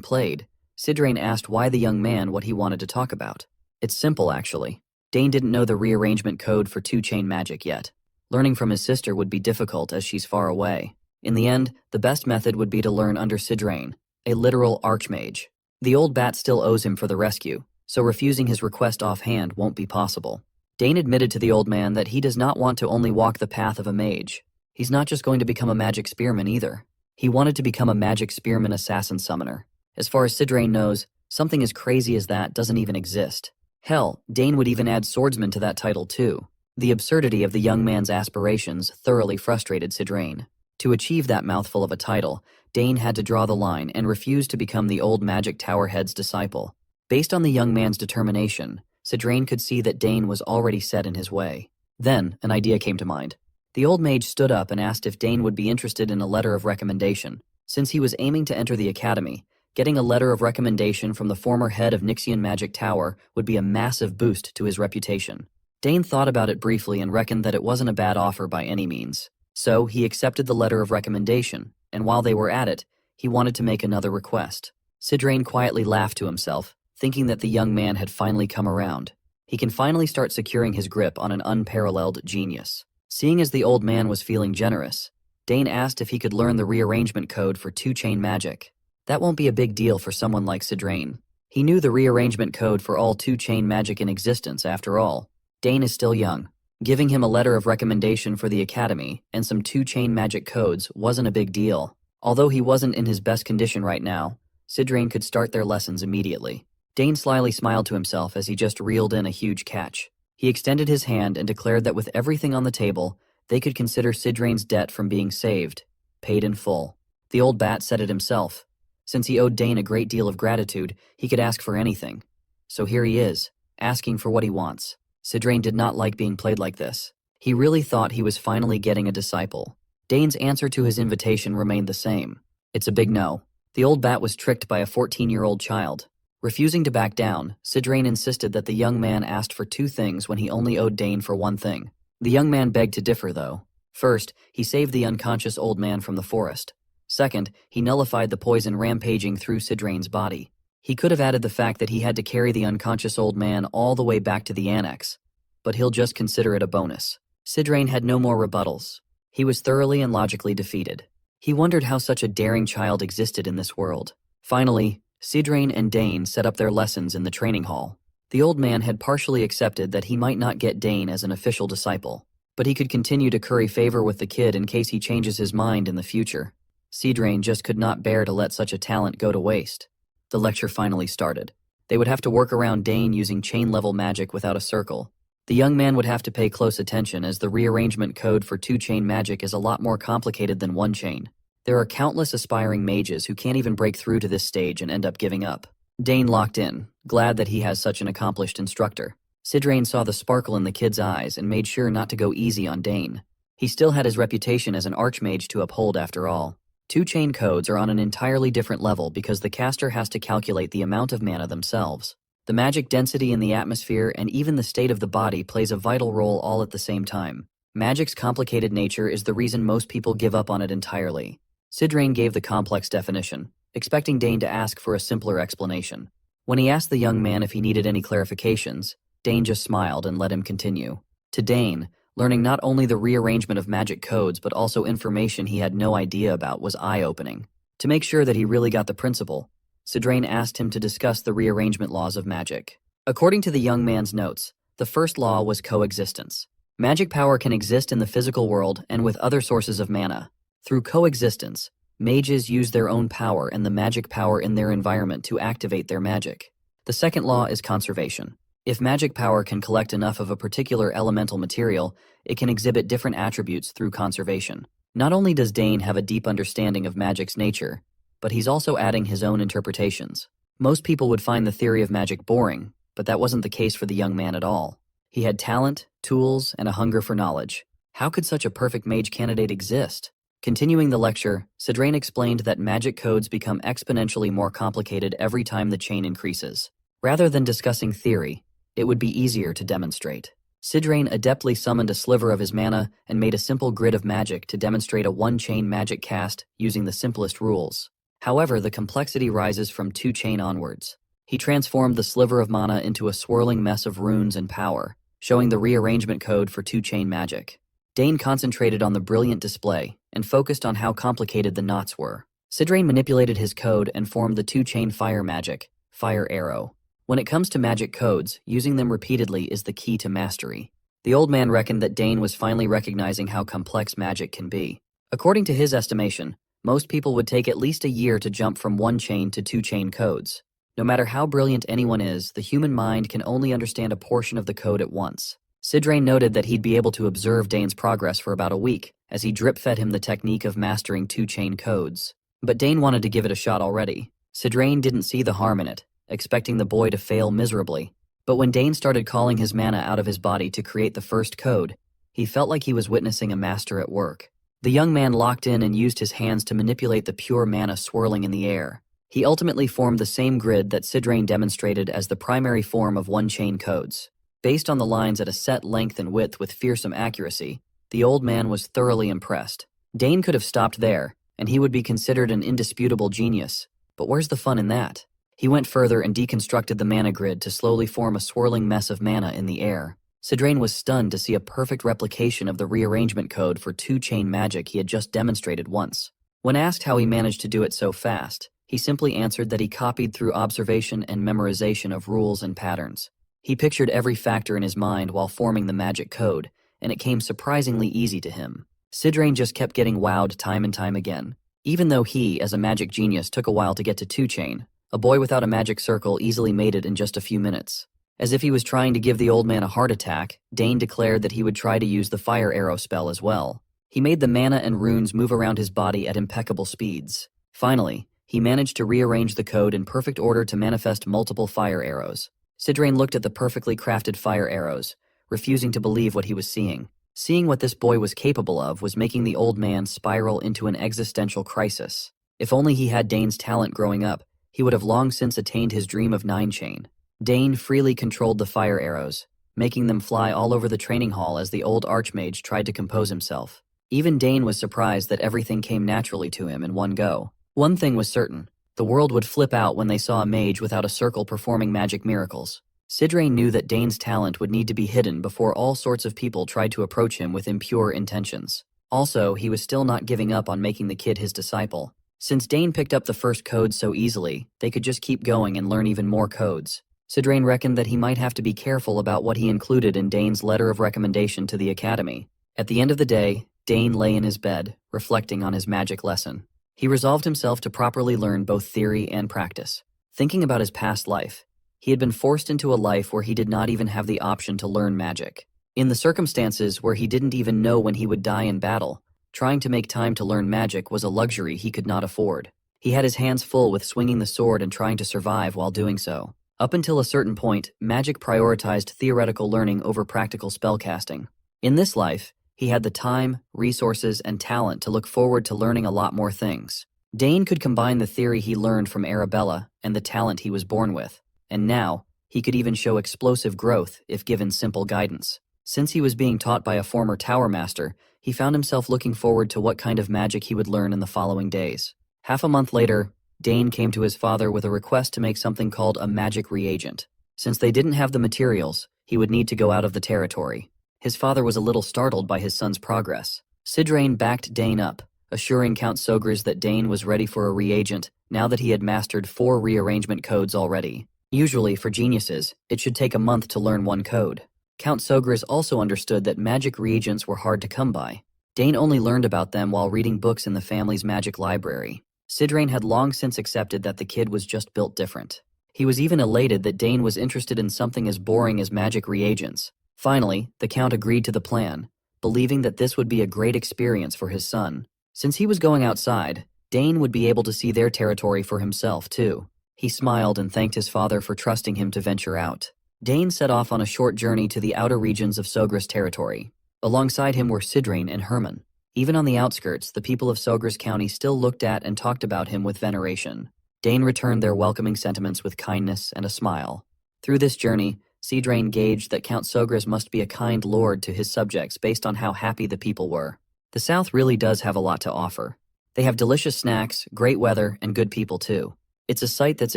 played, Sidrain asked why the young man what he wanted to talk about. It's simple, actually. Dane didn't know the rearrangement code for 2-chain magic yet. Learning from his sister would be difficult as she's far away. In the end, the best method would be to learn under Sidrain, a literal archmage. The old bat still owes him for the rescue, so refusing his request offhand won't be possible. Dane admitted to the old man that he does not want to only walk the path of a mage. He's not just going to become a magic spearman either. He wanted to become a magic spearman assassin summoner. As far as Sidrain knows, something as crazy as that doesn't even exist. Hell, Dane would even add swordsman to that title too. The absurdity of the young man's aspirations thoroughly frustrated Sidrain. To achieve that mouthful of a title, Dane had to draw the line and refuse to become the old magic tower head's disciple. Based on the young man's determination, Sidrain could see that Dane was already set in his way. Then, an idea came to mind. The old mage stood up and asked if Dane would be interested in a letter of recommendation. Since he was aiming to enter the academy, getting a letter of recommendation from the former head of Nixian Magic Tower would be a massive boost to his reputation. Dane thought about it briefly and reckoned that it wasn't a bad offer by any means. So he accepted the letter of recommendation, and while they were at it, he wanted to make another request. Sidrain quietly laughed to himself, thinking that the young man had finally come around. He can finally start securing his grip on an unparalleled genius. Seeing as the old man was feeling generous, Dane asked if he could learn the rearrangement code for 2-chain magic. That won't be a big deal for someone like Sidrain. He knew the rearrangement code for all 2-chain magic in existence after all. Dane is still young. Giving him a letter of recommendation for the academy and some 2-chain magic codes wasn't a big deal. Although he wasn't in his best condition right now, Sidrain could start their lessons immediately. Dane slyly smiled to himself as he just reeled in a huge catch. He extended his hand and declared that with everything on the table, they could consider Sidrain's debt from being saved, paid in full. The old bat said it himself. Since he owed Dane a great deal of gratitude, he could ask for anything. So here he is, asking for what he wants. Sidrain did not like being played like this. He really thought he was finally getting a disciple. Dane's answer to his invitation remained the same. It's a big no. The old bat was tricked by a 14-year-old child. Refusing to back down, Sidrain insisted that the young man asked for 2 things when he only owed Dane for 1 thing. The young man begged to differ, though. First, he saved the unconscious old man from the forest. Second, he nullified the poison rampaging through Sidrain's body. He could have added the fact that he had to carry the unconscious old man all the way back to the annex, but he'll just consider it a bonus. Sidrain had no more rebuttals. He was thoroughly and logically defeated. He wondered how such a daring child existed in this world. Finally, Sidrain and Dane set up their lessons in the training hall. The old man had partially accepted that he might not get Dane as an official disciple, but he could continue to curry favor with the kid in case he changes his mind in the future. Sidrain just could not bear to let such a talent go to waste. The lecture finally started. They would have to work around Dane using chain-level magic without a circle. The young man would have to pay close attention as the rearrangement code for 2-chain magic is a lot more complicated than 1-chain. There are countless aspiring mages who can't even break through to this stage and end up giving up. Dane locked in, glad that he has such an accomplished instructor. Sidrain saw the sparkle in the kid's eyes and made sure not to go easy on Dane. He still had his reputation as an archmage to uphold after all. 2-chain codes are on an entirely different level because the caster has to calculate the amount of mana themselves. The magic density in the atmosphere and even the state of the body plays a vital role all at the same time. Magic's complicated nature is the reason most people give up on it entirely. Sidrain gave the complex definition, expecting Dane to ask for a simpler explanation. When he asked the young man if he needed any clarifications, Dane just smiled and let him continue. To Dane, learning not only the rearrangement of magic codes but also information he had no idea about was eye-opening. To make sure that he really got the principle, Sidrain asked him to discuss the rearrangement laws of magic. According to the young man's notes, the first law was coexistence. Magic power can exist in the physical world and with other sources of mana. Through coexistence, mages use their own power and the magic power in their environment to activate their magic. The second law is conservation. If magic power can collect enough of a particular elemental material, it can exhibit different attributes through conservation. Not only does Dane have a deep understanding of magic's nature, but he's also adding his own interpretations. Most people would find the theory of magic boring, but that wasn't the case for the young man at all. He had talent, tools, and a hunger for knowledge. How could such a perfect mage candidate exist? Continuing the lecture, Sidrain explained that magic codes become exponentially more complicated every time the chain increases. Rather than discussing theory, it would be easier to demonstrate. Sidrain adeptly summoned a sliver of his mana and made a simple grid of magic to demonstrate a one-chain magic cast using the simplest rules. However, the complexity rises from two-chain onwards. He transformed the sliver of mana into a swirling mess of runes and power, showing the rearrangement code for two-chain magic. Dane concentrated on the brilliant display and focused on how complicated the knots were. Sidrain manipulated his code and formed the two-chain fire magic, Fire Arrow. When it comes to magic codes, using them repeatedly is the key to mastery. The old man reckoned that Dane was finally recognizing how complex magic can be. According to his estimation, most people would take at least a year to jump from one-chain to two-chain codes. No matter how brilliant anyone is, the human mind can only understand a portion of the code at once. Sidrain noted that he'd be able to observe Dane's progress for about a week, as he drip-fed him the technique of mastering two-chain codes. But Dane wanted to give it a shot already. Sidrain didn't see the harm in it, expecting the boy to fail miserably. But when Dane started calling his mana out of his body to create the first code, he felt like he was witnessing a master at work. The young man locked in and used his hands to manipulate the pure mana swirling in the air. He ultimately formed the same grid that Sidrain demonstrated as the primary form of one-chain codes. Based on the lines at a set length and width with fearsome accuracy, the old man was thoroughly impressed. Dane could have stopped there, and he would be considered an indisputable genius. But where's the fun in that? He went further and deconstructed the mana grid to slowly form a swirling mess of mana in the air. Sidrain was stunned to see a perfect replication of the rearrangement code for two-chain magic he had just demonstrated once. When asked how he managed to do it so fast, he simply answered that he copied through observation and memorization of rules and patterns. He pictured every factor in his mind while forming the magic code, and it came surprisingly easy to him. Sidrain just kept getting wowed time and time again. Even though he, as a magic genius, took a while to get to two-chain, a boy without a magic circle easily made it in just a few minutes. As if he was trying to give the old man a heart attack, Dane declared that he would try to use the Fire Arrow spell as well. He made the mana and runes move around his body at impeccable speeds. Finally, he managed to rearrange the code in perfect order to manifest multiple fire arrows. Sidrain looked at the perfectly crafted fire arrows, refusing to believe what he was seeing. Seeing what this boy was capable of was making the old man spiral into an existential crisis. If only he had Dane's talent growing up, he would have long since attained his dream of 9-chain. Dane freely controlled the fire arrows, making them fly all over the training hall as the old archmage tried to compose himself. Even Dane was surprised that everything came naturally to him in one go. One thing was certain: the world would flip out when they saw a mage without a circle performing magic miracles. Sidrain knew that Dane's talent would need to be hidden before all sorts of people tried to approach him with impure intentions. Also, he was still not giving up on making the kid his disciple. Since Dane picked up the first code so easily, they could just keep going and learn even more codes. Sidrain reckoned that he might have to be careful about what he included in Dane's letter of recommendation to the academy. At the end of the day, Dane lay in his bed, reflecting on his magic lesson. He resolved himself to properly learn both theory and practice. Thinking about his past life, he had been forced into a life where he did not even have the option to learn magic. In the circumstances where he didn't even know when he would die in battle, trying to make time to learn magic was a luxury he could not afford. He had his hands full with swinging the sword and trying to survive while doing so. Up until a certain point, magic prioritized theoretical learning over practical spellcasting. In this life, he had the time, resources, and talent to look forward to learning a lot more things. Dane could combine the theory he learned from Arabella and the talent he was born with, and now, he could even show explosive growth if given simple guidance. Since he was being taught by a former tower master, he found himself looking forward to what kind of magic he would learn in the following days. Half a month later, Dane came to his father with a request to make something called a magic reagent. Since they didn't have the materials, he would need to go out of the territory. His father was a little startled by his son's progress. Sidrain backed Dane up, assuring Count Sogras that Dane was ready for a reagent now that he had mastered 4 rearrangement codes already. Usually, for geniuses, it should take a month to learn one code. Count Sogris also understood that magic reagents were hard to come by. Dane only learned about them while reading books in the family's magic library. Sidrain had long since accepted that the kid was just built different. He was even elated that Dane was interested in something as boring as magic reagents. Finally, the Count agreed to the plan, believing that this would be a great experience for his son. Since he was going outside, Dane would be able to see their territory for himself, too. He smiled and thanked his father for trusting him to venture out. Dane set off on a short journey to the outer regions of Sogris territory. Alongside him were Sidrain and Herman. Even on the outskirts, the people of Sogris County still looked at and talked about him with veneration. Dane returned their welcoming sentiments with kindness and a smile. Through this journey, Sidrain gauged that Count Sogris must be a kind lord to his subjects based on how happy the people were. The South really does have a lot to offer. They have delicious snacks, great weather, and good people too. It's a sight that's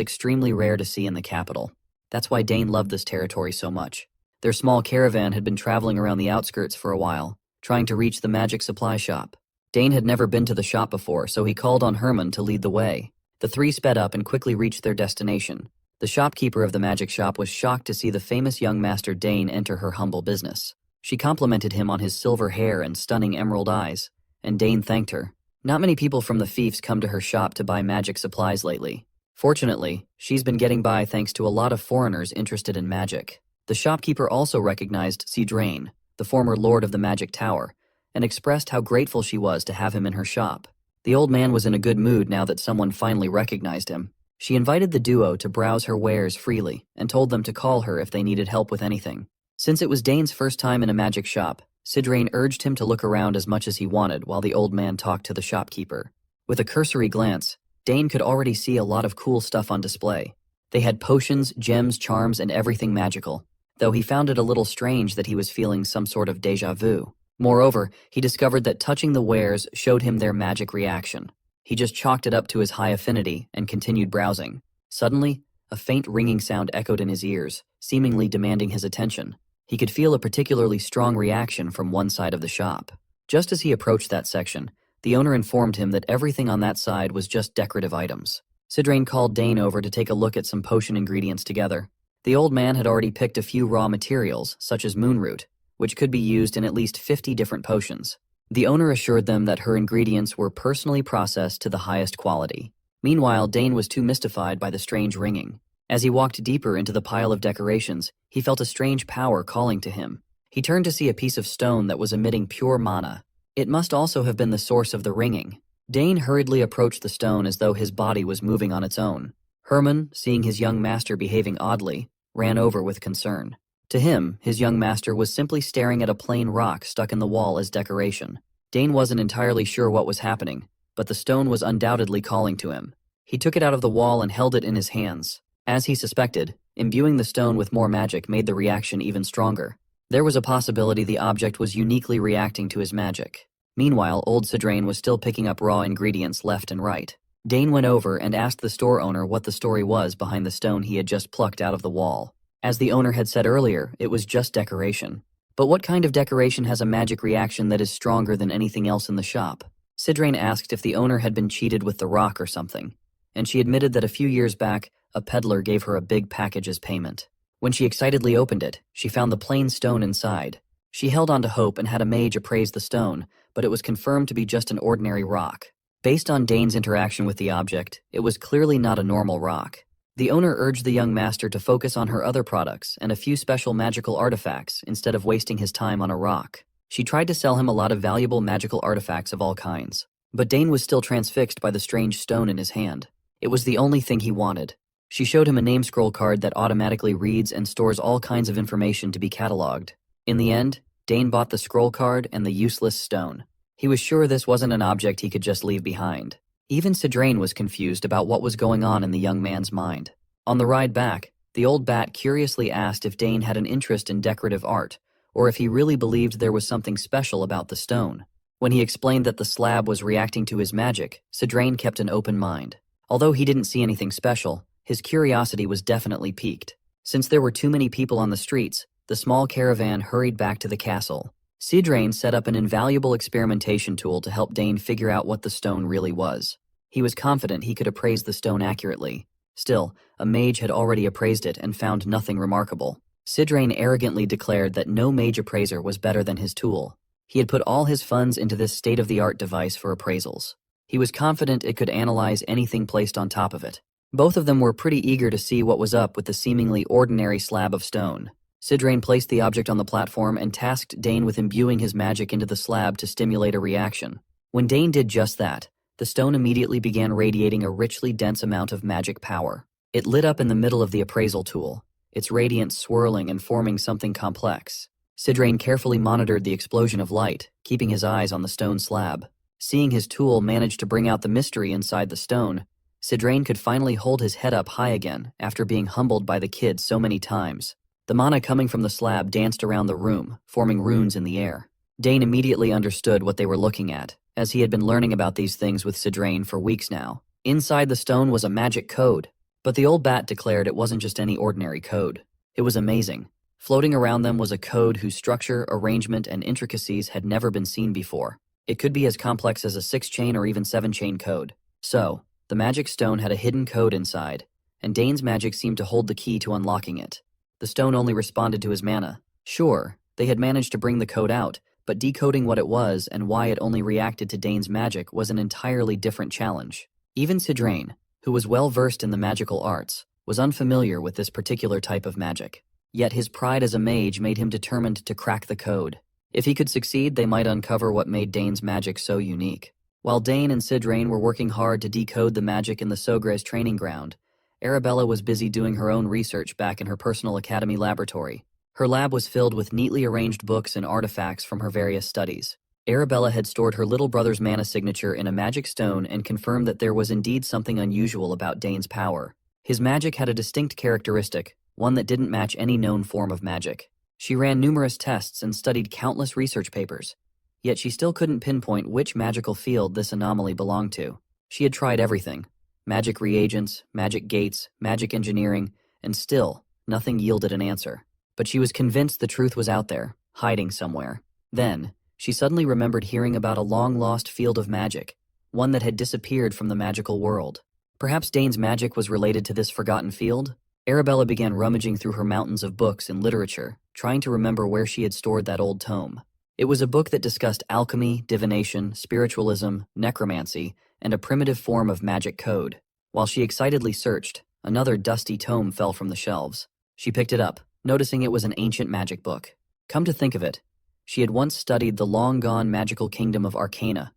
extremely rare to see in the capital. That's why Dane loved this territory so much. Their small caravan had been traveling around the outskirts for a while, trying to reach the magic supply shop. Dane had never been to the shop before, so he called on Herman to lead the way. The three sped up and quickly reached their destination. The shopkeeper of the magic shop was shocked to see the famous young master Dane enter her humble business. She complimented him on his silver hair and stunning emerald eyes, and Dane thanked her. Not many people from the fiefs come to her shop to buy magic supplies lately. Fortunately, she's been getting by thanks to a lot of foreigners interested in magic. The shopkeeper also recognized Sidrain, the former lord of the magic tower, and expressed how grateful she was to have him in her shop. The old man was in a good mood now that someone finally recognized him. She invited the duo to browse her wares freely and told them to call her if they needed help with anything. Since it was Dane's first time in a magic shop, Sidrain urged him to look around as much as he wanted while the old man talked to the shopkeeper. With a cursory glance, Dane could already see a lot of cool stuff on display. They had potions, gems, charms, and everything magical, though he found it a little strange that he was feeling some sort of déjà vu. Moreover, he discovered that touching the wares showed him their magic reaction. He just chalked it up to his high affinity and continued browsing. Suddenly, a faint ringing sound echoed in his ears, seemingly demanding his attention. He could feel a particularly strong reaction from one side of the shop. Just as he approached that section, the owner informed him that everything on that side was just decorative items. Sidrain called Dane over to take a look at some potion ingredients together. The old man had already picked a few raw materials, such as moonroot, which could be used in at least 50 different potions. The owner assured them that her ingredients were personally processed to the highest quality. Meanwhile, Dane was too mystified by the strange ringing. As he walked deeper into the pile of decorations, he felt a strange power calling to him. He turned to see a piece of stone that was emitting pure mana. It must also have been the source of the ringing. Dane hurriedly approached the stone as though his body was moving on its own. Herman, seeing his young master behaving oddly, ran over with concern. To him, his young master was simply staring at a plain rock stuck in the wall as decoration. Dane wasn't entirely sure what was happening, but the stone was undoubtedly calling to him. He took it out of the wall and held it in his hands. As he suspected, imbuing the stone with more magic made the reaction even stronger. There was a possibility the object was uniquely reacting to his magic. Meanwhile, old Sidrain was still picking up raw ingredients left and right. Dane went over and asked the store owner what the story was behind the stone he had just plucked out of the wall. As the owner had said earlier, it was just decoration. But what kind of decoration has a magic reaction that is stronger than anything else in the shop? Sidrain asked if the owner had been cheated with the rock or something, and she admitted that a few years back, a peddler gave her a big package as payment. When she excitedly opened it, she found the plain stone inside. She held on to hope and had a mage appraise the stone, but it was confirmed to be just an ordinary rock. Based on Dane's interaction with the object, it was clearly not a normal rock. The owner urged the young master to focus on her other products and a few special magical artifacts instead of wasting his time on a rock. She tried to sell him a lot of valuable magical artifacts of all kinds, but Dane was still transfixed by the strange stone in his hand. It was the only thing he wanted. She showed him a name scroll card that automatically reads and stores all kinds of information to be cataloged. In the end, Dane bought the scroll card and the useless stone. He was sure this wasn't an object he could just leave behind. Even Sidrain was confused about what was going on in the young man's mind. On the ride back, the old bat curiously asked if Dane had an interest in decorative art, or if he really believed there was something special about the stone. When he explained that the slab was reacting to his magic, Sidrain kept an open mind. Although he didn't see anything special, his curiosity was definitely piqued. Since there were too many people on the streets, the small caravan hurried back to the castle. Sidrain set up an invaluable experimentation tool to help Dane figure out what the stone really was. He was confident he could appraise the stone accurately. Still, a mage had already appraised it and found nothing remarkable. Sidrain arrogantly declared that no mage appraiser was better than his tool. He had put all his funds into this state-of-the-art device for appraisals. He was confident it could analyze anything placed on top of it. Both of them were pretty eager to see what was up with the seemingly ordinary slab of stone. Sidrain placed the object on the platform and tasked Dane with imbuing his magic into the slab to stimulate a reaction. When Dane did just that, the stone immediately began radiating a richly dense amount of magic power. It lit up in the middle of the appraisal tool, its radiance swirling and forming something complex. Sidrain carefully monitored the explosion of light, keeping his eyes on the stone slab. Seeing his tool manage to bring out the mystery inside the stone, Sidrain could finally hold his head up high again after being humbled by the kid so many times. The mana coming from the slab danced around the room, forming runes in the air. Dane immediately understood what they were looking at, as he had been learning about these things with Sidrain for weeks now. Inside the stone was a magic code, but the old bat declared it wasn't just any ordinary code. It was amazing. Floating around them was a code whose structure, arrangement, and intricacies had never been seen before. It could be as complex as a 6-chain or even 7-chain code. So, the magic stone had a hidden code inside, and Dane's magic seemed to hold the key to unlocking it. The stone only responded to his mana. Sure, they had managed to bring the code out, but decoding what it was and why it only reacted to Dane's magic was an entirely different challenge. Even Sidrain, who was well versed in the magical arts, was unfamiliar with this particular type of magic. Yet his pride as a mage made him determined to crack the code. If he could succeed, they might uncover what made Dane's magic so unique. While Dane and Sidrain were working hard to decode the magic in the Sogre's training ground, Arabella was busy doing her own research back in her personal academy laboratory. Her lab was filled with neatly arranged books and artifacts from her various studies. Arabella had stored her little brother's mana signature in a magic stone and confirmed that there was indeed something unusual about Dane's power. His magic had a distinct characteristic, one that didn't match any known form of magic. She ran numerous tests and studied countless research papers, yet she still couldn't pinpoint which magical field this anomaly belonged to. She had tried everything: magic reagents, magic gates, magic engineering, and still, nothing yielded an answer. But she was convinced the truth was out there, hiding somewhere. Then, she suddenly remembered hearing about a long-lost field of magic, one that had disappeared from the magical world. Perhaps Dane's magic was related to this forgotten field? Arabella began rummaging through her mountains of books and literature, trying to remember where she had stored that old tome. It was a book that discussed alchemy, divination, spiritualism, necromancy, and a primitive form of magic code. While she excitedly searched, another dusty tome fell from the shelves. She picked it up, noticing it was an ancient magic book. Come to think of it, she had once studied the long-gone magical kingdom of Arcana,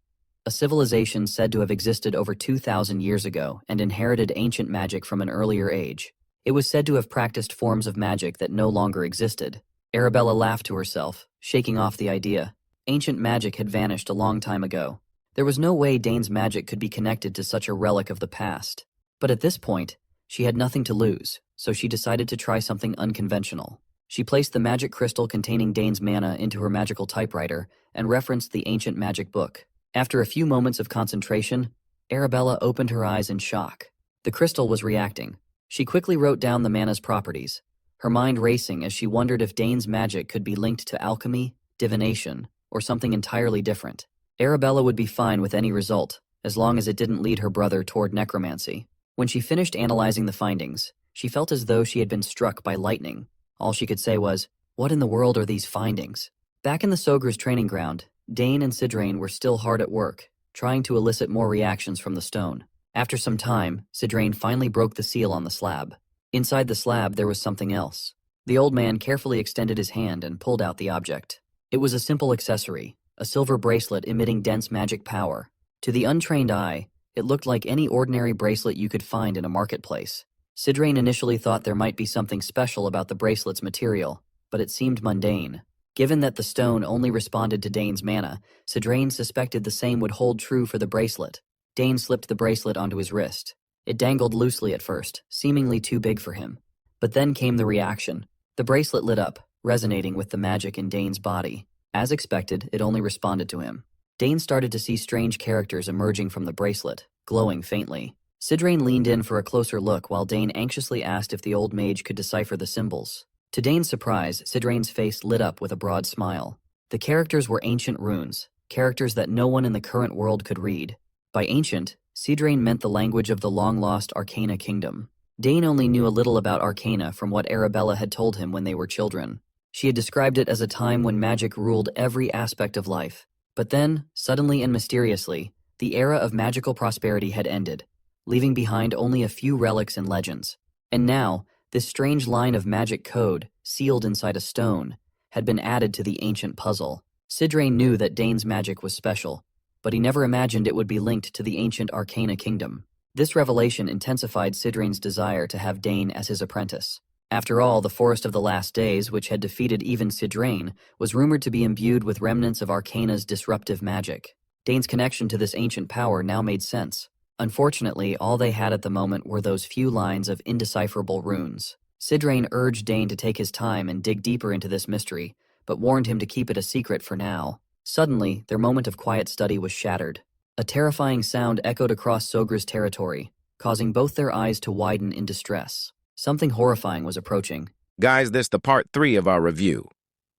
a civilization said to have existed over 2,000 years ago and inherited ancient magic from an earlier age. It was said to have practiced forms of magic that no longer existed. Arabella laughed to herself, shaking off the idea. Ancient magic had vanished a long time ago. There was no way Dane's magic could be connected to such a relic of the past. But at this point, she had nothing to lose, so she decided to try something unconventional. She placed the magic crystal containing Dane's mana into her magical typewriter and referenced the ancient magic book. After a few moments of concentration, Arabella opened her eyes in shock. The crystal was reacting. She quickly wrote down the mana's properties, her mind racing as she wondered if Dane's magic could be linked to alchemy, divination, or something entirely different. Arabella would be fine with any result, as long as it didn't lead her brother toward necromancy. When she finished analyzing the findings, she felt as though she had been struck by lightning. All she could say was, "What in the world are these findings?" Back in the Sogre's training ground, Dane and Sidrain were still hard at work, trying to elicit more reactions from the stone. After some time, Sidrain finally broke the seal on the slab. Inside the slab, there was something else. The old man carefully extended his hand and pulled out the object. It was a simple accessory, a silver bracelet emitting dense magic power. To the untrained eye, it looked like any ordinary bracelet you could find in a marketplace. Sidrain initially thought there might be something special about the bracelet's material, but it seemed mundane. Given that the stone only responded to Dane's mana, Sidrain suspected the same would hold true for the bracelet. Dane slipped the bracelet onto his wrist. It dangled loosely at first, seemingly too big for him. But then came the reaction. The bracelet lit up, resonating with the magic in Dane's body. As expected, it only responded to him. Dane started to see strange characters emerging from the bracelet, glowing faintly. Sidrain leaned in for a closer look while Dane anxiously asked if the old mage could decipher the symbols. To Dane's surprise, Sidrain's face lit up with a broad smile. The characters were ancient runes, characters that no one in the current world could read. By ancient, Sidrain meant the language of the long-lost Arcana kingdom. Dane only knew a little about Arcana from what Arabella had told him when they were children. She had described it as a time when magic ruled every aspect of life. But then, suddenly and mysteriously, the era of magical prosperity had ended, leaving behind only a few relics and legends. And now, this strange line of magic code, sealed inside a stone, had been added to the ancient puzzle. Sidrain knew that Dane's magic was special, but he never imagined it would be linked to the ancient Arcana kingdom. This revelation intensified Sidrain's desire to have Dane as his apprentice. After all, the Forest of the Last Days, which had defeated even Sidrain, was rumored to be imbued with remnants of Arcana's disruptive magic. Dane's connection to this ancient power now made sense. Unfortunately, all they had at the moment were those few lines of indecipherable runes. Sidrain urged Dane to take his time and dig deeper into this mystery, but warned him to keep it a secret for now. Suddenly, their moment of quiet study was shattered. A terrifying sound echoed across Sogra's territory, causing both their eyes to widen in distress. Something horrifying was approaching. Guys, this the part 3 of our review.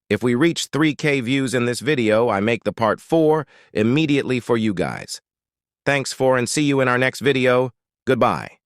If we reach 3K views in this video, I make the part 4 immediately for you guys. Thanks for and see you in our next video. Goodbye.